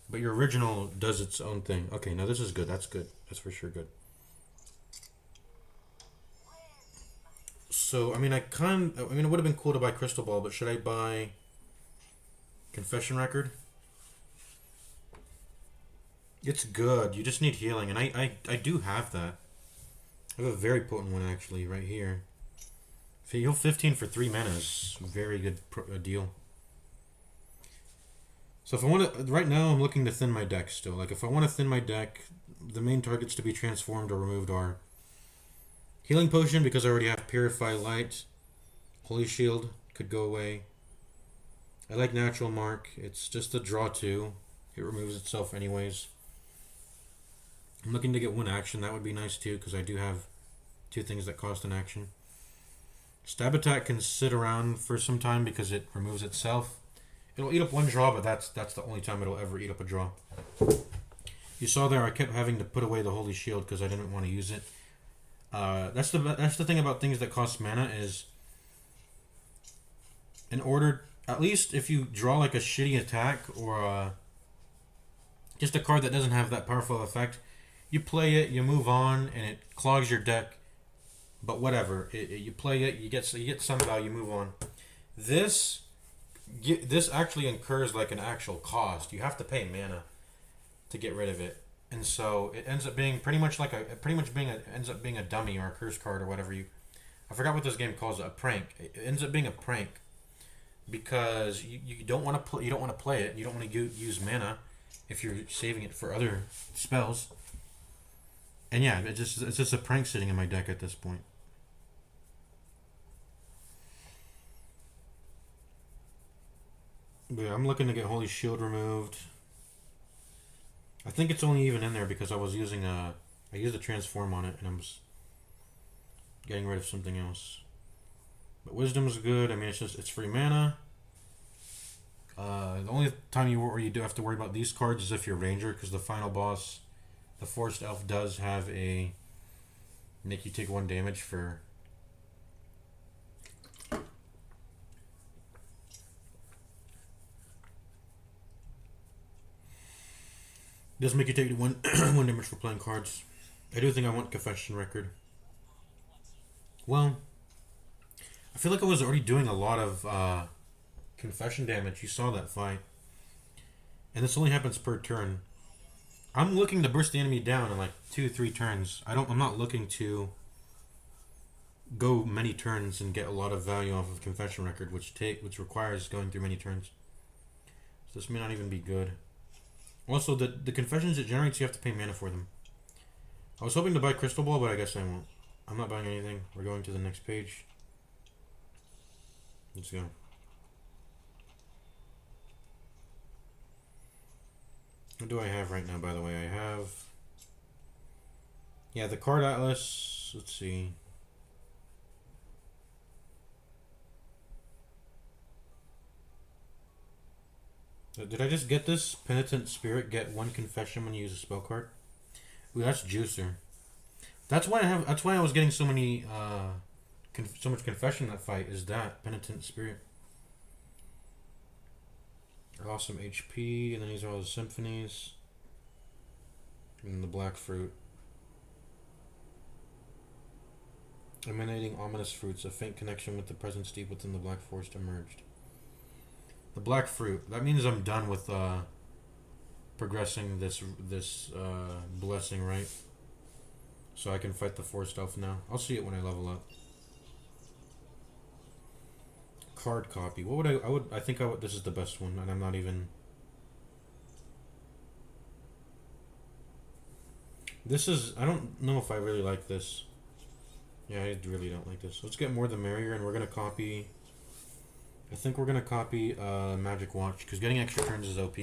But your original does its own thing. Okay, now this is good. That's good. That's for sure good. So, I mean, it would have been cool to buy Crystal Ball, but should I buy Confession Record? It's good. You just need healing, and I do have that. I have a very potent one, actually, right here. If you heal 15 for 3 mana is a very good deal. So if I want to, right now I'm looking to thin my deck still. Like, if I want to thin my deck, the main targets to be transformed or removed are Healing Potion, because I already have Purify Light. Holy Shield could go away. I like Natural Mark. It's just a draw 2. It removes itself anyways. I'm looking to get 1 action. That would be nice too, because I do have 2 things that cost an action. Stab Attack can sit around for some time because it removes itself. It'll eat up 1 draw, but that's the only time it'll ever eat up a draw. You saw there I kept having to put away the Holy Shield because I didn't want to use it. That's the thing about things that cost mana is, in order, at least if you draw like a shitty attack or just a card that doesn't have that powerful effect, you play it, you move on, and it clogs your deck. But whatever, you play it, you get some value, move on. This actually incurs like an actual cost. You have to pay mana to get rid of it, and so it ends up being ends up being a dummy or a curse card or whatever I forgot what this game calls it, a prank. It ends up being a prank because you don't want to play it. You don't want to use mana if you're saving it for other spells. And yeah, it's just a prank sitting in my deck at this point. But yeah, I'm looking to get Holy Shield removed. I think it's only even in there because I used a transform on it and I'm just getting rid of something else. But Wisdom's good. I mean, it's free mana. The only time you do have to worry about these cards is if you're Ranger, because the final boss, the Forced Elf, does have a make you take 1 damage for. Does make you take 1 damage for playing cards. I do think I want Confession Record. Well, I feel like I was already doing a lot of confession damage. You saw that fight. And this only happens per turn. I'm looking to burst the enemy down in like 2-3 turns. I'm not looking to go many turns and get a lot of value off of Confession Record, which requires going through many turns. So this may not even be good. Also, the confessions it generates, you have to pay mana for them. I was hoping to buy Crystal Ball, but I guess I won't. I'm not buying anything. We're going to the next page. Let's go. What do I have right now, by the way? I have... Yeah, the card atlas. Let's see. Did I just get this? Penitent Spirit, get 1 confession when you use a spell card. Ooh, that's juicer. That's why I was getting so many so much confession in that fight, is that Penitent Spirit. Awesome HP, and then these are all the symphonies. And the black fruit. Emanating ominous fruits, a faint connection with the presence deep within the black forest emerged. The black fruit. That means I'm done with progressing this blessing, right? So I can fight the forest elf now. I'll see it when I level up. Card copy. What would I think this is the best one, and I'm not even. This is, I don't know if I really like this. Yeah, I really don't like this. Let's get more the merrier, and we're gonna copy. I think we're gonna copy Magic Watch, because getting extra turns is OP.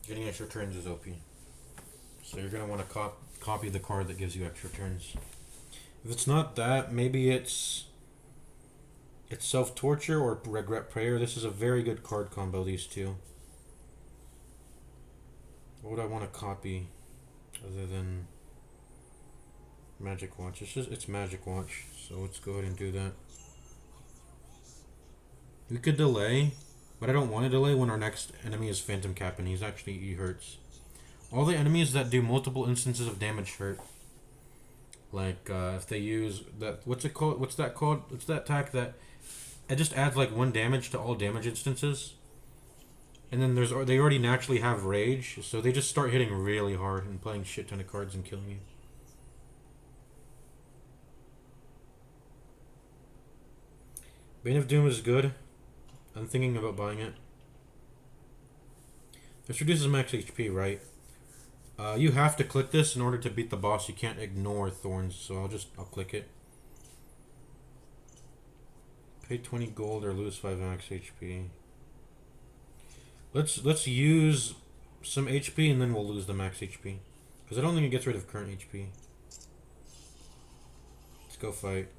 Getting extra turns is OP. So you're gonna want to copy the card that gives you extra turns. If it's not that, maybe it's self-torture or regret prayer. This is a very good card combo, these two. What would I want to copy other than Magic Watch? It's Magic Watch, so let's go ahead and do that. We could delay, but I don't want to delay when our next enemy is Phantom Cap, and he hurts. All the enemies that do multiple instances of damage hurt. Like if they use that, what's it called? What's that called? What's that attack that it just adds like 1 damage to all damage instances? And then they already naturally have rage, so they just start hitting really hard and playing shit ton of cards and killing you. Bane of Doom is good. I'm thinking about buying it. This reduces max HP, right? You have to click this in order to beat the boss. You can't ignore thorns, so I'll click it. Pay 20 gold or lose 5 max HP. Let's use some HP and then we'll lose the max HP, because I don't think it gets rid of current HP. Let's go fight.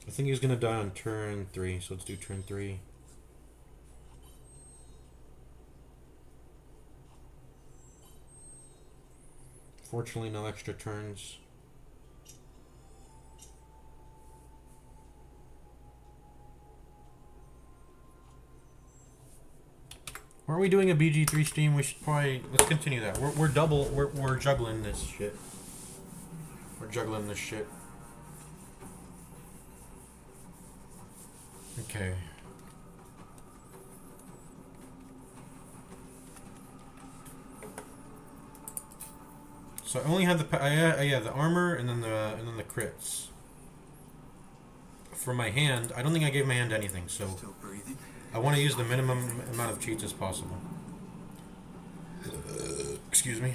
I think he's gonna die on turn 3, so let's do turn 3. Fortunately, no extra turns. Aren't we doing a BG3 stream? We should probably, let's continue that. We're juggling this shit. We're juggling this shit. Okay. So I only had the armor and then the crits. For my hand, I don't think I gave my hand anything, so I want to use the minimum amount of cheats as possible. Excuse me.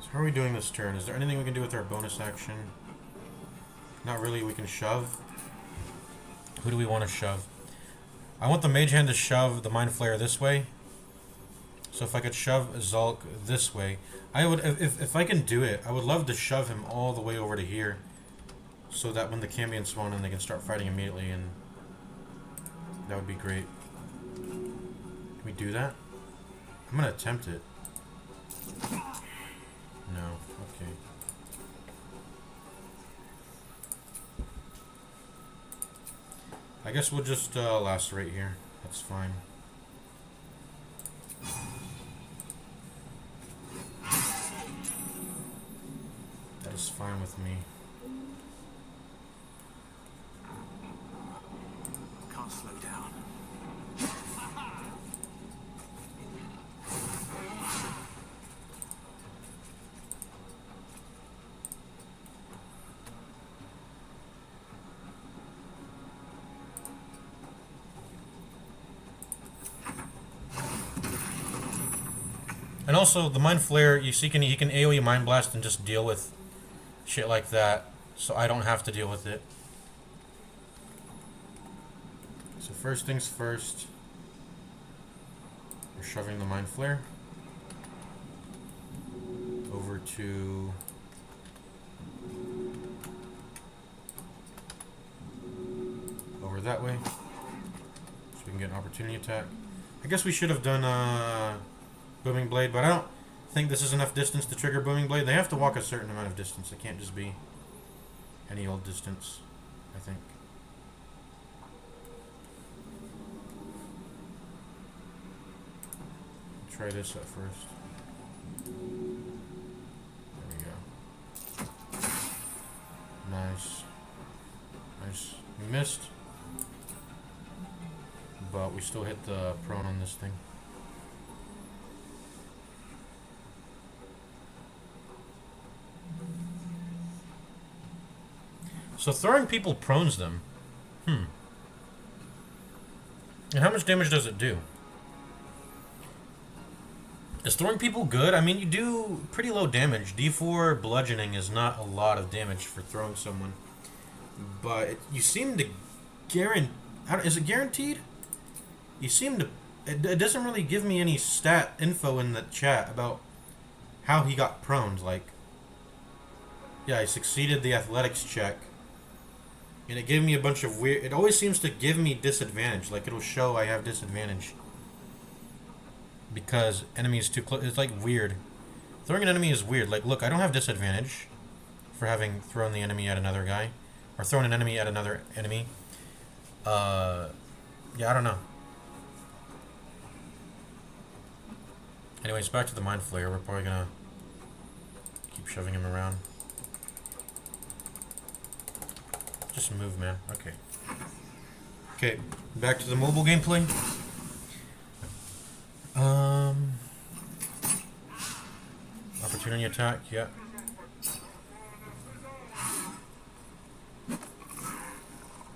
So how are we doing this turn? Is there anything we can do with our bonus action? Not really. We can shove. Who do we want to shove? I want the mage hand to shove the mind flayer this way. So if I could shove Zulk this way, I would. If I can do it, I would love to shove him all the way over to here, so that when the Cambions spawn in, they can start fighting immediately, and that would be great. Can we do that? I'm gonna attempt it. No. Okay. I guess we'll just lacerate here. That's fine. That is fine with me. Can't slow down. also the Mind Flare, you see, he can AoE Mind Blast and just deal with shit like that, so I don't have to deal with it. So first things first, we're shoving the Mind Flare over to over that way, so we can get an opportunity attack. I guess we should have done Booming Blade, but I don't think this is enough distance to trigger Booming Blade. They have to walk a certain amount of distance. It can't just be any old distance, I think. Try this at first. There we go. Nice. Nice. We missed. But we still hit the prone on this thing. So throwing people prones them. And how much damage does it do? Is throwing people good? I mean, you do pretty low damage. D4 bludgeoning is not a lot of damage for throwing someone. But you seem to guarantee... Is it guaranteed? You seem to... It doesn't really give me any stat info in the chat about how he got proned. Like, yeah, he succeeded the athletics check. And it gave me a bunch of weird... It always seems to give me disadvantage. Like, it'll show I have disadvantage. Because enemy is too close. It's like weird. Throwing an enemy is weird. Like, look, I don't have disadvantage for having thrown the enemy at another guy. Or thrown an enemy at another enemy. Yeah, I don't know. Anyways, back to the Mind Flayer. We're probably gonna keep shoving him around. Just move, man. Okay. Okay, back to the mobile gameplay. Opportunity attack, yeah.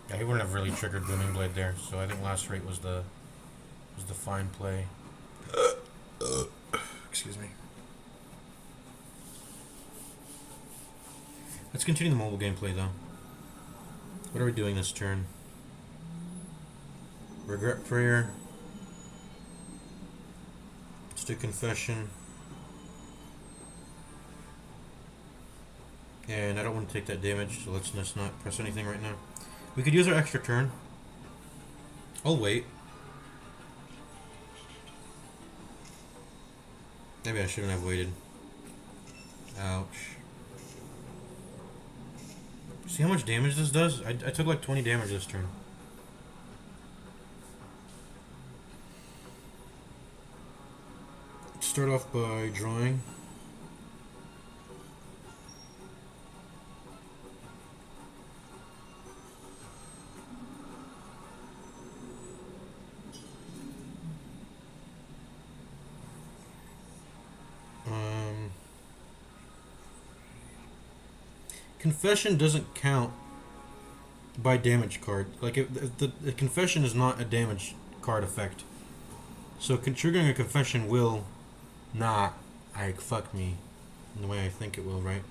Yeah, he wouldn't have really triggered Booming Blade there, so I think last rate was the fine play. Excuse me. Let's continue the mobile gameplay though. What are we doing this turn? Regret Prayer. Let's do Confession. And I don't want to take that damage, so let's just not press anything right now. We could use our extra turn. I'll wait. Maybe I shouldn't have waited. Ouch. See how much damage this does? I took like 20 damage this turn. Start off by drawing. Confession doesn't count by damage card. Like, if the Confession is not a damage card effect. So triggering a Confession will not, fuck me in the way I think it will, right?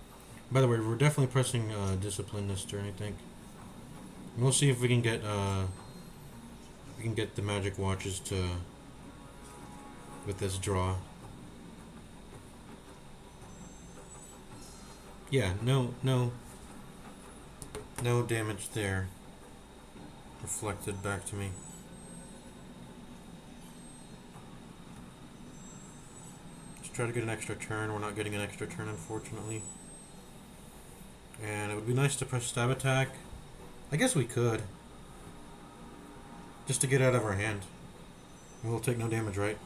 By the way, we're definitely pressing Discipline this turn, I think. And we'll see if we can get the magic watches to with this draw. Yeah, no damage there. Reflected back to me. Let's try to get an extra turn. We're not getting an extra turn, unfortunately. And it would be nice to press Stab Attack. I guess we could. Just to get out of our hand. We'll take no damage, right?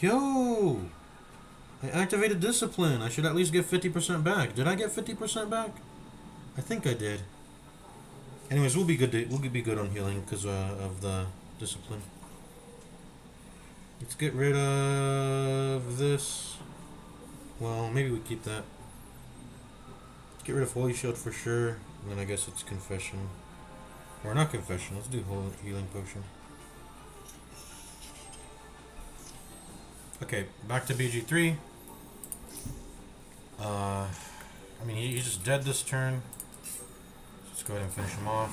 Yo! I activated Discipline. I should at least get 50% back. Did I get 50% back? I think I did. Anyways, we'll be good. We'll be good on healing because of the Discipline. Let's get rid of this. Well, maybe we keep that. Let's get rid of Holy Shield for sure. And then I guess it's Confession. Or not Confession. Let's do Healing Potion. Okay, back to BG3. I mean, he's just dead this turn. Let's go ahead and finish him off.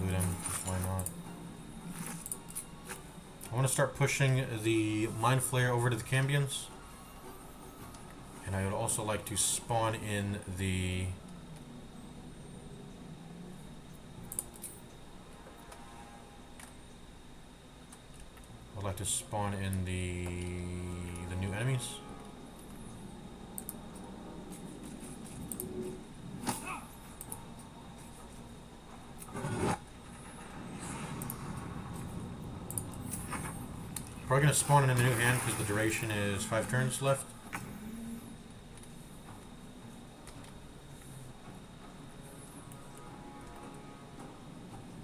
Loot him, just why not? I want to start pushing the Mind Flayer over to the Cambions. And I would also like to spawn in the... I'd like to spawn in the new enemies. Probably gonna spawn in the new hand because the duration is 5 turns left.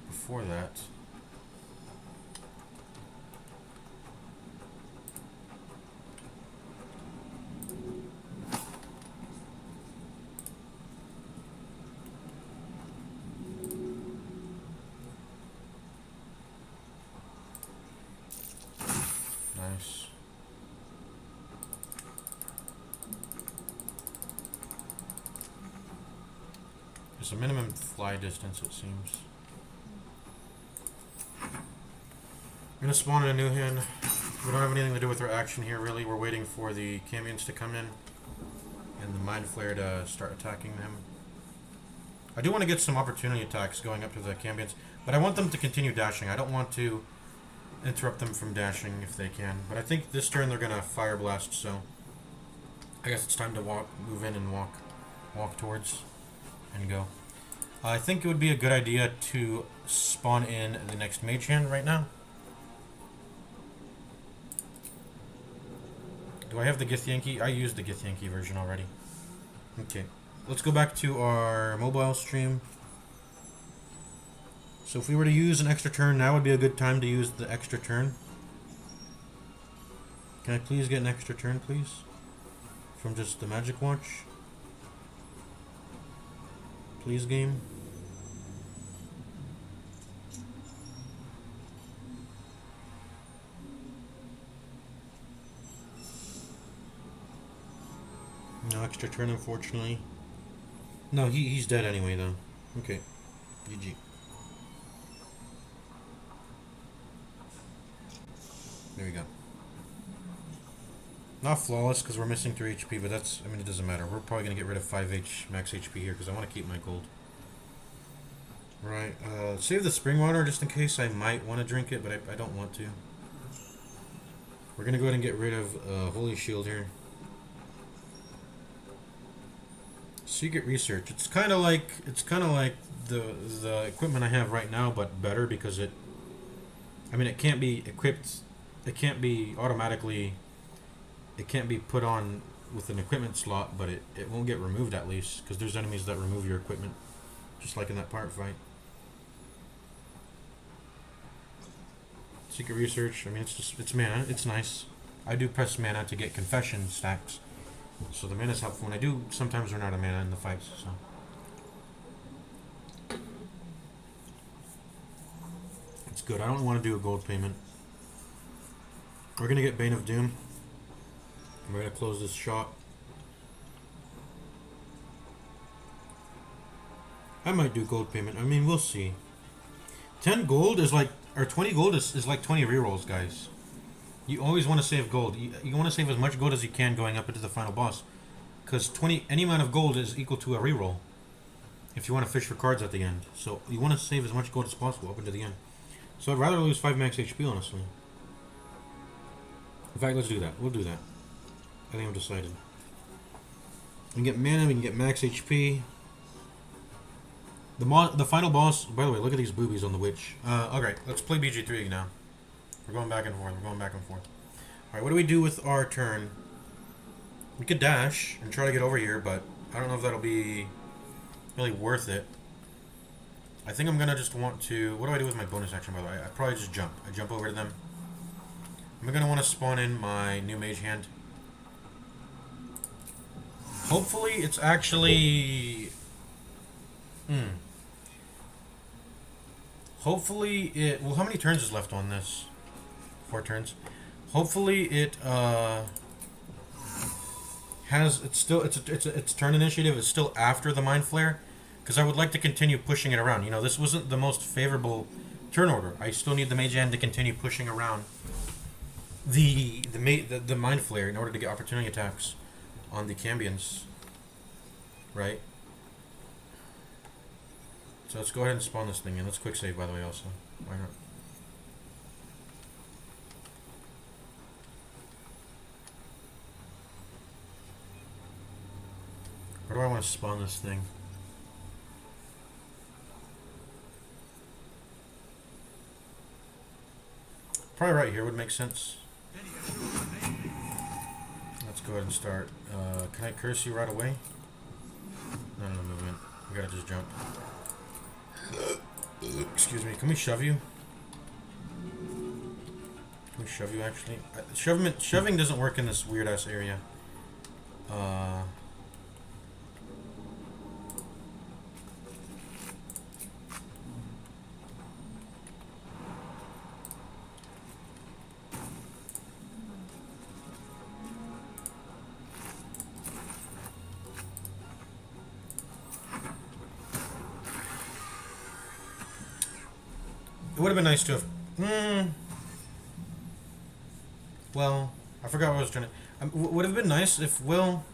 Before that, nice. There's a minimum fly distance, it seems. I'm gonna spawn in a new hand. We don't have anything to do with our action here, really. We're waiting for the Cambions to come in and the Mind Flayer to start attacking them. I do want to get some opportunity attacks going up to the Cambions, but I want them to continue dashing. I don't want to interrupt them from dashing if they can. But I think this turn they're gonna Fire Blast, so I guess it's time to move in and walk towards and go. I think it would be a good idea to spawn in the next mage hand right now. Do I have the Githyanki? I used the Githyanki version already. Okay, let's go back to our mobile stream. So if we were to use an extra turn, now would be a good time to use the extra turn. Can I please get an extra turn, please? From just the Magic Watch. Please, game. No extra turn, unfortunately. No, he's dead anyway, though. Okay. GG. There we go. Not flawless, because we're missing 3 HP, but that's... I mean, it doesn't matter. We're probably going to get rid of 5 max HP here, because I want to keep my gold. Right. Save the spring water, just in case I might want to drink it, but I don't want to. We're going to go ahead and get rid of Holy Shield here. Secret Research. It's kind of like the equipment I have right now, but better because it. I mean, it can't be equipped. It can't be automatically. It can't be put on with an equipment slot, but it won't get removed at least because there's enemies that remove your equipment, just like in that part fight. Secret Research. I mean, it's mana. It's nice. I do press mana to get confession stacks. So the mana is helpful, and I do sometimes run out of mana in the fights, so. It's good. I don't want to do a gold payment. We're going to get Bane of Doom. We're going to close this shot. I might do gold payment. I mean, we'll see. 10 gold is like, or 20 gold is like 20 rerolls, guys. You always want to save gold. You want to save as much gold as you can going up into the final boss. Because any amount of gold is equal to a reroll. If you want to fish for cards at the end. So you want to save as much gold as possible up into the end. So I'd rather lose 5 max HP, honestly. In fact, let's do that. We'll do that. I think I'm decided. We can get mana, we can get max HP. The final boss, by the way, look at these boobies on the witch. Okay, let's play BG3 now. We're going back and forth. We're going back and forth. Alright, what do we do with our turn? We could dash and try to get over here, but I don't know if that'll be really worth it. I think I'm going to just want to... What do I do with my bonus action, by the way? I probably just jump. I jump over to them. I'm going to want to spawn in my new mage hand. Hopefully it's actually... Hopefully it... Well, how many turns is left on this? 4 turns. Hopefully it has... It's still... Its turn initiative is still after the Mind Flare. Because I would like to continue pushing it around. You know, this wasn't the most favorable turn order. I still need the Mage Hand to continue pushing around the Mind Flare in order to get opportunity attacks on the Cambions. Right? So let's go ahead and spawn this thing in. Let's quick save, by the way, also. Why not? Where do I want to spawn this thing? Probably right here would make sense. Let's go ahead and start. Can I curse you right away? No movement. We gotta just jump. Excuse me. Can we shove you? Can we shove you actually? Shoving doesn't work in this weird ass area. It would have been nice to have... Well, I forgot what I was trying to... would have been nice if Will...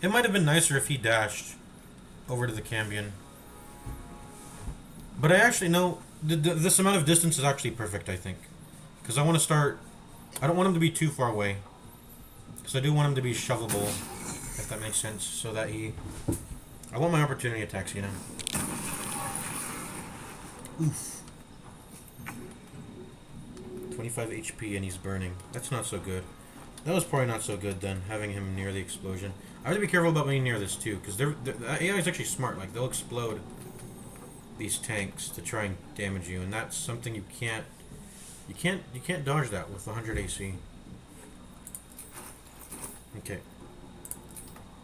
It might have been nicer if he dashed over to the Cambion. But I actually know... This amount of distance is actually perfect, I think. Because I want to start... I don't want him to be too far away. Because I do want him to be shovable, if that makes sense. So that he... I want my opportunity attacks, you know. Oof. 25 HP and he's burning. That's not so good. That was probably not so good then, having him near the explosion. I have to be careful about being near this too, because the AI is actually smart. Like, they'll explode these tanks to try and damage you, and that's something you can't dodge that with 100 AC. Okay.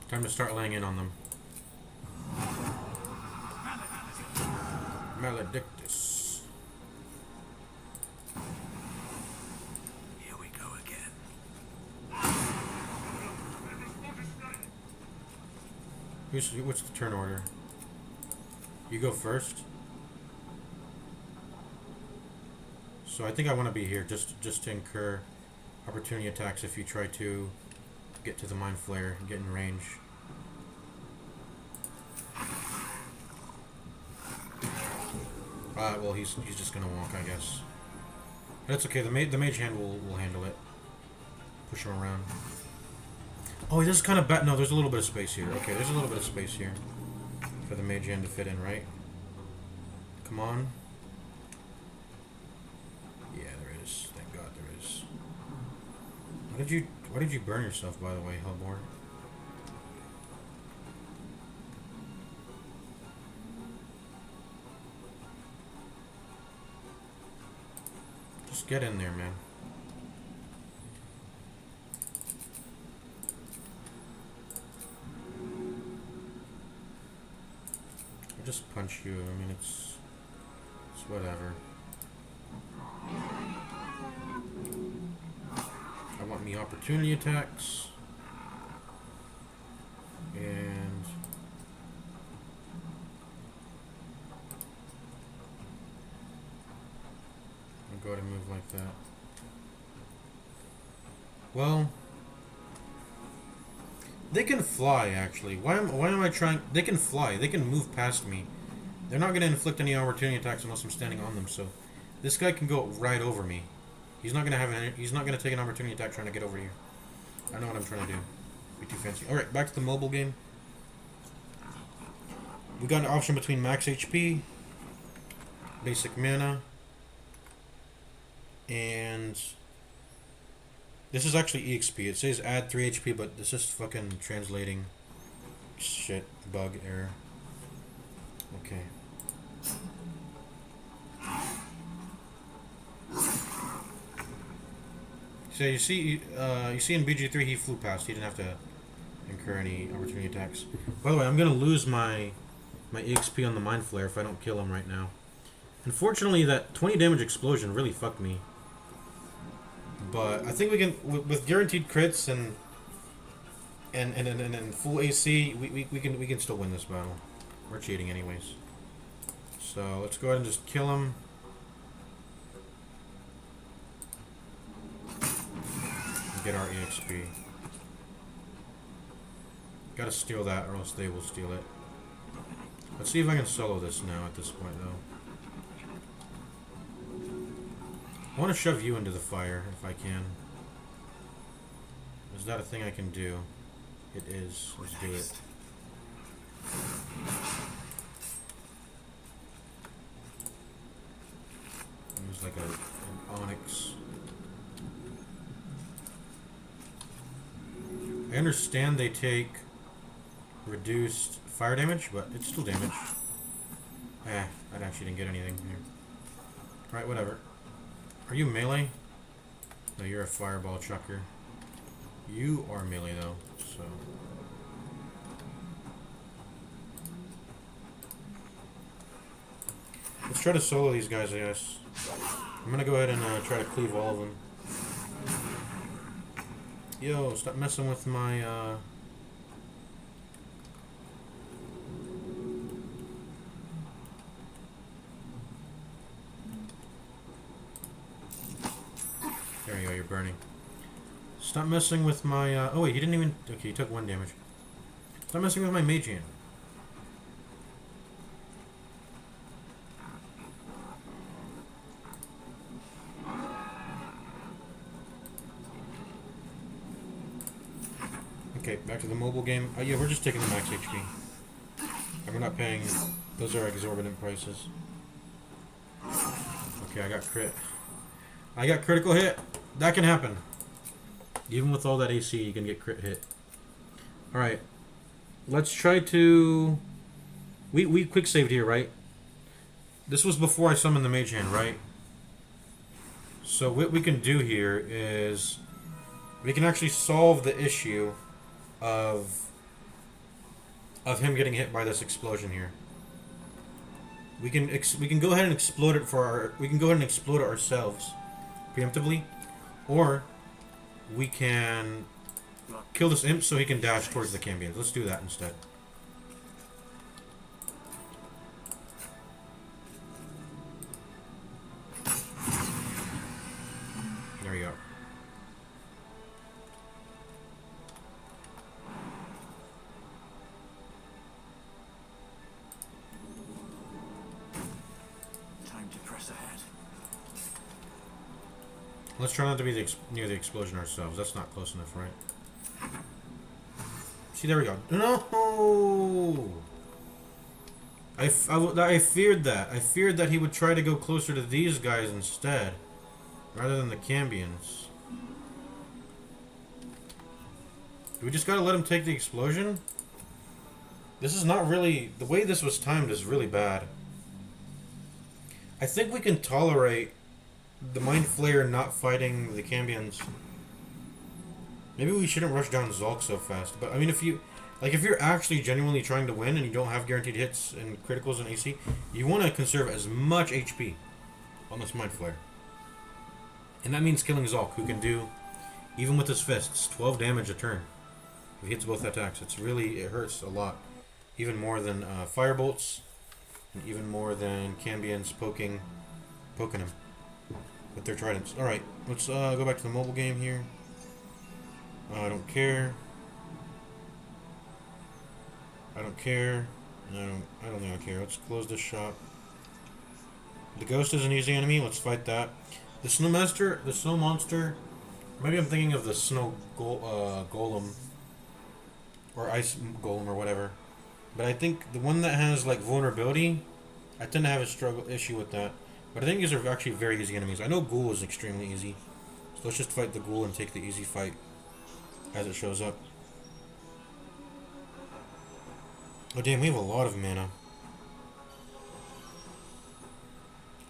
Time to start laying in on them. Maledictus. What's the turn order? You go first. So I think I want to be here just to incur opportunity attacks if you try to get to the Mind Flare and get in range. Well, he's just gonna walk, I guess. But that's okay. The Mage Hand will handle it. Push him around. Oh, this is kind of bad. No, there's a little bit of space here. Okay, there's a little bit of space here for the Mage Hand to fit in, right? Come on. Yeah, there is. Thank God there is. Why did you burn yourself, by the way, Hellbore? Just get in there, man. Just punch you. I mean, it's whatever. I want me opportunity attacks. And I'll go ahead and move like that. Well, they can fly, actually. Why am I trying... They can fly. They can move past me. They're not going to inflict any opportunity attacks unless I'm standing on them, so... This guy can go right over me. He's not going to have any... He's not going to take an opportunity attack trying to get over here. I know what I'm trying to do. Be too fancy. Alright, back to the mobile game. We got an option between max HP, basic mana, and... This is actually EXP. It says add 3 HP, but this is fucking translating shit. Bug error. Okay. So you see in BG3 he flew past. He didn't have to incur any opportunity attacks. By the way, I'm gonna lose my EXP on the Mind Flare if I don't kill him right now. Unfortunately, that 20 damage explosion really fucked me. But I think we can, with guaranteed crits and full AC, we can still win this battle. We're cheating anyways. So let's go ahead and just kill him. Get our EXP. Gotta steal that or else they will steal it. Let's see if I can solo this now at this point though. I want to shove you into the fire if I can. Is that a thing I can do? It is. Let's do it. Use like an onyx. I understand they take reduced fire damage, but it's still damage. I actually didn't get anything here. Alright, whatever. Are you melee? No, you're a fireball chucker. You are melee though, so. Let's try to solo these guys, I guess. I'm gonna go ahead and try to cleave all of them. Yo, stop messing with my, There you go, you're burning. Stop messing with my, oh wait, he didn't even, okay, he took 1 damage. Stop messing with my mage hand. Okay, back to the mobile game. Oh yeah, we're just taking the max HP. And we're not paying, those are exorbitant prices. Okay, I got crit. I got critical hit. That can happen. Even with all that AC, you can get crit hit. Alright. Let's try to... We quick saved here, right? This was before I summoned the mage hand, right? So what we can do here is... we can actually solve the issue of him getting hit by this explosion here. We can go ahead and explode it ourselves preemptively, or we can kill this imp so he can dash towards the Cambions. Let's do that instead. There we go. Time to press ahead. Let's try not to be near the explosion ourselves. That's not close enough, right? See, there we go. No! I feared that. I feared that he would try to go closer to these guys instead, rather than the Cambions. We just gotta let him take the explosion? This is not really... the way this was timed is really bad. I think we can tolerate the Mind Flayer not fighting the Cambions. Maybe we shouldn't rush down Zulk so fast. But, I mean, if you're actually genuinely trying to win and you don't have guaranteed hits and criticals and AC, you want to conserve as much HP on this Mind Flayer. And that means killing Zulk, who can do, even with his fists, 12 damage a turn. If he hits both attacks, it hurts a lot. Even more than Firebolts, and even more than Cambions poking him with their tridents. Alright, let's go back to the mobile game here. I don't care. I don't care. I don't think I care. Let's close this shop. The ghost is an easy enemy. Let's fight that. The snow monster. Maybe I'm thinking of the snow golem or ice golem or whatever. But I think the one that has like vulnerability, I tend to have a issue with that. But I think these are actually very easy enemies. I know Ghoul is extremely easy. So let's just fight the Ghoul and take the easy fight as it shows up. Oh damn, we have a lot of mana.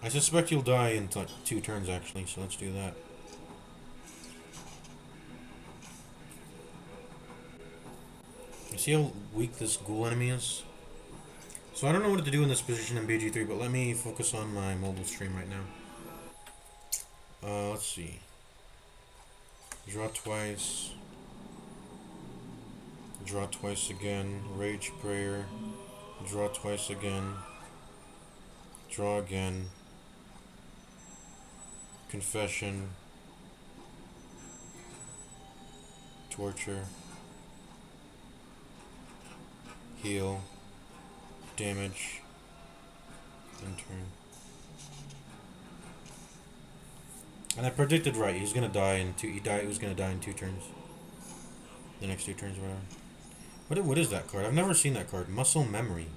I suspect you'll die in like 2 turns actually, so let's do that. You see how weak this Ghoul enemy is? So I don't know what to do in this position in BG3, but let me focus on my mobile stream right now. Let's see. Draw twice. Draw twice again. Rage prayer. Draw twice again. Draw again. Confession. Torture. Heal. Damage. And turn. And I predicted right. He's gonna die in two. He was gonna die in 2 turns. The next 2 turns, whatever. What is that card? I've never seen that card. Muscle Memory.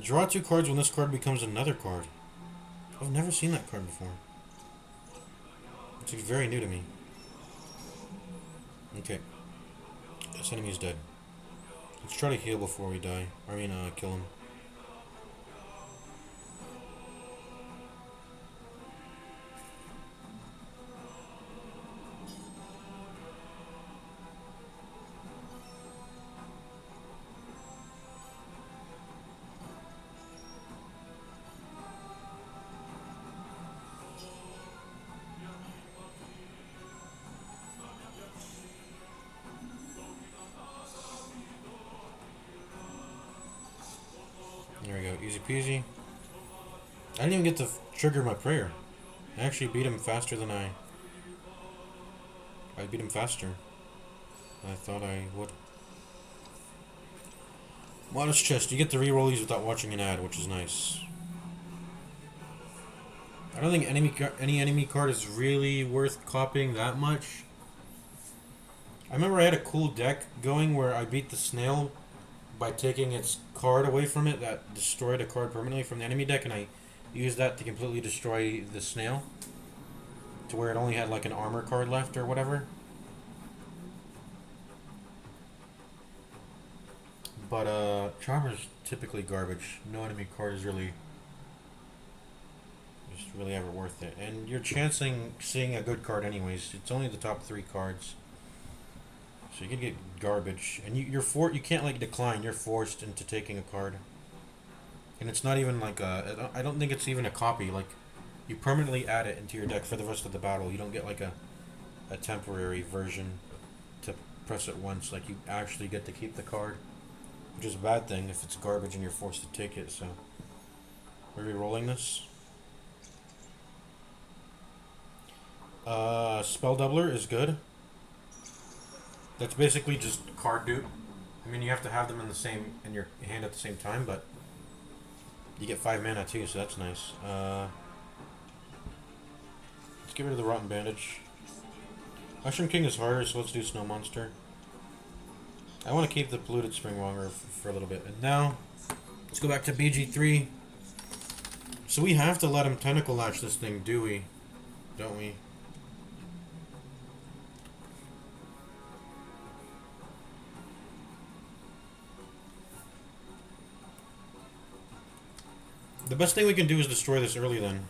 Draw 2 cards when this card becomes another card. I've never seen that card before. It's very new to me. Okay. This enemy's dead. Let's try to heal before we die. Kill him. There we go, easy peasy. I didn't even get to trigger my prayer. I actually beat him faster than I beat him faster than I thought I would. Modest chest. You get to reroll these without watching an ad, which is nice. I don't think any enemy card is really worth copying that much. I remember I had a cool deck going where I beat the snail by taking its card away from it that destroyed a card permanently from the enemy deck, and I used that to completely destroy the snail to where it only had like an armor card left or whatever. But Charmer's typically garbage. No enemy card is really ever worth it, and you're chancing seeing a good card anyways. It's only the top 3 cards. So you could get garbage, and you can't like decline. You're forced into taking a card, and it's not even like I don't think it's even a copy. Like, you permanently add it into your deck for the rest of the battle. You don't get like a temporary version to press it once. Like, you actually get to keep the card, which is a bad thing if it's garbage and you're forced to take it. So we're re-rolling this. Spell Doubler is good. That's basically just card dupe. I mean, you have to have them in your hand at the same time, but you get 5 mana too, so that's nice. Let's get rid of the Rotten Bandage. Mushroom King is harder, so let's do Snow Monster. I want to keep the Polluted Springwater for a little bit. And now, let's go back to BG3. So we have to let him Tentacle Latch this thing, do we? Don't we? The best thing we can do is destroy this early then.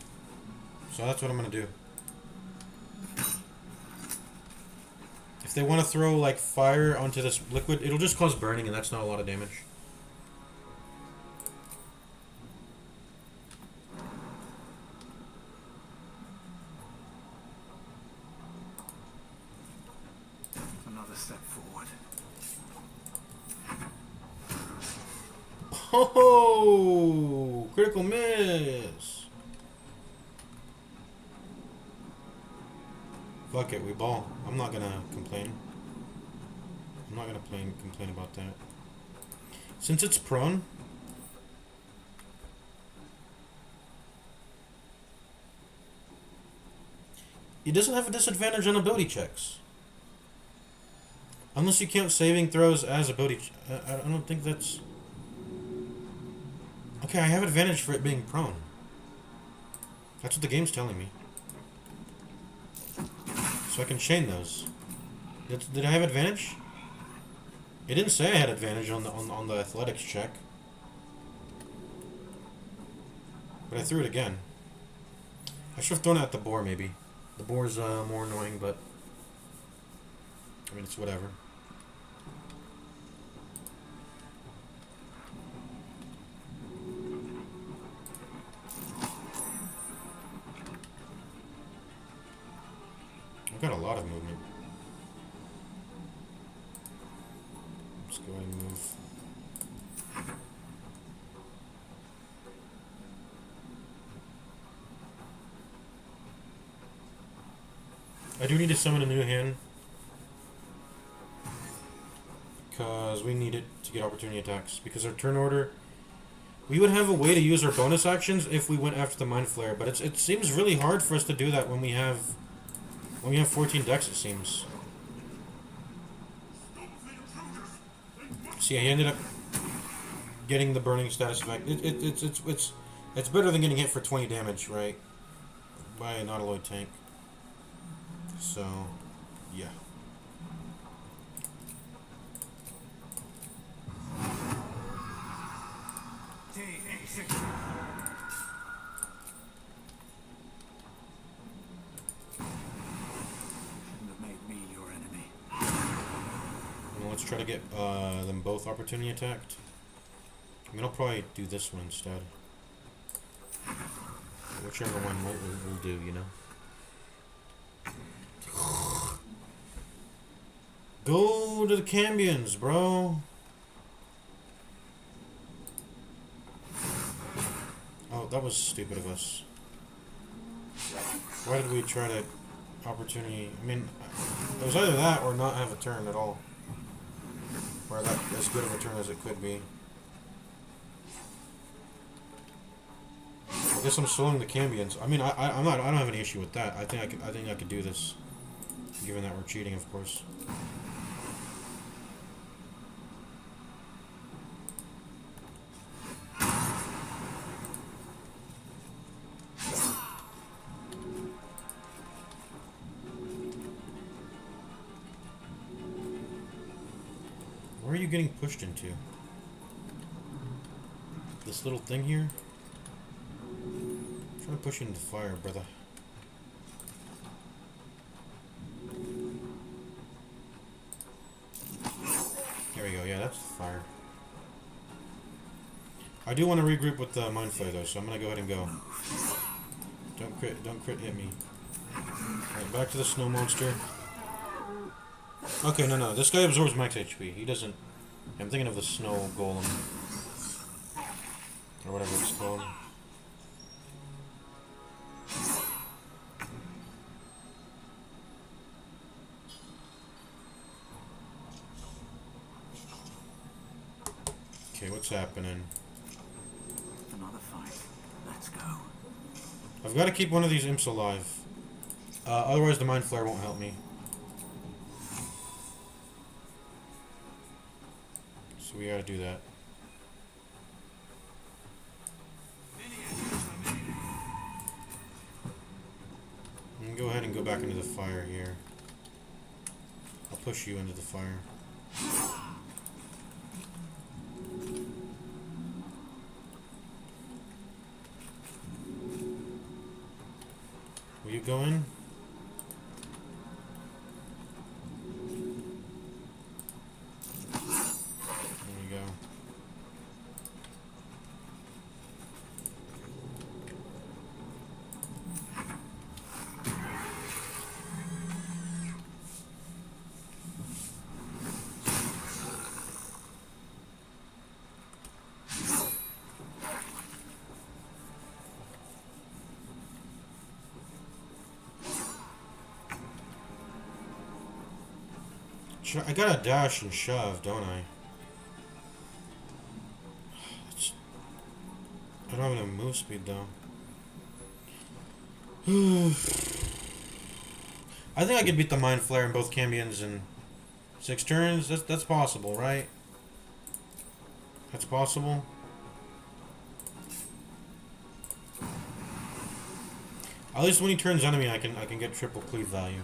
So that's what I'm going to do. If they want to throw like fire onto this liquid, it'll just cause burning, and that's not a lot of damage. Another step forward. Oh, critical miss. Fuck it, we ball. I'm not gonna complain. I'm not gonna complain about that. Since it's prone, he doesn't have a disadvantage on ability checks. Unless you count saving throws as ability. I don't think that's. Okay, I have advantage for it being prone. That's what the game's telling me. So I can chain those. Did I have advantage? It didn't say I had advantage on the athletics check. But I threw it again. I should have thrown it at the boar, maybe. The boar's more annoying, but I mean, it's whatever. I've got a lot of movement. Let's go ahead and move. I do need to summon a new hand. Because we need it to get opportunity attacks. Because our turn order... We would have a way to use our bonus actions if we went after the Mind Flare. But it seems really hard for us to do that when we have... When we have 14 decks, it seems. So yeah, he ended up getting the burning status effect. It's better than getting hit for 20 damage, right? By an Autoloid tank. So, yeah. Let's try to get them both opportunity attacked. I mean, I'll probably do this one instead. Whichever one we'll do, you know. Go to the Cambions, bro. Oh, that was stupid of us. Why did we try to opportunity? I mean, it was either that or not have a turn at all. Or that as good of a turn as it could be. I guess I'm slowing the Cambions. I mean, I don't have any issue with that. I think I could do this, given that we're cheating, of course. Where are you getting pushed into? This little thing here? I'm trying to push you into fire, brother. There we go, yeah, that's fire. I do want to regroup with the Mind Flare though, so I'm gonna go ahead and go. Don't crit hit me. Alright, back to the snow monster. Okay, no, this guy absorbs max HP. He doesn't... I'm thinking of the snow golem. Or whatever it's called. Okay, what's happening? Another fight. Let's go. I've got to keep one of these imps alive. Otherwise the Mind Flare won't help me. So we gotta do that. And go ahead and go back into the fire here. I'll push you into the fire. Will you go in? I gotta dash and shove, don't I? I don't have enough move speed though. I think I could beat the Mind Flare in both Cambions in 6 turns. That's possible, right? That's possible. At least when he turns enemy, I can get triple cleave value.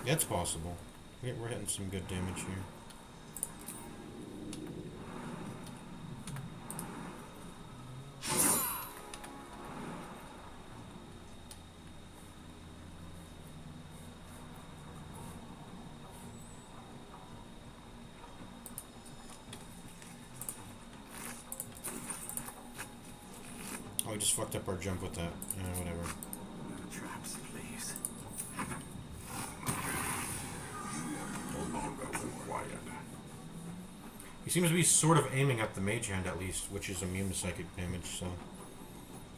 That's possible. We're hitting some good damage here. just fucked up our jump with that. Whatever. No traps, please. No longer required. He seems to be sort of aiming at the mage hand at least, which is immune to psychic damage, so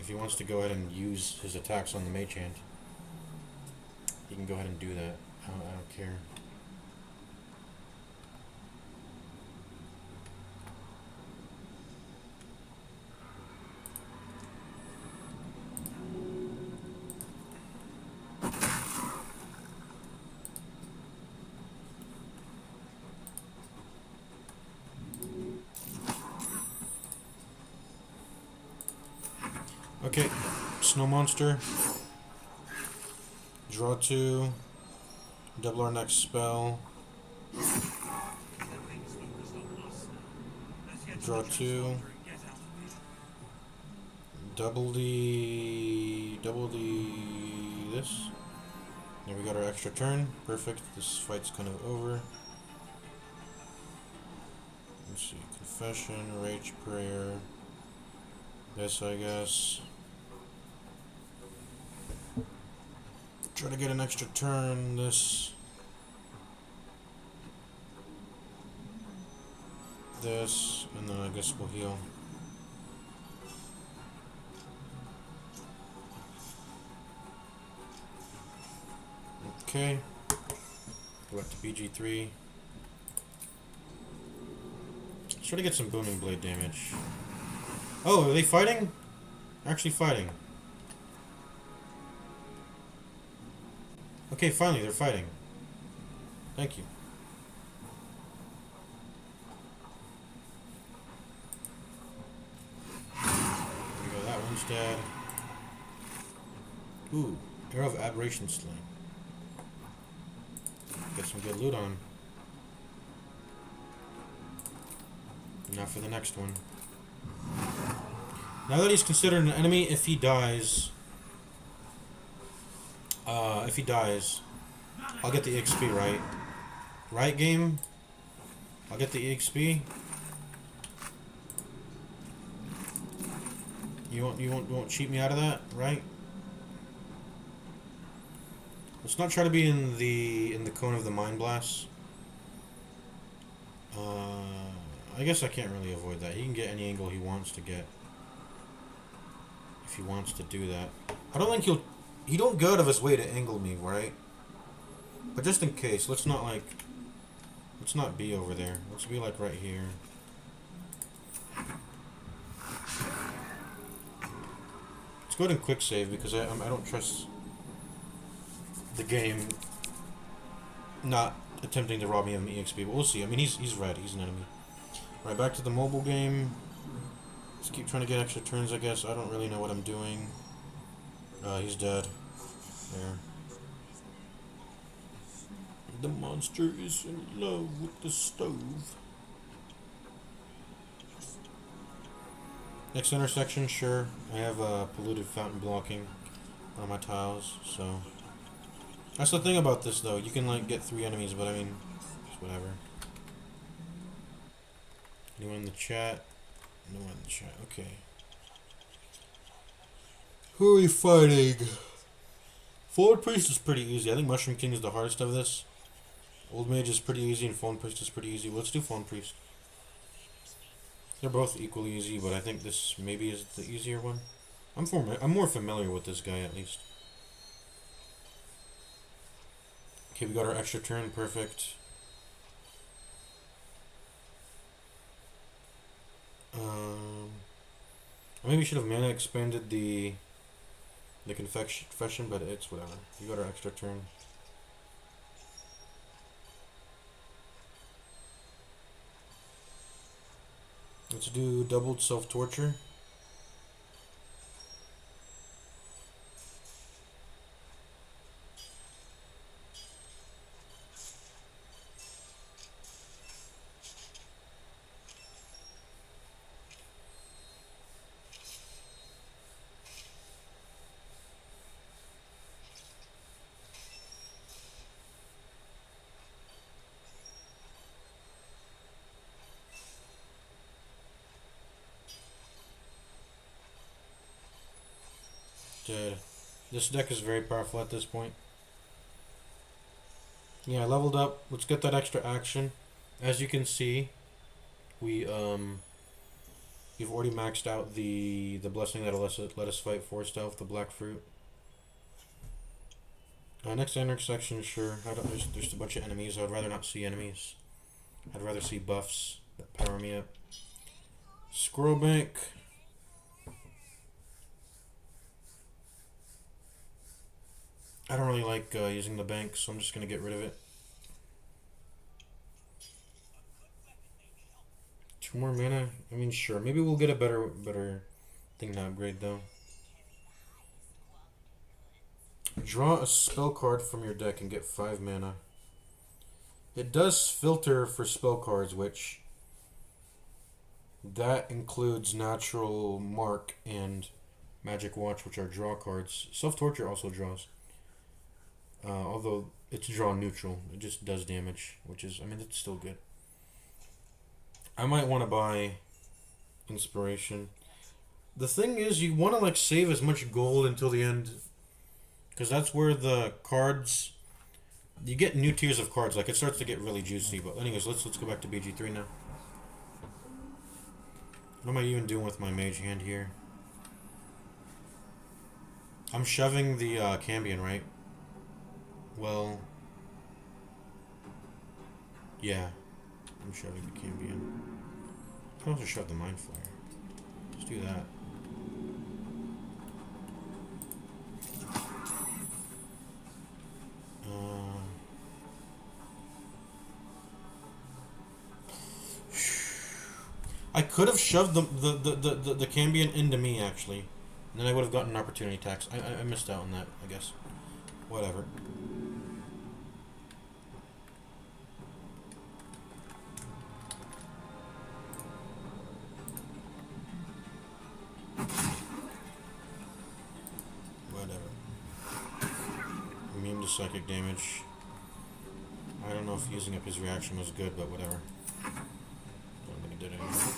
if he wants to go ahead and use his attacks on the mage hand, he can go ahead and do that. I don't care. Okay, snow monster. Draw 2. Double our next spell. Draw 2. Double the this. There we got our extra turn. Perfect. This fight's kind of over. Let's see. Confession, Rage Prayer. This, I guess. Try to get an extra turn. This. This. And then I guess we'll heal. Okay. Go back to BG3. Try to get some Booming Blade damage. Oh, are they fighting? Actually fighting. Okay, finally, they're fighting. Thank you. There we go, that one's dead. Ooh, Arrow of Aberration Sling. Get some good loot on. Now for the next one. Now that he's considered an enemy, if he dies, I'll get the EXP, right? Right, game? I'll get the EXP. You won't cheat me out of that, right? Let's not try to be in the cone of the Mind Blast. I guess I can't really avoid that. He can get any angle he wants to get. If he wants to do that. I don't think he don't go out of his way to angle me, right? But just in case, let's not be over there. Let's be like right here. Let's go ahead and quick save because I don't trust the game not attempting to rob me of an EXP, but we'll see. I mean, he's red. He's an enemy. Right, back to the mobile game. Let's keep trying to get extra turns, I guess. I don't really know what I'm doing. He's dead. There. The monster is in love with the stove. Next intersection, sure. I have polluted fountain blocking on my tiles, so... That's the thing about this, though. You can, like, get 3 enemies, but I mean, it's whatever. Anyone in the chat? No one in the chat. Okay. Who are we fighting? Fallen Priest is pretty easy. I think Mushroom King is the hardest of this. Old Mage is pretty easy, and Fallen Priest is pretty easy. Let's do Fallen Priest. They're both equally easy, but I think this maybe is the easier one. I'm more familiar with this guy, at least. Okay, we got our extra turn. Perfect. Maybe we should have mana expanded the confession, but it's whatever. We got our extra turn. Let's do doubled self-torture. Dude, this deck is very powerful at this point. Yeah, I leveled up. Let's get that extra action. As you can see, we've already maxed out the blessing that'll let us fight for stealth, the black fruit. Next intersection, sure. There's a bunch of enemies. I'd rather not see enemies. I'd rather see buffs that power me up. Squirrel Bank. I don't really like using the bank, so I'm just gonna get rid of it. 2 more mana. I mean, sure. Maybe we'll get a better thing to upgrade though. Draw a spell card from your deck and get 5 mana. It does filter for spell cards, which that includes Natural Mark and Magic Watch, which are draw cards. Self-Torture also draws. Although it's draw neutral, it just does damage, which is, I mean, it's still good. I might want to buy Inspiration. The thing is, you want to like save as much gold until the end, because that's where the cards, you get new tiers of cards. Like it starts to get really juicy. But anyways, let's go back to BG3 now. What am I even doing with my mage hand here? I'm shoving the Cambion, right? Well, yeah, I'm shoving the Cambion. I can also shove the Mind Flare. Let's do that. I could have shoved the Cambion into me actually, and then I would have gotten an opportunity tax. I missed out on that, I guess. Whatever. Immune to psychic damage. I don't know if using up his reaction was good, but whatever. I don't think it did anything.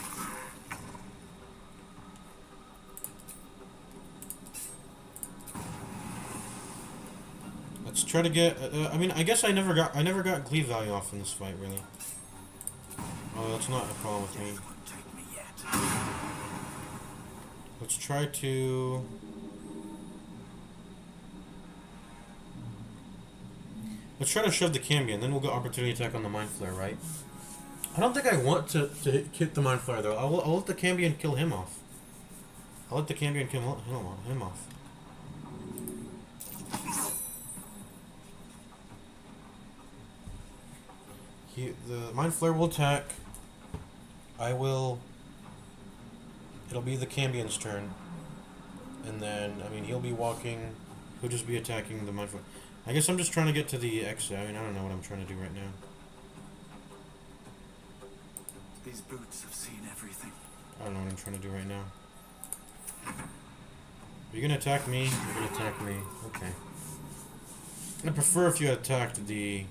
Let's try to get. I mean, I guess I never got Gleave value off in this fight, really. Oh, that's not a problem with me. Let's try to. Let's try to shove the Cambion, then we'll get opportunity attack on the Mind Flare, right? I don't think I want to hit the Mind Flare, though. I'll let the Cambion kill him off. I'll let the Cambion kill him off. The Mind Flare will attack. It'll be the Cambion's turn. And then, I mean, he'll be walking. He'll just be attacking the Mind Flare. I guess I'm just trying to get to the exit. I mean, I don't know what I'm trying to do right now. These boots have seen everything. I don't know what I'm trying to do right now. Are you gonna attack me? You're gonna attack me. Okay. I'd prefer if you attacked the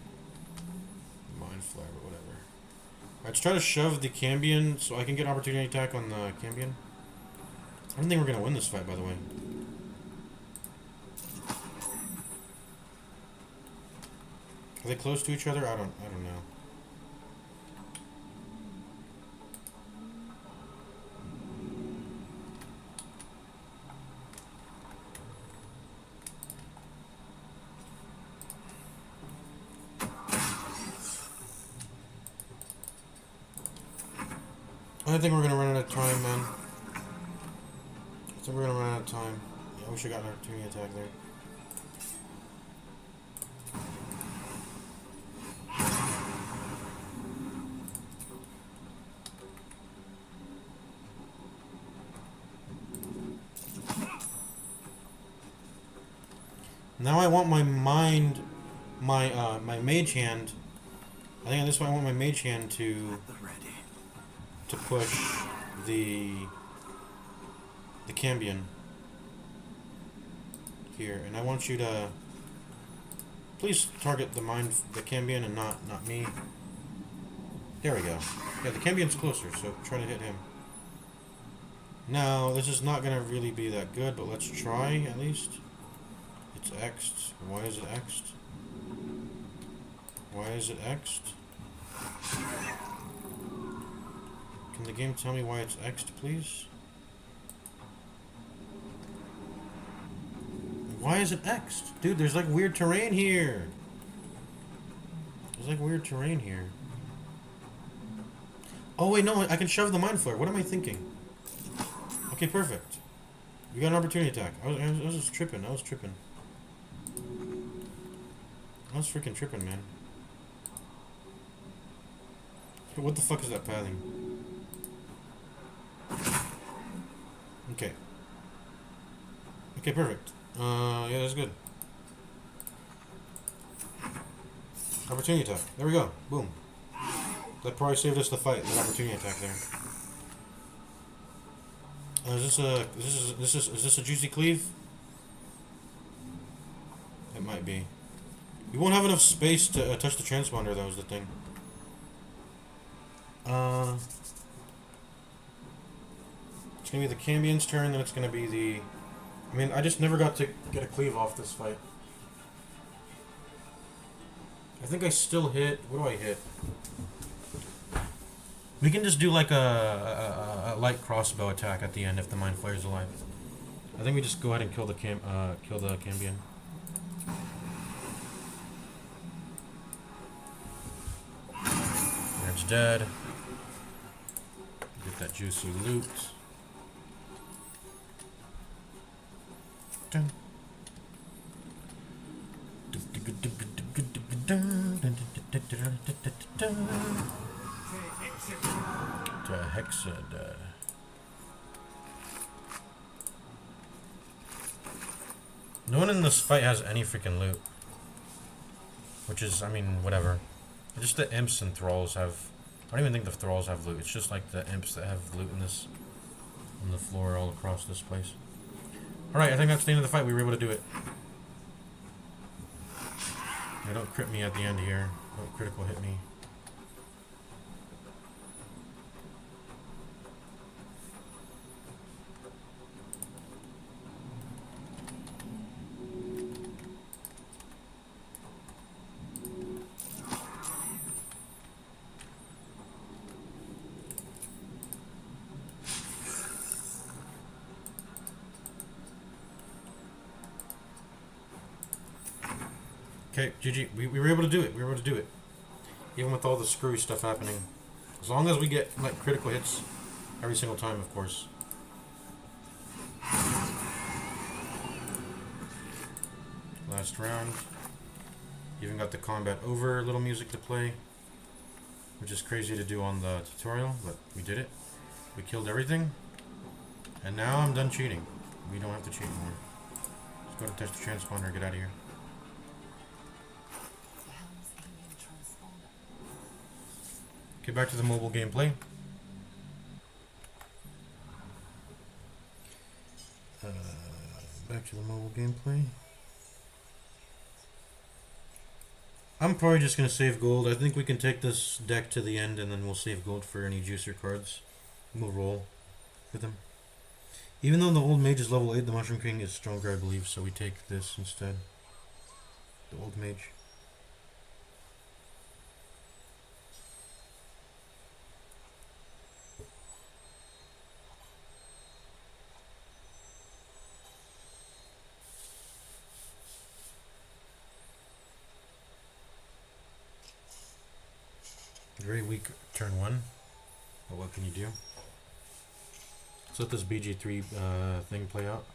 Mind Flare or whatever. Alright, let's try to shove the Cambion so I can get opportunity attack on the Cambion. I don't think we're gonna win this fight, by the way. Are they close to each other? I don't know. I think we're gonna run out of time, man. I think we're gonna run out of time. Yeah, I wish I got an opportunity attack there. Now I want my mage hand. I think at this point I want my mage hand to push the Cambion here, and I want you to please target the Cambion and not me. There we go. Yeah, the Cambion's closer, so try to hit him. Now, this is not gonna really be that good, but let's try at least. It's X'd. Why is it X'd? Why is it X'd? Can the game tell me why it's X'd, please? Why is it X'd? Dude, there's like weird terrain here. There's like weird terrain here. Oh wait, no, I can shove the mind flare. What am I thinking? Okay, perfect. We got an opportunity attack. I was just tripping. I was tripping. I was freaking tripping, man. What the fuck is that pathing? Okay. Okay, perfect. Yeah, that's good. Opportunity attack. There we go. Boom. That probably saved us the fight. That opportunity attack there. Is this a juicy cleave? It might be. We won't have enough space to touch the transponder, though, is the thing. It's gonna be the Cambion's turn, then it's gonna be the... I mean, I just never got to get a cleave off this fight. I think I still hit... What do I hit? We can just do like a light crossbow attack at the end if the mind flayer's alive. I think we just go ahead and kill the Cambion. It's dead. Get that juicy loot. Dun. To Hexad. No one in this fight has any freaking loot. Which is, I mean, whatever. Just the imps and thralls have... I don't even think the thralls have loot. It's just like the imps that have loot in this... on the floor all across this place. Alright, I think that's the end of the fight. We were able to do it. Yeah, don't crit me at the end here. Don't critical hit me. Okay, GG. We were able to do it. We were able to do it. Even with all the screwy stuff happening. As long as we get, like, critical hits every single time, of course. Last round. Even got the combat over little music to play. Which is crazy to do on the tutorial, but we did it. We killed everything. And now I'm done cheating. We don't have to cheat anymore. Let's go to touch the transponder and get out of here. Okay, back to the mobile gameplay. Back to the mobile gameplay. I'm probably just going to save gold. I think we can take this deck to the end and then we'll save gold for any juicer cards. We'll roll with them. Even though the old mage is level 8, the Mushroom King is stronger, I believe, so we take this instead. The old mage. Very weak turn 1, but what can you do? Let's let this BG3 thing play out.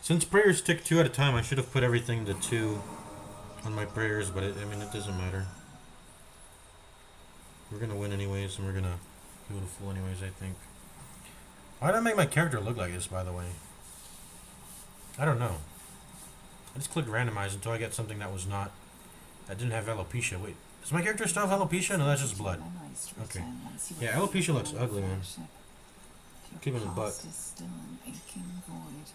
Since prayers tick 2 at a time, I should have put everything to 2 on my prayers, but I mean, it doesn't matter. We're gonna win anyways, and we're gonna do the full anyways, I think. Why did I make my character look like this, by the way? I don't know. I just clicked randomize until I get something that was not... that didn't have alopecia. Wait, does my character still have alopecia? No, that's just blood. Okay. Yeah, alopecia looks ugly, man. Keep it in the butt. Is still an aching void.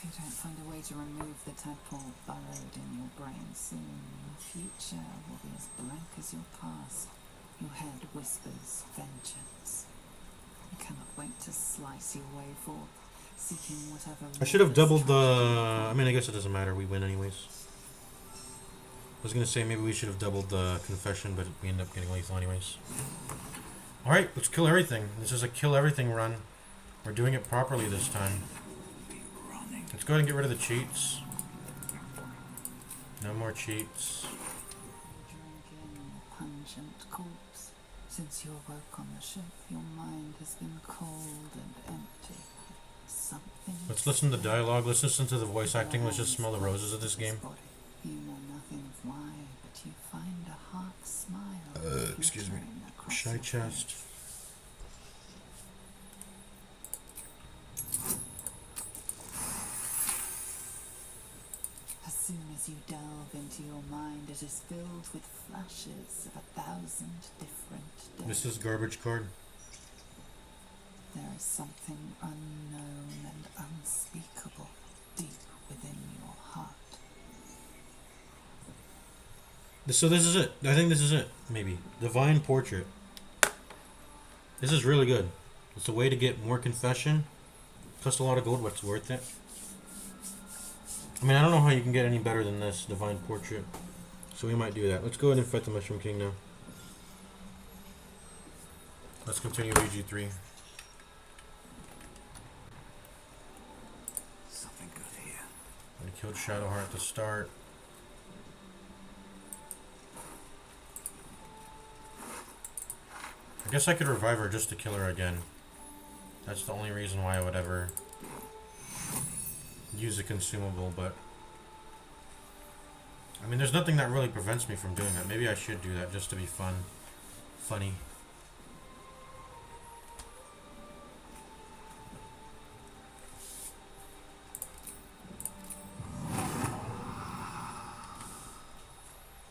If you don't find a way to remove the tadpole burrowed in your brain soon, your future will be as blank as your past. Your head whispers vengeance. You cannot wait to slice your way forth, seeking whatever... I should have doubled the... I mean, I guess it doesn't matter. We win anyways. I was going to say maybe we should have doubled the confession, but we end up getting lethal anyways. Alright, let's kill everything. This is a kill everything run. We're doing it properly this time. Let's go ahead and get rid of the cheats. No more cheats. Drinking a pungent corpse. Since you awoke on the ship, your mind has been cold and empty. Something... Let's listen to the dialogue. Let's listen to the voice acting. Let's just smell the roses of this game. You know nothing of why, but you find a half smile. Excuse me. flickering across Shy your chest. face. As soon as you delve into your mind, it is filled with flashes of 1,000 different days. This is garbage card. There is something unknown and unspeakable deep within your heart. So this is it. I think this is it. Maybe. Divine Portrait. This is really good. It's a way to get more confession. Cost a lot of gold, but it's worth it. I mean, I don't know how you can get any better than this Divine Portrait. So we might do that. Let's go ahead and fight the Mushroom King now. Let's continue VG3. Something good here. I killed Shadowheart at the start. I guess I could revive her just to kill her again. That's the only reason why I would ever use a consumable, but... I mean, there's nothing that really prevents me from doing that. Maybe I should do that just to be funny.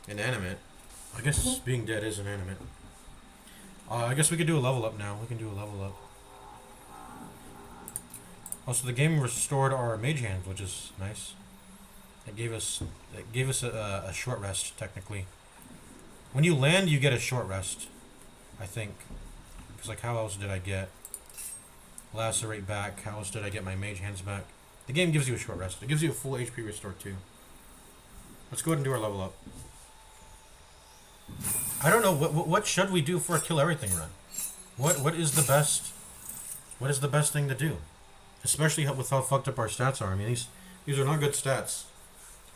Inanimate? I guess being dead is inanimate. I guess we could do a level up now. We can do a level up. Also, the game restored our mage hands, which is nice. It gave us a short rest, technically. When you land, you get a short rest, I think. Because, like, how else did I get Lacerate back? How else did I get my mage hands back? The game gives you a short rest. It gives you a full HP restore, too. Let's go ahead and do our level up. I don't know, what should we do for a kill everything run? What is the best thing to do? Especially with how fucked up our stats are. I mean, these are not good stats.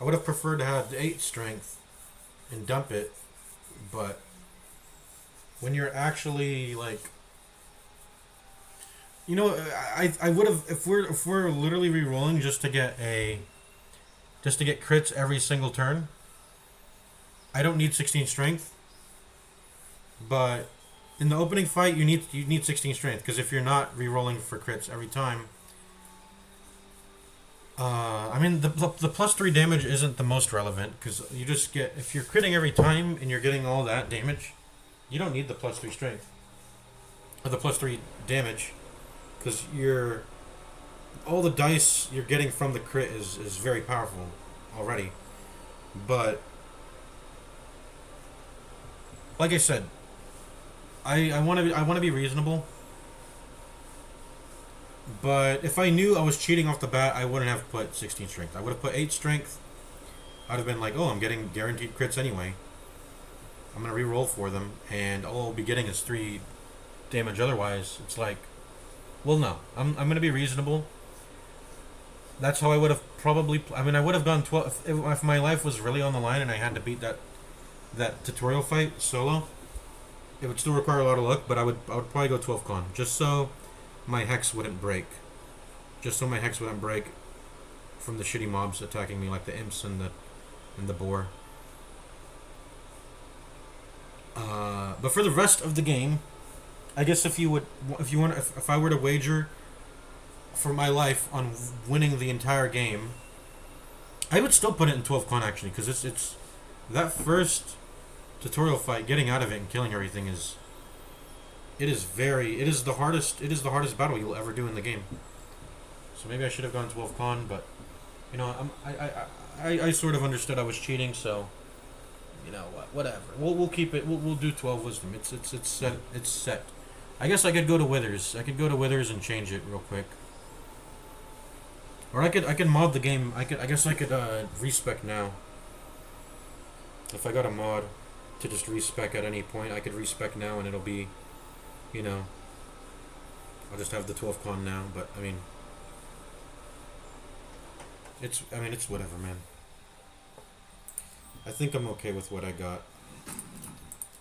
I would have preferred to have 8 strength and dump it, but when you're actually like, you know, I would have, if we're literally re-rolling just to get crits every single turn. I don't need 16 strength, but in the opening fight you need 16 strength, because if you're not re-rolling for crits every time, I mean the plus 3 damage isn't the most relevant, because you just get, if you're critting every time and you're getting all that damage, you don't need the plus 3 strength or the plus 3 damage, because all the dice you're getting from the crit is very powerful already. But like I said, I want to be reasonable. But if I knew I was cheating off the bat, I wouldn't have put 16 strength. I would have put 8 strength. I'd have been like, oh, I'm getting guaranteed crits anyway. I'm gonna re-roll for them, and all I'll be getting is 3 damage. Otherwise, it's like, well, no. I'm gonna be reasonable. That's how I would have probably. I mean, I would have gone 12 if my life was really on the line and I had to beat that tutorial fight solo. It would still require a lot of luck, but I would probably go 12 con, just so my hex wouldn't break. from the shitty mobs attacking me, like the imps and the boar. But for the rest of the game, I guess if I were to wager for my life on winning the entire game, I would still put it in 12 con actually, because it's that first tutorial fight, getting out of it and killing everything is the hardest battle you'll ever do in the game. So maybe I should have gone 12 con, but you know, I sort of understood I was cheating, so you know what, whatever. We'll keep it. We'll do 12 wisdom. It's set. It's set. I guess I could go to Withers. I could go to Withers and change it real quick. Or I could mod the game. I guess I could respec now. If I got a mod to just respec at any point, I could respec now and it'll be, you know, I'll just have the 12 con now, but I mean it's whatever, man. I think I'm okay with what I got.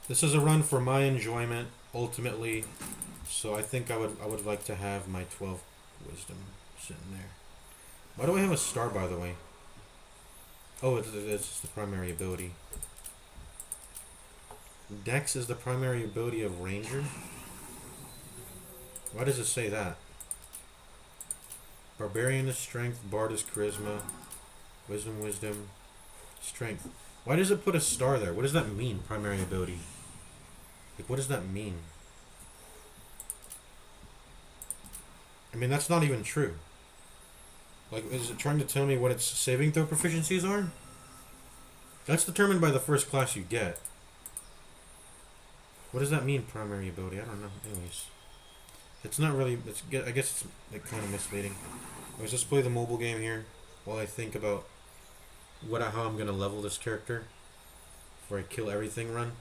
This is a run for my enjoyment ultimately, so I think I would like to have my 12 wisdom sitting there. Why do I have a star, by the way? Oh, it's the primary ability. Dex is the primary ability of Ranger? Why does it say that? Barbarian is strength, Bard is charisma, wisdom, strength. Why does it put a star there? What does that mean, primary ability? Like, what does that mean? I mean, that's not even true. Like, is it trying to tell me what its saving throw proficiencies are? That's determined by the first class you get. What does that mean, primary ability? I don't know. Anyways. It's not really... I guess it's like kind of misleading. Let's just play the mobile game here while I think about how I'm going to level this character before I kill everything run.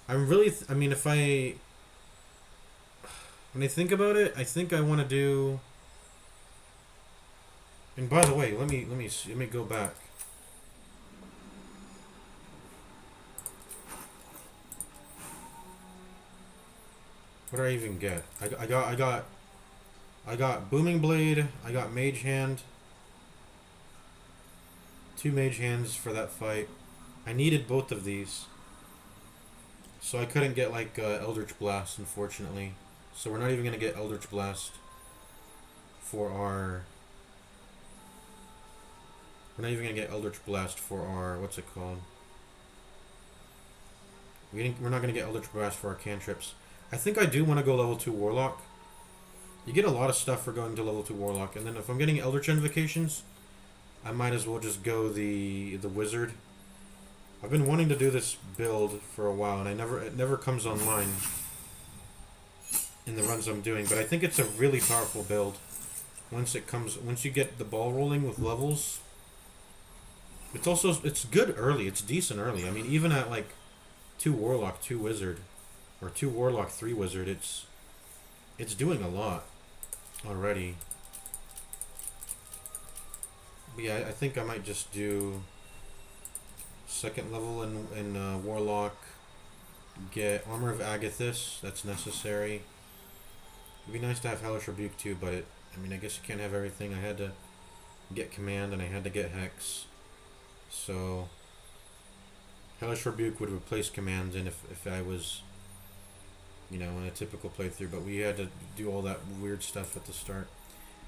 I'm really... I mean, if I... When I think about it, I think I want to do... And by the way, let me go back. What did I even get? I got Booming Blade, I got Mage Hand. 2 Mage Hands for that fight. I needed both of these. So I couldn't get like Eldritch Blast, unfortunately. So we're not even gonna get Eldritch Blast for our... We're not even gonna get Eldritch Blast for our... What's it called? We're not gonna get Eldritch Blast for our cantrips. I think I do want to go level 2 Warlock. You get a lot of stuff for going to level 2 Warlock, and then if I'm getting Eldritch Invocations, I might as well just go the Wizard. I've been wanting to do this build for a while, and it never comes online in the runs I'm doing, but I think it's a really powerful build. Once you get the ball rolling with levels, it's good early. It's decent early. I mean, even at like 2 Warlock, 2 Wizard, or 2 Warlock, 3 Wizard, it's doing a lot already. But yeah, I think I might just do 2nd level in Warlock, get Armor of Agathis, that's necessary. It'd be nice to have Hellish Rebuke too, but I mean, I guess you can't have everything. I had to get Command and I had to get Hex. So Hellish Rebuke would replace Command in if I was, you know, in a typical playthrough, but we had to do all that weird stuff at the start.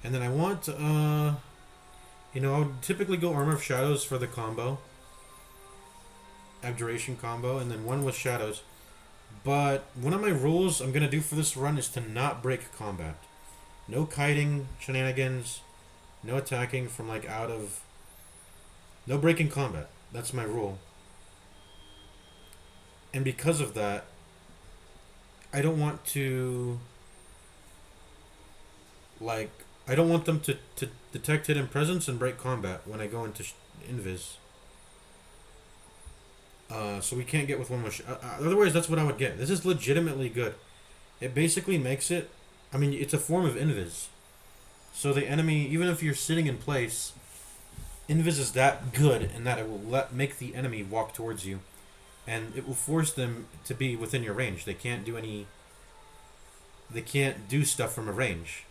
And then I want, you know, I would typically go Armor of Shadows for the combo. Abjuration combo, and then 1 with Shadows. But one of my rules I'm going to do for this run is to not break combat. No kiting shenanigans, no attacking from like no breaking combat. That's my rule. And because of that, I don't want to, like, I don't want them to detect hidden presence and break combat when I go into Invis. So we can't get with 1 with... otherwise, that's what I would get. This is legitimately good. It basically makes it... I mean, it's a form of Invis. So the enemy, even if you're sitting in place, Invis is that good in that it will make the enemy walk towards you. And it will force them to be within your range. They can't do stuff from a range.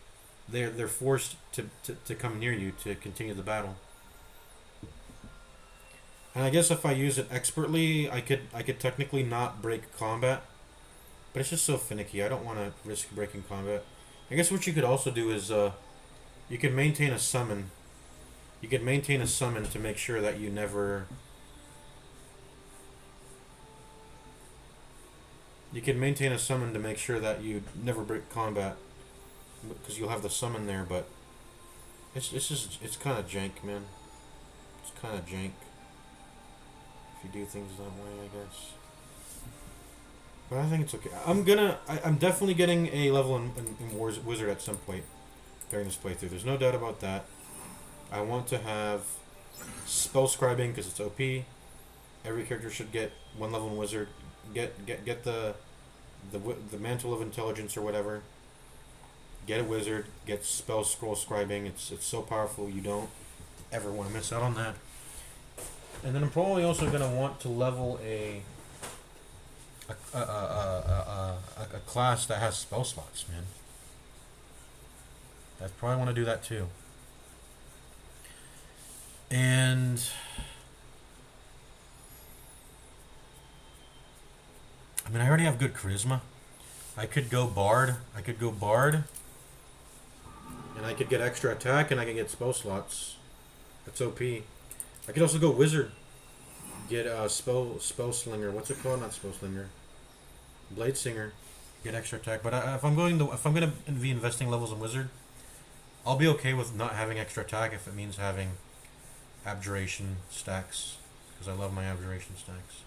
they're forced to come near you to continue the battle. And I guess if I use it expertly, I could technically not break combat, but it's just so finicky. I don't want to risk breaking combat. I guess what you could also do is you could maintain a summon. You could maintain a summon to make sure that you never. You can maintain a summon to make sure that you never break combat, because you'll have the summon there. But it's kind of jank, man. It's kind of jank if you do things that way, I guess. But I think it's okay. I'm definitely getting a level in Wizard at some point during this playthrough. There's no doubt about that. I want to have spell scribing because it's OP. Every character should get 1 level in Wizard. Get the mantle of intelligence or whatever. Get a Wizard. Get spell scroll scribing. It's so powerful. You don't ever want to miss out on that. And then I'm probably also gonna want to level a class that has spell slots, man. I probably want to do that too. And I mean, I already have good charisma. I could go Bard. And I could get extra attack, and I can get spell slots. That's OP. I could also go Wizard. Get spell slinger. What's it called? Not spell slinger. Blade singer. Get extra attack. But if I'm gonna be investing levels in Wizard, I'll be okay with not having extra attack if it means having abjuration stacks, because I love my abjuration stacks.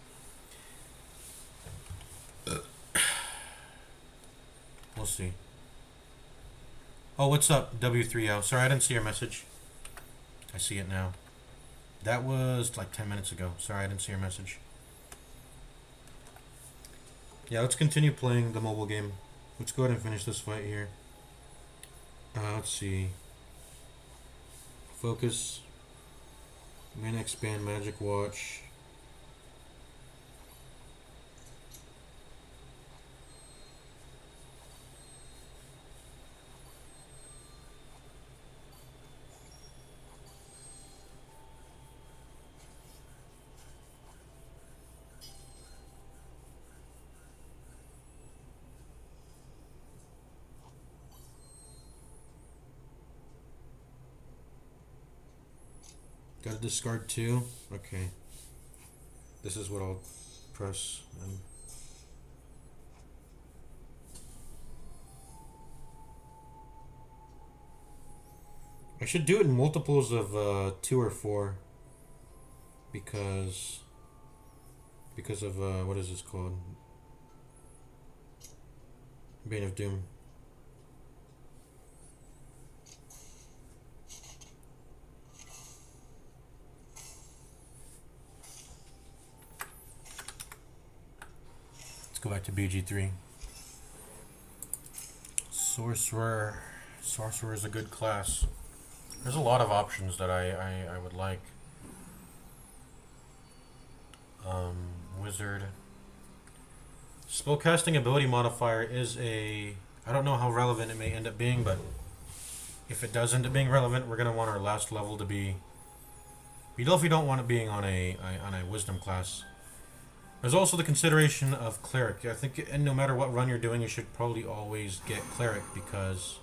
We'll see. Oh, what's up, W3L? Sorry, I didn't see your message. I see it now. That was like 10 minutes ago. Sorry, I didn't see your message. Yeah, let's continue playing the mobile game. Let's go ahead and finish this fight here. Let's see. Focus. Mana expand, magic watch. Gotta discard 2. Okay. This is what I'll press. I should do it in multiples of 2 or 4. Because of what is this called? Bane of Doom. Go back to BG3. Sorcerer. Sorcerer is a good class. There's a lot of options that I would like. Wizard. Spellcasting ability modifier is a... I don't know how relevant it may end up being, but if it does end up being relevant, we're going to want our last level to be... We definitely don't want it being on a wisdom class. There's also the consideration of Cleric. I think, and no matter what run you're doing, you should probably always get Cleric, because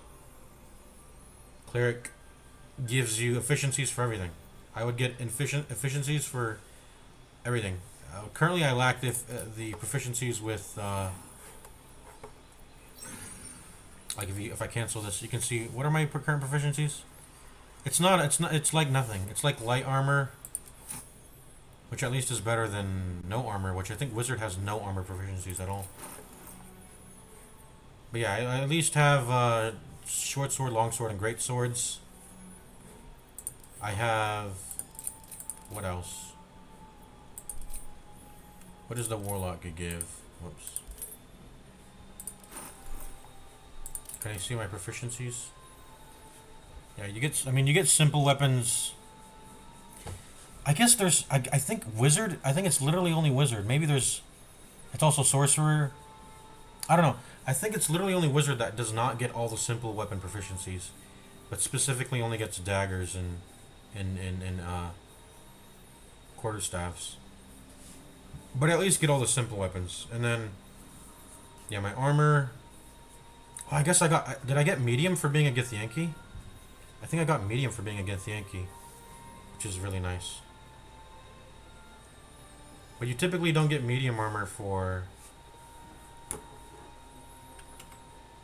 Cleric gives you efficiencies for everything. I would get efficiencies for everything. Currently, I lack the proficiencies with. Like if I cancel this, you can see what are my current proficiencies. It's like nothing. It's like light armor, which at least is better than no armor, which I think Wizard has no armor proficiencies at all. But yeah, I at least have short sword, long sword, and great swords. I have... What else? What does the Warlock give? Whoops. Can you see my proficiencies? Yeah, you get simple weapons. I guess there's, I think Wizard, I think it's literally only Wizard. Maybe there's, it's also Sorcerer. I don't know. I think it's literally only Wizard that does not get all the simple weapon proficiencies. but specifically only gets daggers and quarterstaffs. But at least get all the simple weapons. And then, yeah, my armor. Oh, I guess I got. Did I get medium for being a Githyanki? I think I got medium for being a Githyanki, which is really nice. But you typically don't get medium armor for.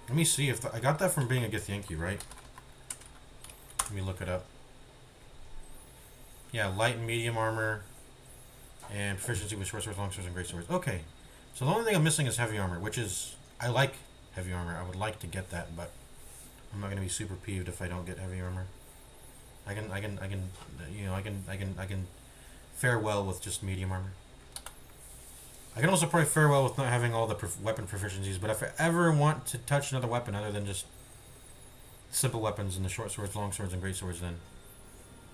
Let me see if I got that from being a Githyanki, right? Let me look it up. Yeah, light and medium armor, and proficiency with short swords, long swords, and great swords. Okay, so the only thing I'm missing is heavy armor, which is I like heavy armor. I would like to get that, but I'm not gonna be super peeved if I don't get heavy armor. I can fare well with just medium armor. I can also probably fare well with not having all the weapon proficiencies, but if I ever want to touch another weapon other than just simple weapons and the short swords, long swords, and great swords, then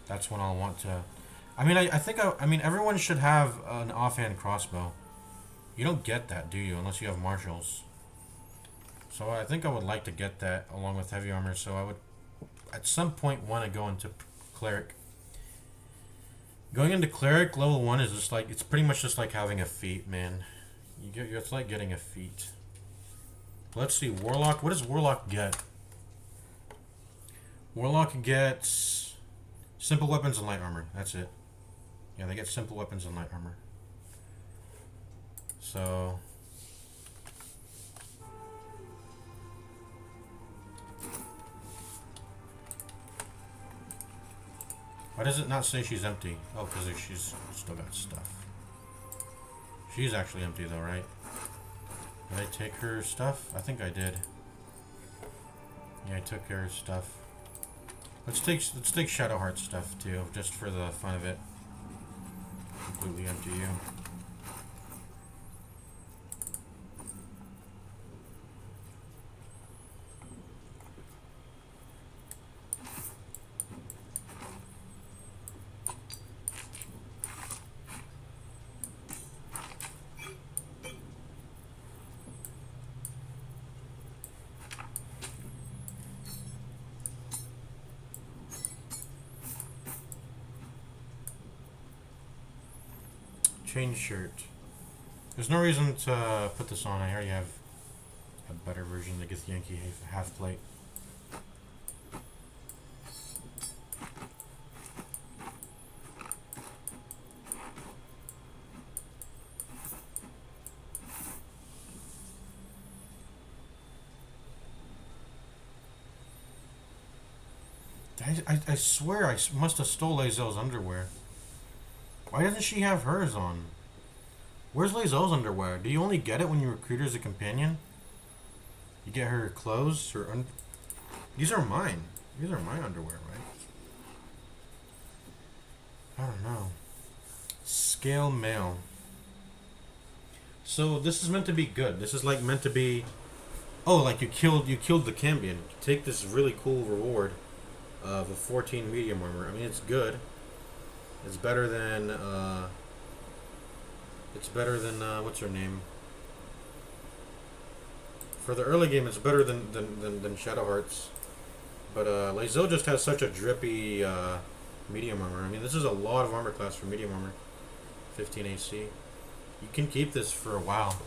that's when I'll want to. I mean, I mean, everyone should have an offhand crossbow. You don't get that, do you? Unless you have marshals. So I think I would like to get that along with heavy armor. So I would, at some point, want to go into cleric. Going into cleric level 1 is just like, it's pretty much just like having a feat, man. It's like getting a feat. Let's see, warlock. What does warlock get? Warlock gets simple weapons and light armor. That's it. Yeah, they get simple weapons and light armor. So why does it not say she's empty? Oh, because she's still got stuff. She's actually empty though, right? Did I take her stuff? I think I did. Yeah, I took her stuff. Let's take Shadowheart stuff too, just for the fun of it. Completely empty you. Change shirt. There's no reason to put this on. I already have a better version that gets Yankee half plate. I swear I must have stole Lazel's underwear. Why doesn't she have hers on? Where's Lazel's underwear? Do you only get it when you recruit her as a companion? You get her clothes? These are mine. These are my underwear, right? I don't know. Scale mail. So this is meant to be good. This is like meant to be... Oh, like you killed the Cambion. Take this really cool reward of a 14 medium armor. I mean, it's good. It's better than, what's her name? For the early game, it's better than Shadowheart's. But, Lae'zel just has such a drippy, medium armor. I mean, this is a lot of armor class for medium armor. 15 AC. You can keep this for a while.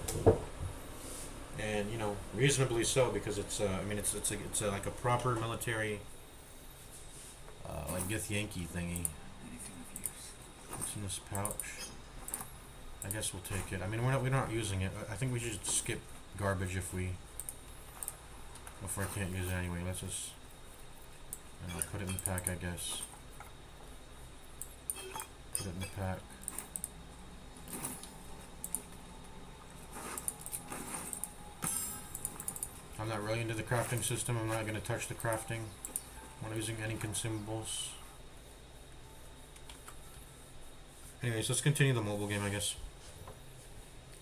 And, you know, reasonably so, because it's, I mean, it's like a proper military, like Githyanki thingy. What's in this pouch? I guess we'll take it. I mean, we're not using it. I think we should skip garbage if I can't use it anyway. Let's just put it in the pack, I guess. Put it in the pack. I'm not really into the crafting system. I'm not going to touch the crafting. I'm not using any consumables. Anyways, let's continue the mobile game, I guess.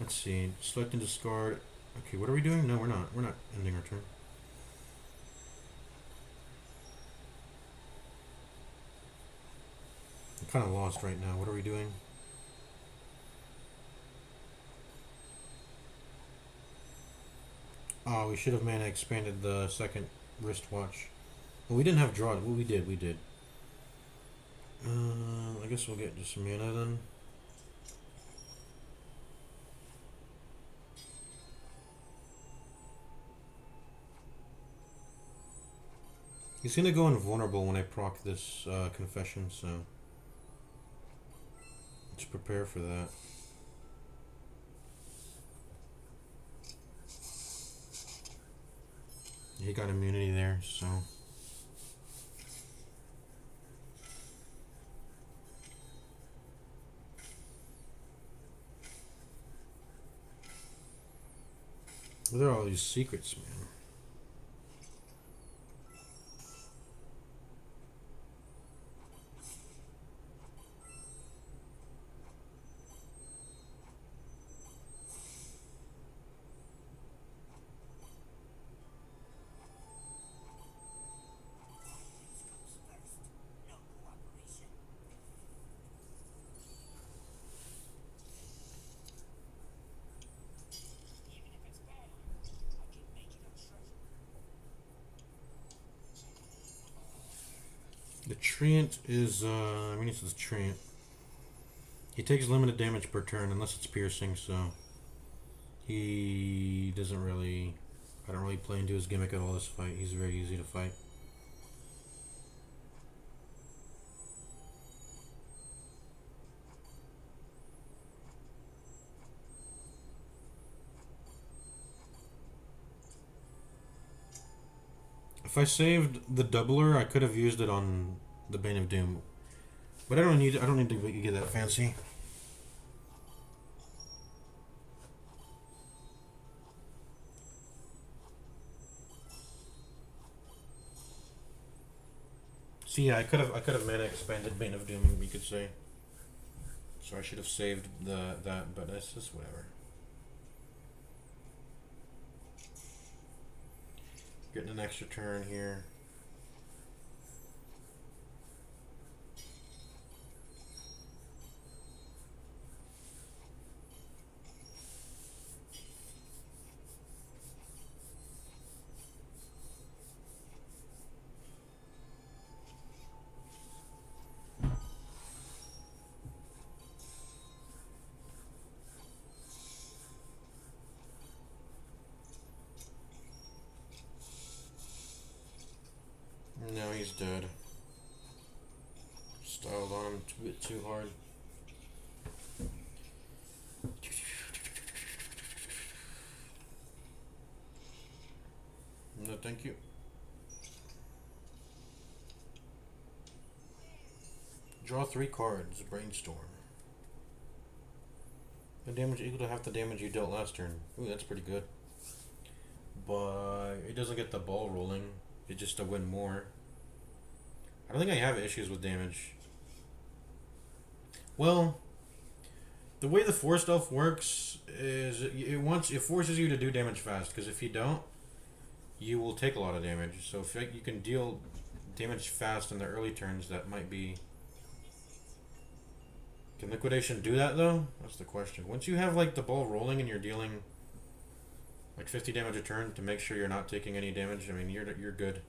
Let's see. Select and discard. Okay, what are we doing? No, we're not. We're not ending our turn. I'm kind of lost right now. What are we doing? Oh, we should have expanded the second wristwatch. Well, we didn't have draw. Well, we did. We did. I guess we'll get just mana then. He's gonna go invulnerable when I proc this confession, so let's prepare for that. He got immunity there, so. What are all these secrets, man? The Treant is, I mean, it's the Treant. He takes limited damage per turn unless it's piercing, so he doesn't really, I don't really play into his gimmick at all this fight. He's very easy to fight. If I saved the doubler, I could have used it on the Bane of Doom, but I don't need to get that fancy. So yeah, I could have mana expanded Bane of Doom, we could say. So I should have saved that, but that's just whatever. Getting an extra turn here. No, he's dead. Styled on him a bit too hard. No, thank you. Draw 3 cards. Brainstorm. The damage equal to half the damage you dealt last turn. Ooh, that's pretty good. But it doesn't get the ball rolling. It's just to win more. I don't think I have issues with damage. Well, the way the Forced Elf works is it forces you to do damage fast, because if you don't, you will take a lot of damage. So if you can deal damage fast in the early turns, that might be... Can Liquidation do that though? That's the question. Once you have like the ball rolling and you're dealing like 50 damage a turn to make sure you're not taking any damage, I mean you're good.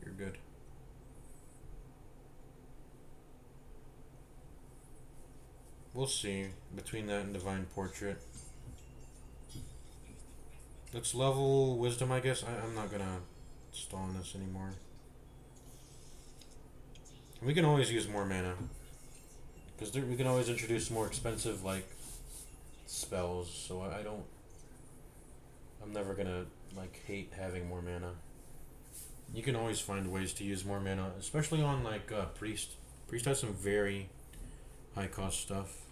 You're good. We'll see between that and Divine Portrait. Let's level Wisdom, I guess. I'm not gonna stall on this anymore. And we can always use more mana. Because we can always introduce more expensive, like, spells. So I'm never gonna, like, hate having more mana. You can always find ways to use more mana. Especially on, like, Priest. Priest has some very high cost stuff.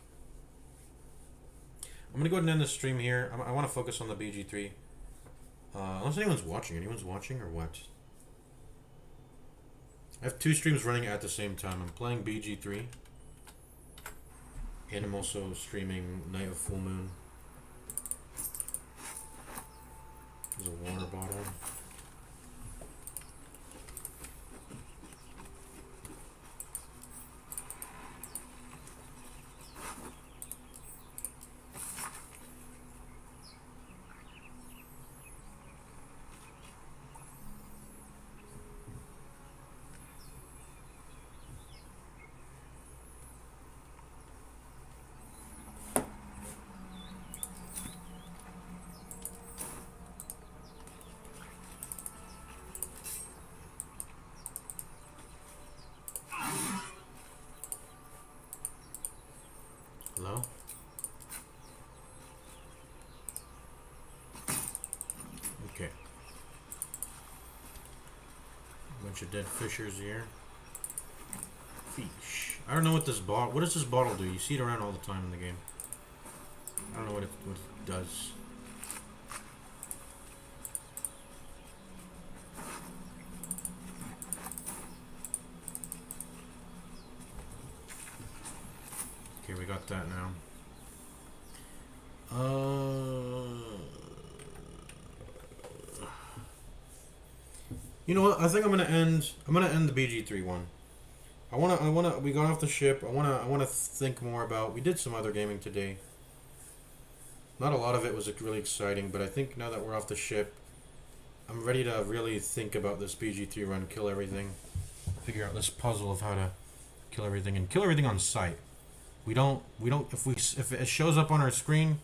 I'm gonna go ahead and end the stream here. I want to focus on the BG3. Unless anyone's watching. Anyone's watching or what? I have 2 streams running at the same time. I'm playing BG3. And I'm also streaming Night of Full Moon. There's a water bottle. Bunch of dead fishers here. Fish. I don't know what this bottle. What does this bottle do? You see it around all the time in the game. I don't know what it does. Okay, we got that now. You know what? I think I'm gonna end the BG3 one. We got off the ship. I wanna think more about. We did some other gaming today. Not a lot of it was really exciting, but I think now that we're off the ship, I'm ready to really think about this BG3 run, kill everything, figure out this puzzle of how to kill everything and kill everything on sight. We don't if it shows up on our screen,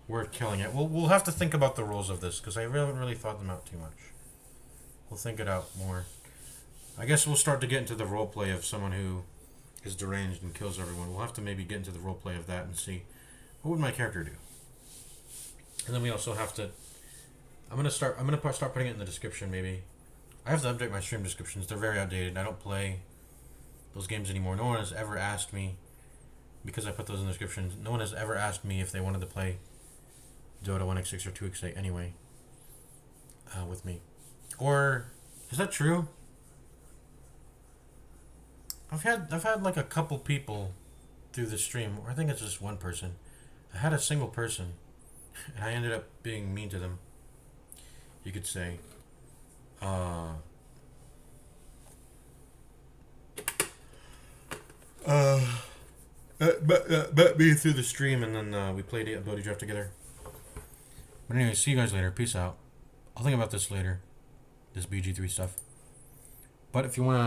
we're killing it. We'll have to think about the rules of this because I haven't really thought them out too much. We'll think it out more. I guess we'll start to get into the roleplay of someone who is deranged and kills everyone. We'll have to maybe get into the roleplay of that and see what would my character do. And then we also have to. I'm gonna start putting it in the description. Maybe I have to update my stream descriptions. They're very outdated. I don't play those games anymore. No one has ever asked me, because I put those in the descriptions. No one has ever asked me if they wanted to play Dota 1x6 or 2x8 anyway with me. Or is that true? I've had like a couple people through the stream, or I think it's just one person. I had a single person, and I ended up being mean to them. You could say. Bet me through the stream, and then we played Ability Draft together. But anyway, see you guys later. Peace out. I'll think about this later. This BG3 stuff. But if you want to